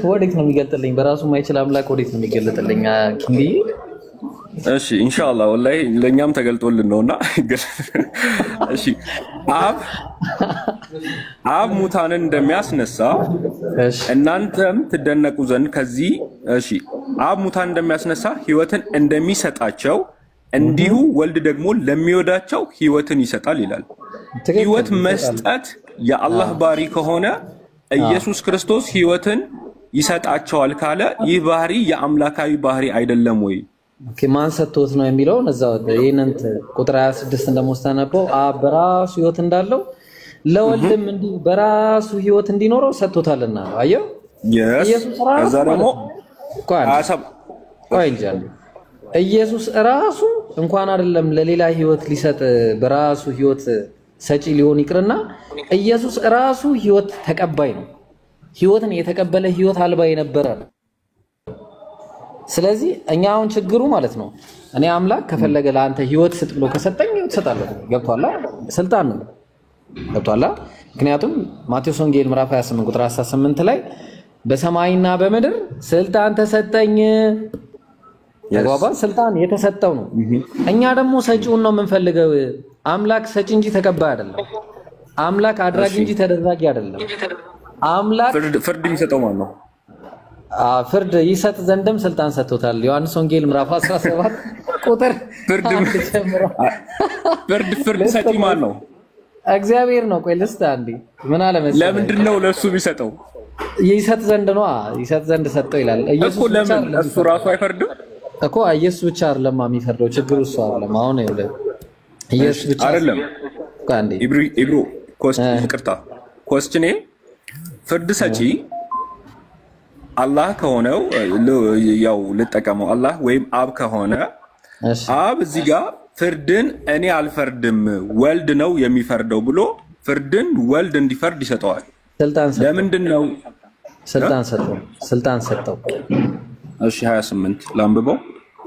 ወዴት ነው የሚገልጥልኝ? በራሱ ማይችል አምላክ ወዴት ነው የሚገልጥልኝ? ኪንዲ እሺ ኢንሻአላህ ወላሂ ለኛም ተገልጦልን ነውና እሺ አብ ሙታንን እንደሚያስነሳ እናንተም ትደነቁ ዘንድ ከዚህ እሺ አብ ሙታንን እንደሚያስነሳ ሕይወትን እንደሚሰጣቸው እንዲሁ ወልድ ደግሞ ለሚወዳቸው ሕይወትን ይሰጣል ይላል። ሕይወት መስጠት የአላህ ባህሪ ከሆነ ኢየሱስ ክርስቶስ ሕይወትን ይሰጣቸዋል ካለ ይህ ባህሪ የአምላካዊ ባህሪ አይደለም ወይ? ማን ሰጥቶት ነው የሚለው እዛው ይሄንን ቁጥር 26 እንደሞስተነበው አብ በራሱ ሕይወት እንዳለው ለወልድም እንዲሁ በራሱ ሕይወት እንዲኖረው ሰጥቶታልና አየው። ኢየሱስ ራሱ ደግሞ ኢየሱስ ራሱ እንኳን አይደለም ለሌላ ሕይወት ሊሰጥ በራሱ ሕይወት ሰጪ ሊሆን ይቅርና ኢየሱስ ራሱ ሕይወት ተቀባይ ነው። ሕይወትን የተቀበለ ሕይወት አልባ የነበረ ነው። ስለዚህ እኛ አሁን ችግሩ ማለት ነው እኔ አምላክ ከፈለገ ለአንተ ሕይወት ስጥ ብሎ ከሰጠኝ ሕይወት ሰጣለሁ። ገብቷላ? ስልጣን ነው። ገብቷላ? ምክንያቱም ማቴዎስ ወንጌል ምዕራፍ 28 ቁጥር 18 ላይ በሰማይና በምድር ስልጣን ተሰጠኝ። ተግባባን? ስልጣን የተሰጠው ነው። እኛ ደግሞ ሰጪውን ነው የምንፈልገው። አምላክ ሰጪ እንጂ ተቀባይ አይደለም። አምላክ አድራጊ እንጂ ተደራጊ አይደለም። አምላክ ፍርድ የሚሰጠው ማን ነው? ፍርድ ይሰጥ ዘንድም ስልጣን ሰጥቶታል። ዮሐንስ ወንጌል ምዕራፍ 17 ቁጥር ፍርድ ሰጪ ማን ነው? እግዚአብሔር ነው። ቆይ ልስታ እንዴ ምን አለ መሰለህ? ለምንድን ነው ለሱ የሚሰጠው? ይሰጥ ዘንድ ነው። ይሰጥ ዘንድ ሰጠው ይላል። ኢየሱስ እኮ ለምን እሱ ራሱ አይፈርድም እኮ? ኢየሱስ ብቻ አይደለም የሚፈርደው። ችግሩ እሱ አይደለም። አሁን ይኸውልህ ኢየሱስ ብቻ አይደለም። አንዴ ኢብሮ ኮስችኔ ፍርድ ሰጪ አላህ ከሆነው ያው ልጠቀመው አላህ ወይም አብ ከሆነ አብ እዚህ ጋር ፍርድን እኔ አልፈርድም ወልድ ነው የሚፈርደው ብሎ ፍርድን ወልድ እንዲፈርድ ይሰጠዋል። ለምንድን ነው ስልጣን ሰጠው? እሺ 28 ላንብበው።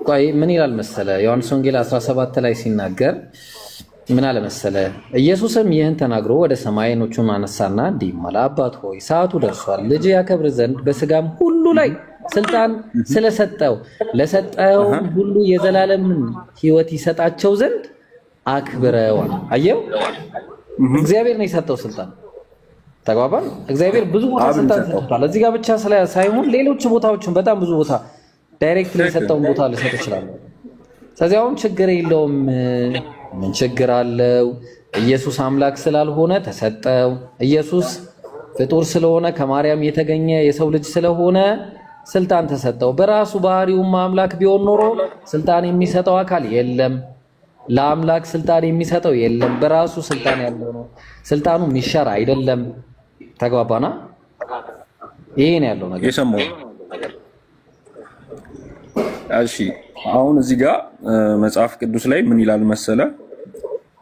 ቆይ ምን ይላል መሰለ? ዮሐንስ ወንጌል 17 ላይ ሲናገር ምን አለ መሰለ? ኢየሱስም ይህን ተናግሮ ወደ ሰማይ ዓይኖቹን አነሳና እንዲህ አለ፣ አባት ሆይ ሰዓቱ ደርሷል። ልጅ ያከብር ዘንድ በስጋም ሁሉ ላይ ስልጣን ስለሰጠው ለሰጠው ሁሉ የዘላለምን ሕይወት ይሰጣቸው ዘንድ አክብረዋል። አየው፣ እግዚአብሔር ነው የሰጠው ስልጣን። ተግባባን? እግዚአብሔር ብዙ ቦታ ስልጣን ሰጥቷል። እዚህ ጋር ብቻ ሳይሆን ሌሎች ቦታዎችን በጣም ብዙ ቦታ ዳይሬክትሊ የሰጠውን ቦታ ልሰጥ ይችላል። ስለዚህ አሁን ችግር የለውም። ምን ችግር አለው? ኢየሱስ አምላክ ስላልሆነ ተሰጠው። ኢየሱስ ፍጡር ስለሆነ ከማርያም የተገኘ የሰው ልጅ ስለሆነ ስልጣን ተሰጠው። በራሱ ባህሪውም አምላክ ቢሆን ኖሮ ስልጣን የሚሰጠው አካል የለም። ለአምላክ ስልጣን የሚሰጠው የለም። በራሱ ስልጣን ያለው ነው። ስልጣኑ የሚሻር አይደለም። ተግባባና? ይሄ ነው ያለው ነገር። የሰማው እሺ አሁን እዚህ ጋር መጽሐፍ ቅዱስ ላይ ምን ይላል መሰለ?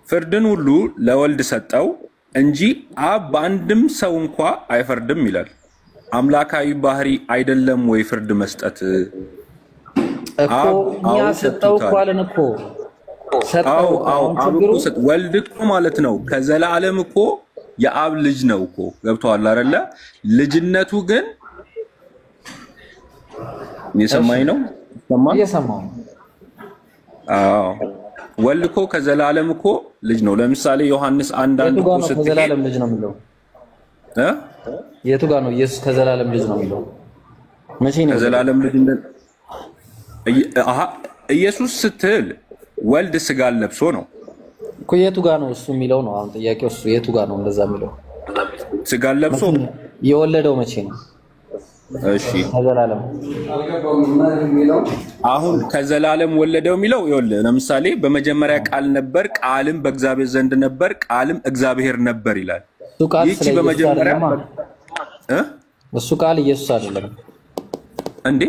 ፍርድን ሁሉ ለወልድ ሰጠው እንጂ አብ በአንድም ሰው እንኳ አይፈርድም ይላል። አምላካዊ ባህሪ አይደለም ወይ ፍርድ መስጠት? እኮ እኛ ሰጠው እኮ አለን እኮ ሰጠው። ወልድ እኮ ማለት ነው ከዘላለም እኮ የአብ ልጅ ነው እኮ። ገብቶሃል አይደለ? ልጅነቱ ግን የሰማኝ ነው እየሰማሁ። አዎ ወልድ እኮ ከዘላለም እኮ ልጅ ነው። ለምሳሌ ዮሐንስ 1:1 እኮ ከዘላለም ልጅ ነው የሚለው የቱ ጋር ነው? ኢየሱስ ከዘላለም ልጅ ነው የሚለው መቼ ነው? ከዘላለም ልጅ ኢየሱስ ስትል ወልድ ስጋ ለብሶ ነው እኮ። የቱ ጋር ነው እሱ የሚለው ነው አሁን ጥያቄው። እሱ የቱ ጋር ነው እንደዛ የሚለው? ስጋ ለብሶ የወለደው መቼ ነው? እሺ ከዘላለም አሁን ከዘላለም ወለደው የሚለው ይኸውልህ፣ ለምሳሌ በመጀመሪያ ቃል ነበር፣ ቃልም በእግዚአብሔር ዘንድ ነበር፣ ቃልም እግዚአብሔር ነበር ይላል። ይቺ በመጀመሪያ እሱ ቃል ኢየሱስ አይደለም እንዴ?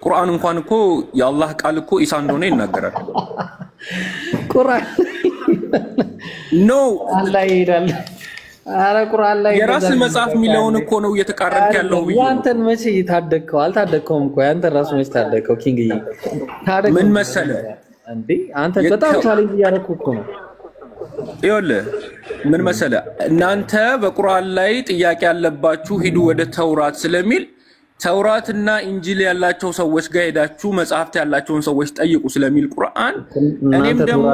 ቁርአን እንኳን እኮ የአላህ ቃል እኮ ኢሳ እንደሆነ ይናገራል። ቁርአን ኖ አላህ ይሄዳል። አረ ቁርአን ላይ የራስ መጽሐፍ የሚለውን እኮ ነው እየተቃረንክ ያለው። ያንተን መቼ ታደግከው? አልታደግከውም እኮ ያንተን ራሱ መቼ ታደግከው? ኪንግ ምን መሰለህ እንዴ አንተ በጣም ቻሌንጅ እያደረኩ እኮ ነው። ይኸውልህ ምን መሰለህ፣ እናንተ በቁርአን ላይ ጥያቄ ያለባችሁ ሂዱ ወደ ተውራት ስለሚል ተውራትና ኢንጂል ያላቸው ሰዎች ጋር ሄዳችሁ መጽሐፍት ያላቸውን ሰዎች ጠይቁ ስለሚል ቁርአን እኔም ደግሞ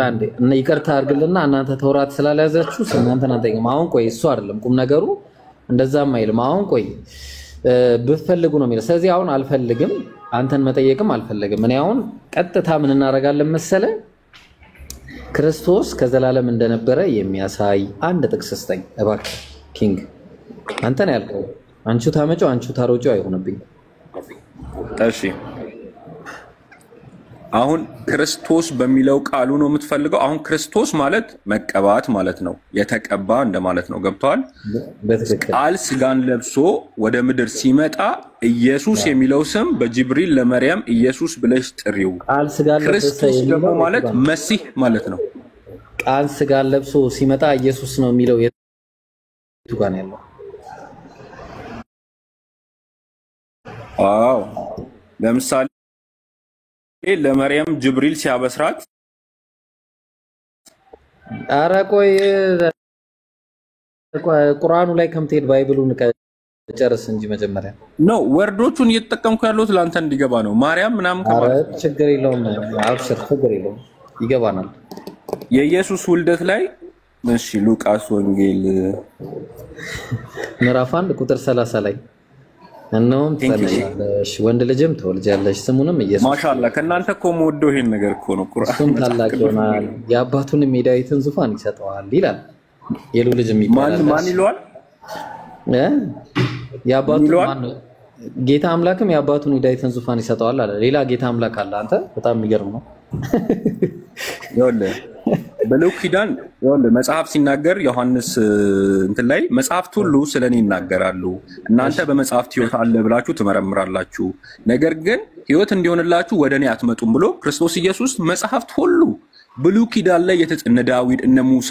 አንዴ ይቅርታ አድርግልና እናንተ ተውራት ስላልያዛችሁ እናንተን አንጠይቅም። አሁን ቆይ እሱ አይደለም ቁም ነገሩ፣ እንደዛም አይልም። አሁን ቆይ ብትፈልጉ ነው የሚለው። ስለዚህ አሁን አልፈልግም፣ አንተን መጠየቅም አልፈልግም። እኔ አሁን ቀጥታ ምን እናደርጋለን መሰለ፣ ክርስቶስ ከዘላለም እንደነበረ የሚያሳይ አንድ ጥቅስ ስጠኝ እባክህ ኪንግ። አንተ ነው ያልከው፣ አንቺ ታመጪው አንቺ ታሮጪው አይሆንብኝ። እሺ አሁን ክርስቶስ በሚለው ቃሉ ነው የምትፈልገው? አሁን ክርስቶስ ማለት መቀባት ማለት ነው፣ የተቀባ እንደማለት ነው። ገብቷል? ቃል ስጋን ለብሶ ወደ ምድር ሲመጣ ኢየሱስ የሚለው ስም በጅብሪል ለመርያም ኢየሱስ ብለሽ ጥሪው። ክርስቶስ ደግሞ ማለት መሲህ ማለት ነው። ቃል ስጋን ለብሶ ሲመጣ ኢየሱስ ነው የሚለው የቱ ጋር ነው ያለው? አዎ ለምሳሌ ለመርያም ጅብሪል ሲያበስራት፣ ኧረ ቆይ ቁርአኑ ላይ ከምትሄድ ባይብሉን ጨርስ እንጂ መጀመሪያ ነው። ወርዶቹን እየተጠቀምኩ ያለሁት ለአንተ እንዲገባ ነው። ማርያም ምናምን ከማለት ችግር የለውም። አብሽር ችግር የለውም ይገባናል። የኢየሱስ ውልደት ላይ እሺ ሉቃስ ወንጌል ምዕራፍ 1 ቁጥር 30 ላይ እነሆም ትጸንሻለሽ ወንድ ልጅም ትወልጃለሽ ስሙንም ኢየሱስ። ማሻአላ ከእናንተ እኮ የምወደው ይሄን ነገር እኮ ነው። ቁርአን ታላቅ ይሆናል የአባቱንም የዳዊትን ዙፋን ይሰጠዋል ይላል። የሉ ልጅ የሚባል ማን ይለዋል? የአባቱን ማን? ጌታ አምላክም የአባቱን የዳዊትን ዙፋን ይሰጠዋል አለ። ሌላ ጌታ አምላክ አለ? አንተ በጣም የሚገርም ነው። ይኸውልህ በብሉይ ኪዳን ይኸውልህ መጽሐፍ ሲናገር ዮሐንስ እንትን ላይ መጽሐፍት ሁሉ ስለኔ ይናገራሉ፣ እናንተ በመጽሐፍት ሕይወት አለ ብላችሁ ትመረምራላችሁ፣ ነገር ግን ሕይወት እንዲሆንላችሁ ወደ እኔ አትመጡም ብሎ ክርስቶስ ኢየሱስ መጽሐፍት ሁሉ ብሉይ ኪዳን ላይ እነ ዳዊት እነ ሙሳ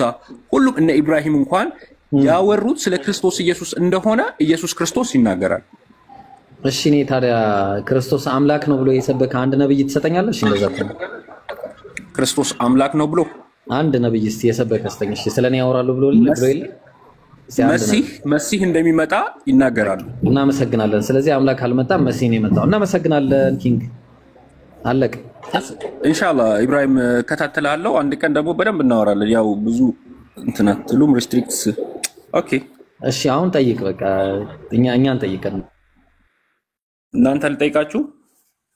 ሁሉም እነ ኢብራሂም እንኳን ያወሩት ስለ ክርስቶስ ኢየሱስ እንደሆነ ኢየሱስ ክርስቶስ ይናገራል። እሺ እኔ ታዲያ ክርስቶስ አምላክ ነው ብሎ የሰበከ አንድ ነብይ ትሰጠኛለሽ? እንደዛ ነው ክርስቶስ አምላክ ነው ብሎ አንድ ነብይ እስቲ የሰበከ አስተኝ። እሺ ስለኔ ያወራሉ ብሎ ይል መሲህ እንደሚመጣ ይናገራሉ። እናመሰግናለን። ስለዚህ አምላክ አልመጣም፣ መሲህ ነው የመጣው። እናመሰግናለን ኪንግ። አለቅ ኢንሻአላህ ኢብራሂም ከታተላለሁ። አንድ ቀን ደግሞ በደንብ እናወራለን። ያው ብዙ እንትን አትሉም ሪስትሪክትስ። ኦኬ እሺ አሁን ጠይቅ። በቃ እኛን ጠይቀን እናንተ ልጠይቃችሁ።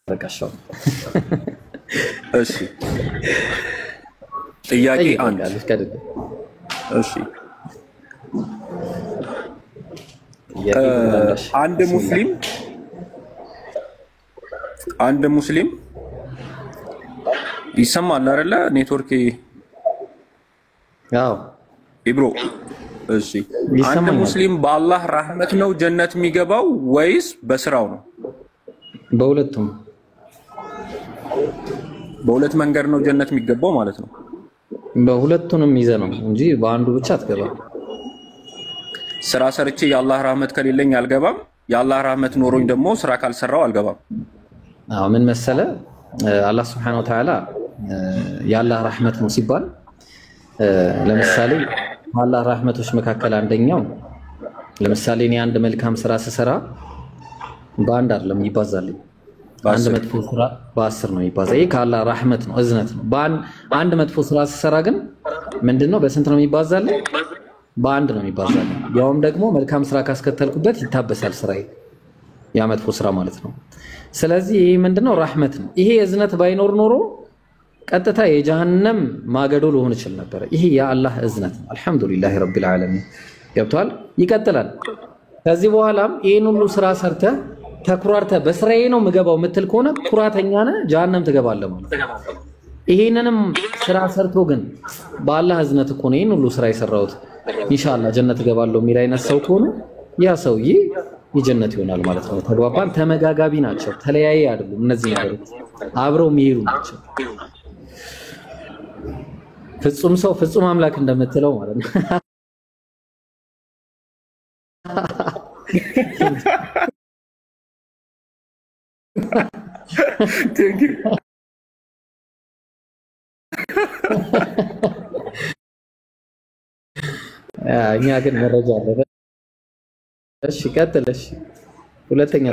በቃ ሻው እሺ ጥያቄ አንድ እሺ አንድ ሙስሊም ይሰማል አይደለ? ኔትወርክ ያው ኢብሮ እሺ አንድ ሙስሊም በአላህ ረህመት ነው ጀነት የሚገባው ወይስ በስራው ነው? በሁለቱም። በሁለት መንገድ ነው ጀነት የሚገባው ማለት ነው። በሁለቱንም ይዘህ ነው እንጂ በአንዱ ብቻ አትገባም። ስራ ሰርቼ የአላህ ረህመት ከሌለኝ አልገባም፣ የአላህ ረህመት ኖሮኝ ደግሞ ስራ ካልሰራው አልገባም። አዎ ምን መሰለ አላህ Subhanahu Wa Ta'ala የአላህ ረህመት ነው ሲባል ለምሳሌ አላህ ረህመቶች መካከል አንደኛው ለምሳሌ እኔ አንድ መልካም ስራ ስሰራ በአንድ አይደለም ይባዛልኝ፣ አንድ መጥፎ ስራ በ10 ነው ይባዛል። ይሄ ከአላህ ረህመት ነው እዝነት ነው። አንድ መጥፎ ስራ ስሰራ ግን ምንድነው በስንት ነው የሚባዛልኝ? በአንድ ነው የሚባዛልኝ። ያውም ደግሞ መልካም ስራ ካስከተልኩበት ይታበሳል ስራዬ፣ ያ መጥፎ ስራ ማለት ነው። ስለዚህ ይሄ ምንድነው ረህመት ነው። ይሄ እዝነት ባይኖር ኖሮ ቀጥታ የጀሃነም ማገዶ ሊሆን ይችላል ነበር። ይሄ የአላህ እዝነት ነው። አልহামዱሊላሂ ረቢል ዓለሚን ገብቷል። ይቀጥላል ከዚህ በኋላም ይሄን ሁሉ ስራ ሰርተ ተኩራርተ በስራዬ ነው ምገባው ምትል ከሆነ ኩራተኛ ነህ፣ ጀሃነም ትገባለህ ማለት። ይሄንንም ስራ ሰርቶ ግን በአላህ እዝነት እኮ ነው ይሄን ሁሉ ስራ የሰራሁት ኢንሻአላህ ጀነት እገባለሁ የሚል አይነት ሰው ከሆነ ያ ሰውዬ የጀነት ይሆናል ማለት ነው። ተግባባን? ተመጋጋቢ ናቸው፣ ተለያየ አይደሉም። እነዚህ ነገሮች አብረው የሚሄዱ ናቸው። ፍጹም ሰው ፍጹም አምላክ እንደምትለው ማለት ነው። እኛ ግን መረጃ አለ። እሺ ቀጥል። እሺ ሁለተኛ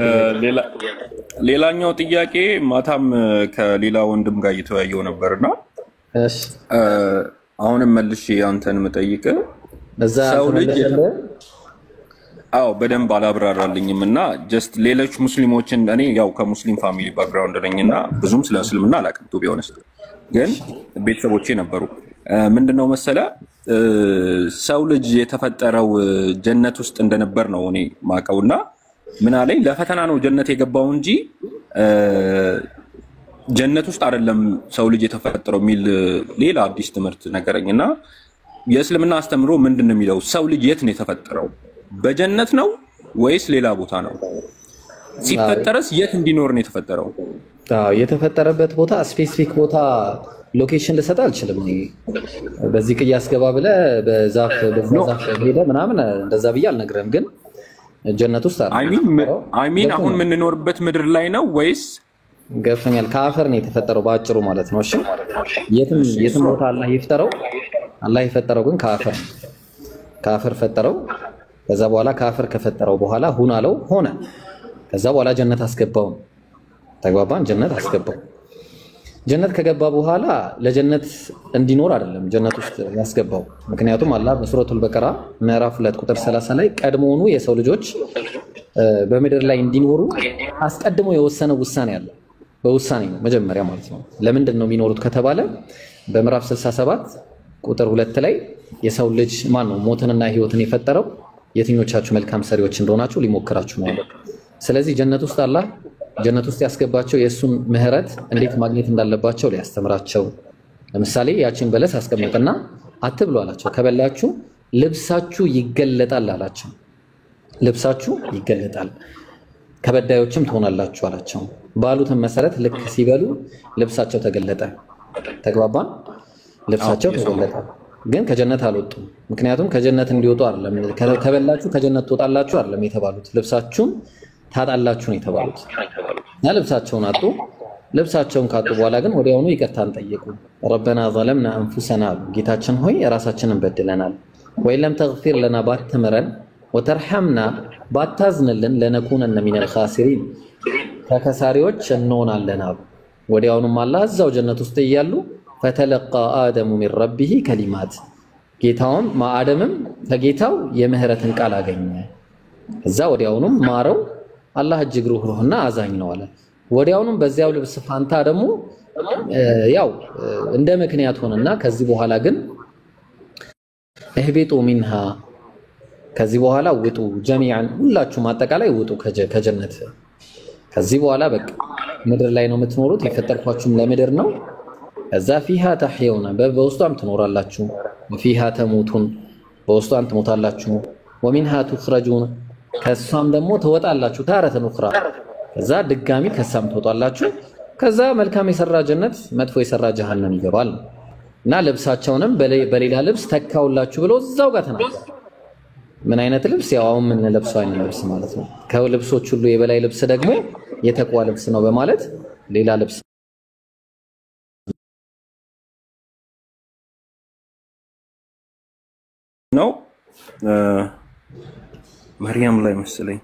ሌላኛው ጥያቄ ማታም ከሌላ ወንድም ጋር እየተወያየው ነበርና እሺ አሁንም መልሼ አንተን መጠይቅ እዛ ሰው ልጅ በደንብ አላብራራልኝም እና ጀስት ሌሎች ሙስሊሞችን እኔ ያው ከሙስሊም ፋሚሊ ባክግራውንድ ነኝና ብዙም ስለ እስልምና አላውቅም። ቱ ቢሆንስ ግን ቤተሰቦቼ ነበሩ። ምንድነው መሰለ ሰው ልጅ የተፈጠረው ጀነት ውስጥ እንደነበር ነው እኔ ማቀውና ምን አለኝ ለፈተና ነው ጀነት የገባው እንጂ ጀነት ውስጥ አይደለም ሰው ልጅ የተፈጠረው የሚል ሌላ አዲስ ትምህርት ነገረኝና የእስልምና አስተምሮ ምንድነው የሚለው ሰው ልጅ የት ነው የተፈጠረው? በጀነት ነው ወይስ ሌላ ቦታ ነው? ሲፈጠርስ የት እንዲኖር ነው የተፈጠረው? የተፈጠረበት ቦታ ስፔሲፊክ ቦታ ሎኬሽን ልሰጥ አልችልም። በዚህ ቅያስ ገባ ብለህ በዛፍ ሄደ ምናምን እንደዛ ብዬ አልነግርህም። ግን ጀነት ውስጥ አይሚን አሁን የምንኖርበት ምድር ላይ ነው ወይስ ገብቶኛል? ከአፈር ነው የተፈጠረው ባጭሩ ማለት ነው። እሺ የትም ቦታ አላህ ይፍጠረው። አላህ የፈጠረው ግን ከአፈር ፈጠረው። ከዛ በኋላ ከአፈር ከፈጠረው በኋላ ሁን አለው ሆነ። ከዛ በኋላ ጀነት አስገባው። ተግባባን? ጀነት አስገባው። ጀነት ከገባ በኋላ ለጀነት እንዲኖር አይደለም ጀነት ውስጥ ያስገባው። ምክንያቱም አላህ በሱረቱል በቀራ ምዕራፍ 2 ቁጥር 30 ላይ ቀድሞውኑ የሰው ልጆች በምድር ላይ እንዲኖሩ አስቀድሞ የወሰነው ውሳኔ አለ። በውሳኔ ነው መጀመሪያ ማለት ነው። ለምንድን ነው የሚኖሩት ከተባለ በምዕራፍ 67 ቁጥር 2 ላይ የሰው ልጅ ማን ነው ሞትንና ህይወትን የፈጠረው የትኞቻችሁ መልካም ሰሪዎች እንደሆናችሁ ሊሞክራችሁ ነው ያለው። ስለዚህ ጀነት ውስጥ አላህ ጀነት ውስጥ ያስገባቸው የእሱን ምህረት እንዴት ማግኘት እንዳለባቸው ሊያስተምራቸው። ለምሳሌ ያችን በለስ አስቀምጥና አትብሉ አላቸው። ከበላችሁ ልብሳችሁ ይገለጣል አላቸው። ልብሳችሁ ይገለጣል ከበዳዮችም ትሆናላችሁ አላቸው። ባሉትን መሰረት ልክ ሲበሉ ልብሳቸው ተገለጠ። ተግባባን? ልብሳቸው ተገለጠ። ግን ከጀነት አልወጡም። ምክንያቱም ከጀነት እንዲወጡ አይደለም ከበላችሁ ከጀነት ትወጣላችሁ አይደለም የተባሉት፣ ልብሳችሁን ታጣላችሁ ነው የተባሉት። ልብሳቸውን አጡ። ልብሳቸውን ካጡ በኋላ ግን ወዲያውኑ ይቅርታን ጠየቁ። ረበና ዘለምና አንፉሰና አሉ። ጌታችን ሆይ ራሳችንን በድለናል። ወይለም ተግፊር ለና ባትምረን፣ ወተርሐምና ባታዝንልን፣ ለነኩነነ ሚነል ኻሲሪን ከከሳሪዎች እንሆናለን አሉ። ወዲያውኑም አላህ እዛው ጀነት ውስጥ እያሉ ፈተለቃ አደሙ ሚን ረቢሂ ከሊማት ጌታውም አደምም ከጌታው የምህረትን ቃል አገኘ። እዛ ወዲያውኑም ማረው። አላህ እጅግ ሩህሩህና አዛኝ ነው አለ። ወዲያውኑም በዚያው ልብስ ፋንታ ደግሞ ያው እንደ ምክንያት ሆነና ከዚህ በኋላ ግን እህቢጡ ሚንሃ ከዚህ በኋላ ውጡ፣ ጀሚዓን ሁላችሁም አጠቃላይ ውጡ ከጀነት። ከዚህ በኋላ በቃ ምድር ላይ ነው የምትኖሩት፣ የፈጠርኳችሁም ለምድር ነው። ከዛ ፊሃ ተሕየውና በውስጧም ትኖራላችሁ፣ ፊሃ ተሙቱን በውስጧም ትሞታላችሁ፣ ወሚንሃ ቱኽረጁን ከሷም ደግሞ ትወጣላችሁ፣ ታረተን ኡኽራ ከዛ ድጋሚ ከሳም ትወጣላችሁ። ከዛ መልካም የሰራ ጀነት፣ መጥፎ የሰራ ጀሃነም ይገባል። እና ልብሳቸውንም በሌላ ልብስ ተካውላችሁ ብሎ እዛው ጋር ተናገረ። ምን አይነት ልብስ? ያው አሁን ምን ለብሰው አይነት ልብስ ማለት ነው። ከልብሶች ሁሉ የበላይ ልብስ ደግሞ የተቅዋ ልብስ ነው በማለት ሌላ ልብስ ነው። መርያም ላይ መሰለኝ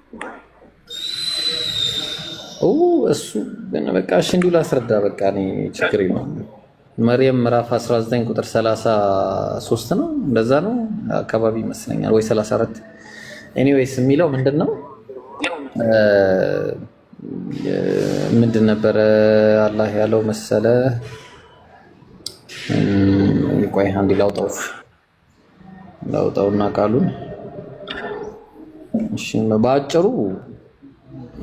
እሱ ግን በቃ እሺ እንዲሁ ላስረዳ። በቃ እኔ ችግር የለውም። መርየም ምዕራፍ 19 ቁጥር 33 ነው እንደዛ ነው አካባቢ ይመስለኛል ወይ 34 ኤኒዌይስ የሚለው ምንድነው ምንድን ነበር አላህ ያለው መሰለ? ቆይ አንዴ ላውጣውና ቃሉን እሺ በአጭሩ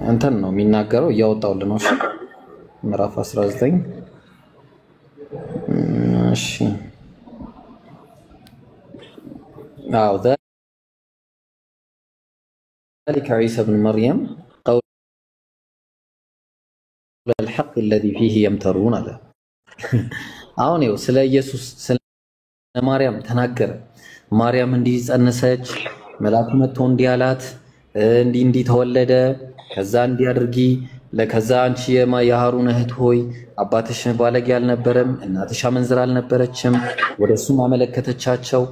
እንትን ነው የሚናገረው እያወጣውልን ነው። እሺ ምዕራፍ 19 እሺ አው ذلك عيسى بن مريم قول الحق الذي فيه يمترون على አሁን ነው ስለ ኢየሱስ ስለ ማርያም ተናገረ። ማርያም እንዲህ ጸነሰች፣ መልአኩ መጥቶ እንዲህ አላት፣ እንዲህ ተወለደ፣ ከዛ እንዲህ አድርጊ፣ ለከዛ አንቺ የሃሩን እህት ሆይ አባትሽ ባለጌ አልነበረም፣ እናትሽ አመንዝራ አልነበረችም፣ ወደሱም አመለከተቻቸው።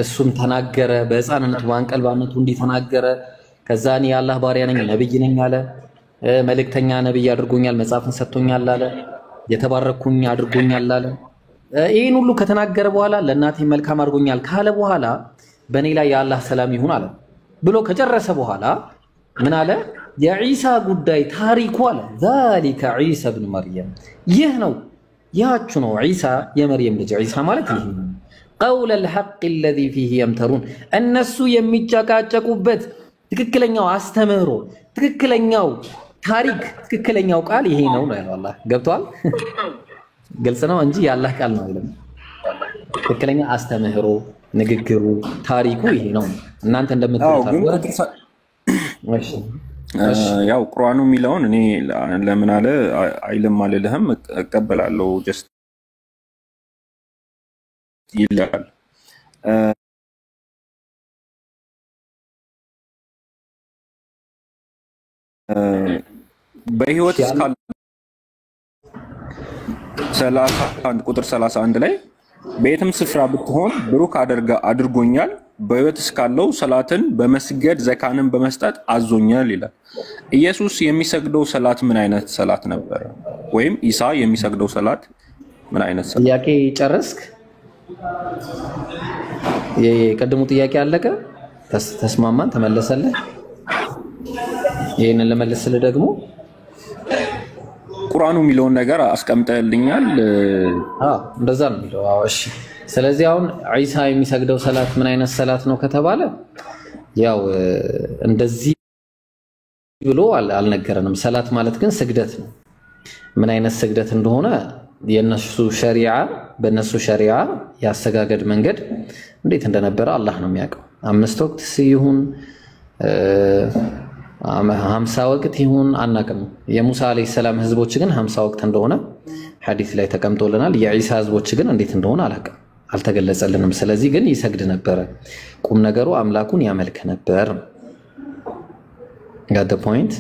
እሱም ተናገረ፣ በሕፃንነቱ በአንቀልባነቱ እንዲህ ተናገረ። ከዛ እኔ የአላህ ባሪያ ነኝ ነብይ ነኝ አለ። መልእክተኛ ነብይ አድርጎኛል፣ መጽሐፍን ሰጥቶኛል አለ። የተባረኩኝ አድርጎኛል አለ። ይሄን ሁሉ ከተናገረ በኋላ ለእናቴ መልካም አድርጎኛል ካለ በኋላ በእኔ ላይ የአላህ ሰላም ይሁን አለ ብሎ ከጨረሰ በኋላ ምን አለ? የዒሳ ጉዳይ ታሪኩ አለ ذلك عيسى ابن مريم ይህ ነው ያቹ ነው ዒሳ የመርየም ልጅ ዒሳ ማለት ይሄ ነው። قول الحق الذي فيه يمترون እነሱ የሚጨቃጨቁበት ትክክለኛው አስተምህሮ ትክክለኛው ታሪክ ትክክለኛው ቃል ይሄ ነው ነው ያለው አላህ። ገብቷል? ግልጽ ነው እንጂ የአላህ ቃል ነው አይደለም። ትክክለኛ አስተምህሮ ንግግሩ ታሪኩ ይሄ ነው። እናንተ እንደምትሉት ያው ቁርአኑ የሚለውን እኔ ለምን አለ አይልም አልልህም እቀበላለሁ ጀስት ይላል። በህይወት እስካለ 31 ቁጥር 31 ላይ በየትም ስፍራ ብትሆን ብሩክ አድርጎኛል፣ በህይወት እስካለው ሰላትን በመስገድ ዘካንን በመስጠት አዞኛል ይላል። ኢየሱስ የሚሰግደው ሰላት ምን አይነት ሰላት ነበር? ወይም ኢሳ የሚሰግደው ሰላት ምን አይነት ሰላት? ጥያቄ ጨረስክ? የቀድሙ ጥያቄ አለቀ? ተስማማን? ተመለሰልህ? ይሄንን ለመለስልህ ደግሞ ቁርአኑ የሚለውን ነገር አስቀምጠልኛል። እንደዛ ነው የሚለው። እሺ ስለዚህ አሁን ዒሳ የሚሰግደው ሰላት ምን አይነት ሰላት ነው ከተባለ ያው እንደዚህ ብሎ አልነገረንም። ሰላት ማለት ግን ስግደት ነው። ምን አይነት ስግደት እንደሆነ የነሱ ሸሪዓ በነሱ ሸሪዓ ያሰጋገድ መንገድ እንዴት እንደነበረ አላህ ነው የሚያውቀው። 5 ወቅት ይሁን 50 ወቅት ይሁን አናውቅም። የሙሳ አለይሂ ሰላም ህዝቦች ግን 50 ወቅት እንደሆነ ሐዲስ ላይ ተቀምጦልናል። የዒሳ ህዝቦች ግን እንዴት እንደሆነ አላውቅም፣ አልተገለጸልንም። ስለዚህ ግን ይሰግድ ነበረ። ቁም ነገሩ አምላኩን ያመልክ ነበር። got the point?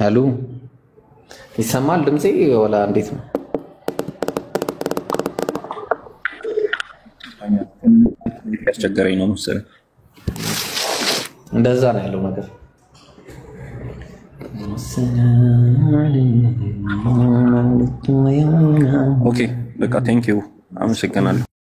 አሉ ይሰማል ድምጼ ወላ እንዴት ነው? ያስቸገረኝ ነው መሰለኝ። እንደዛ ነው ያለው ነገር። ኦኬ በቃ ቴንክ ዩ አመሰግናለሁ።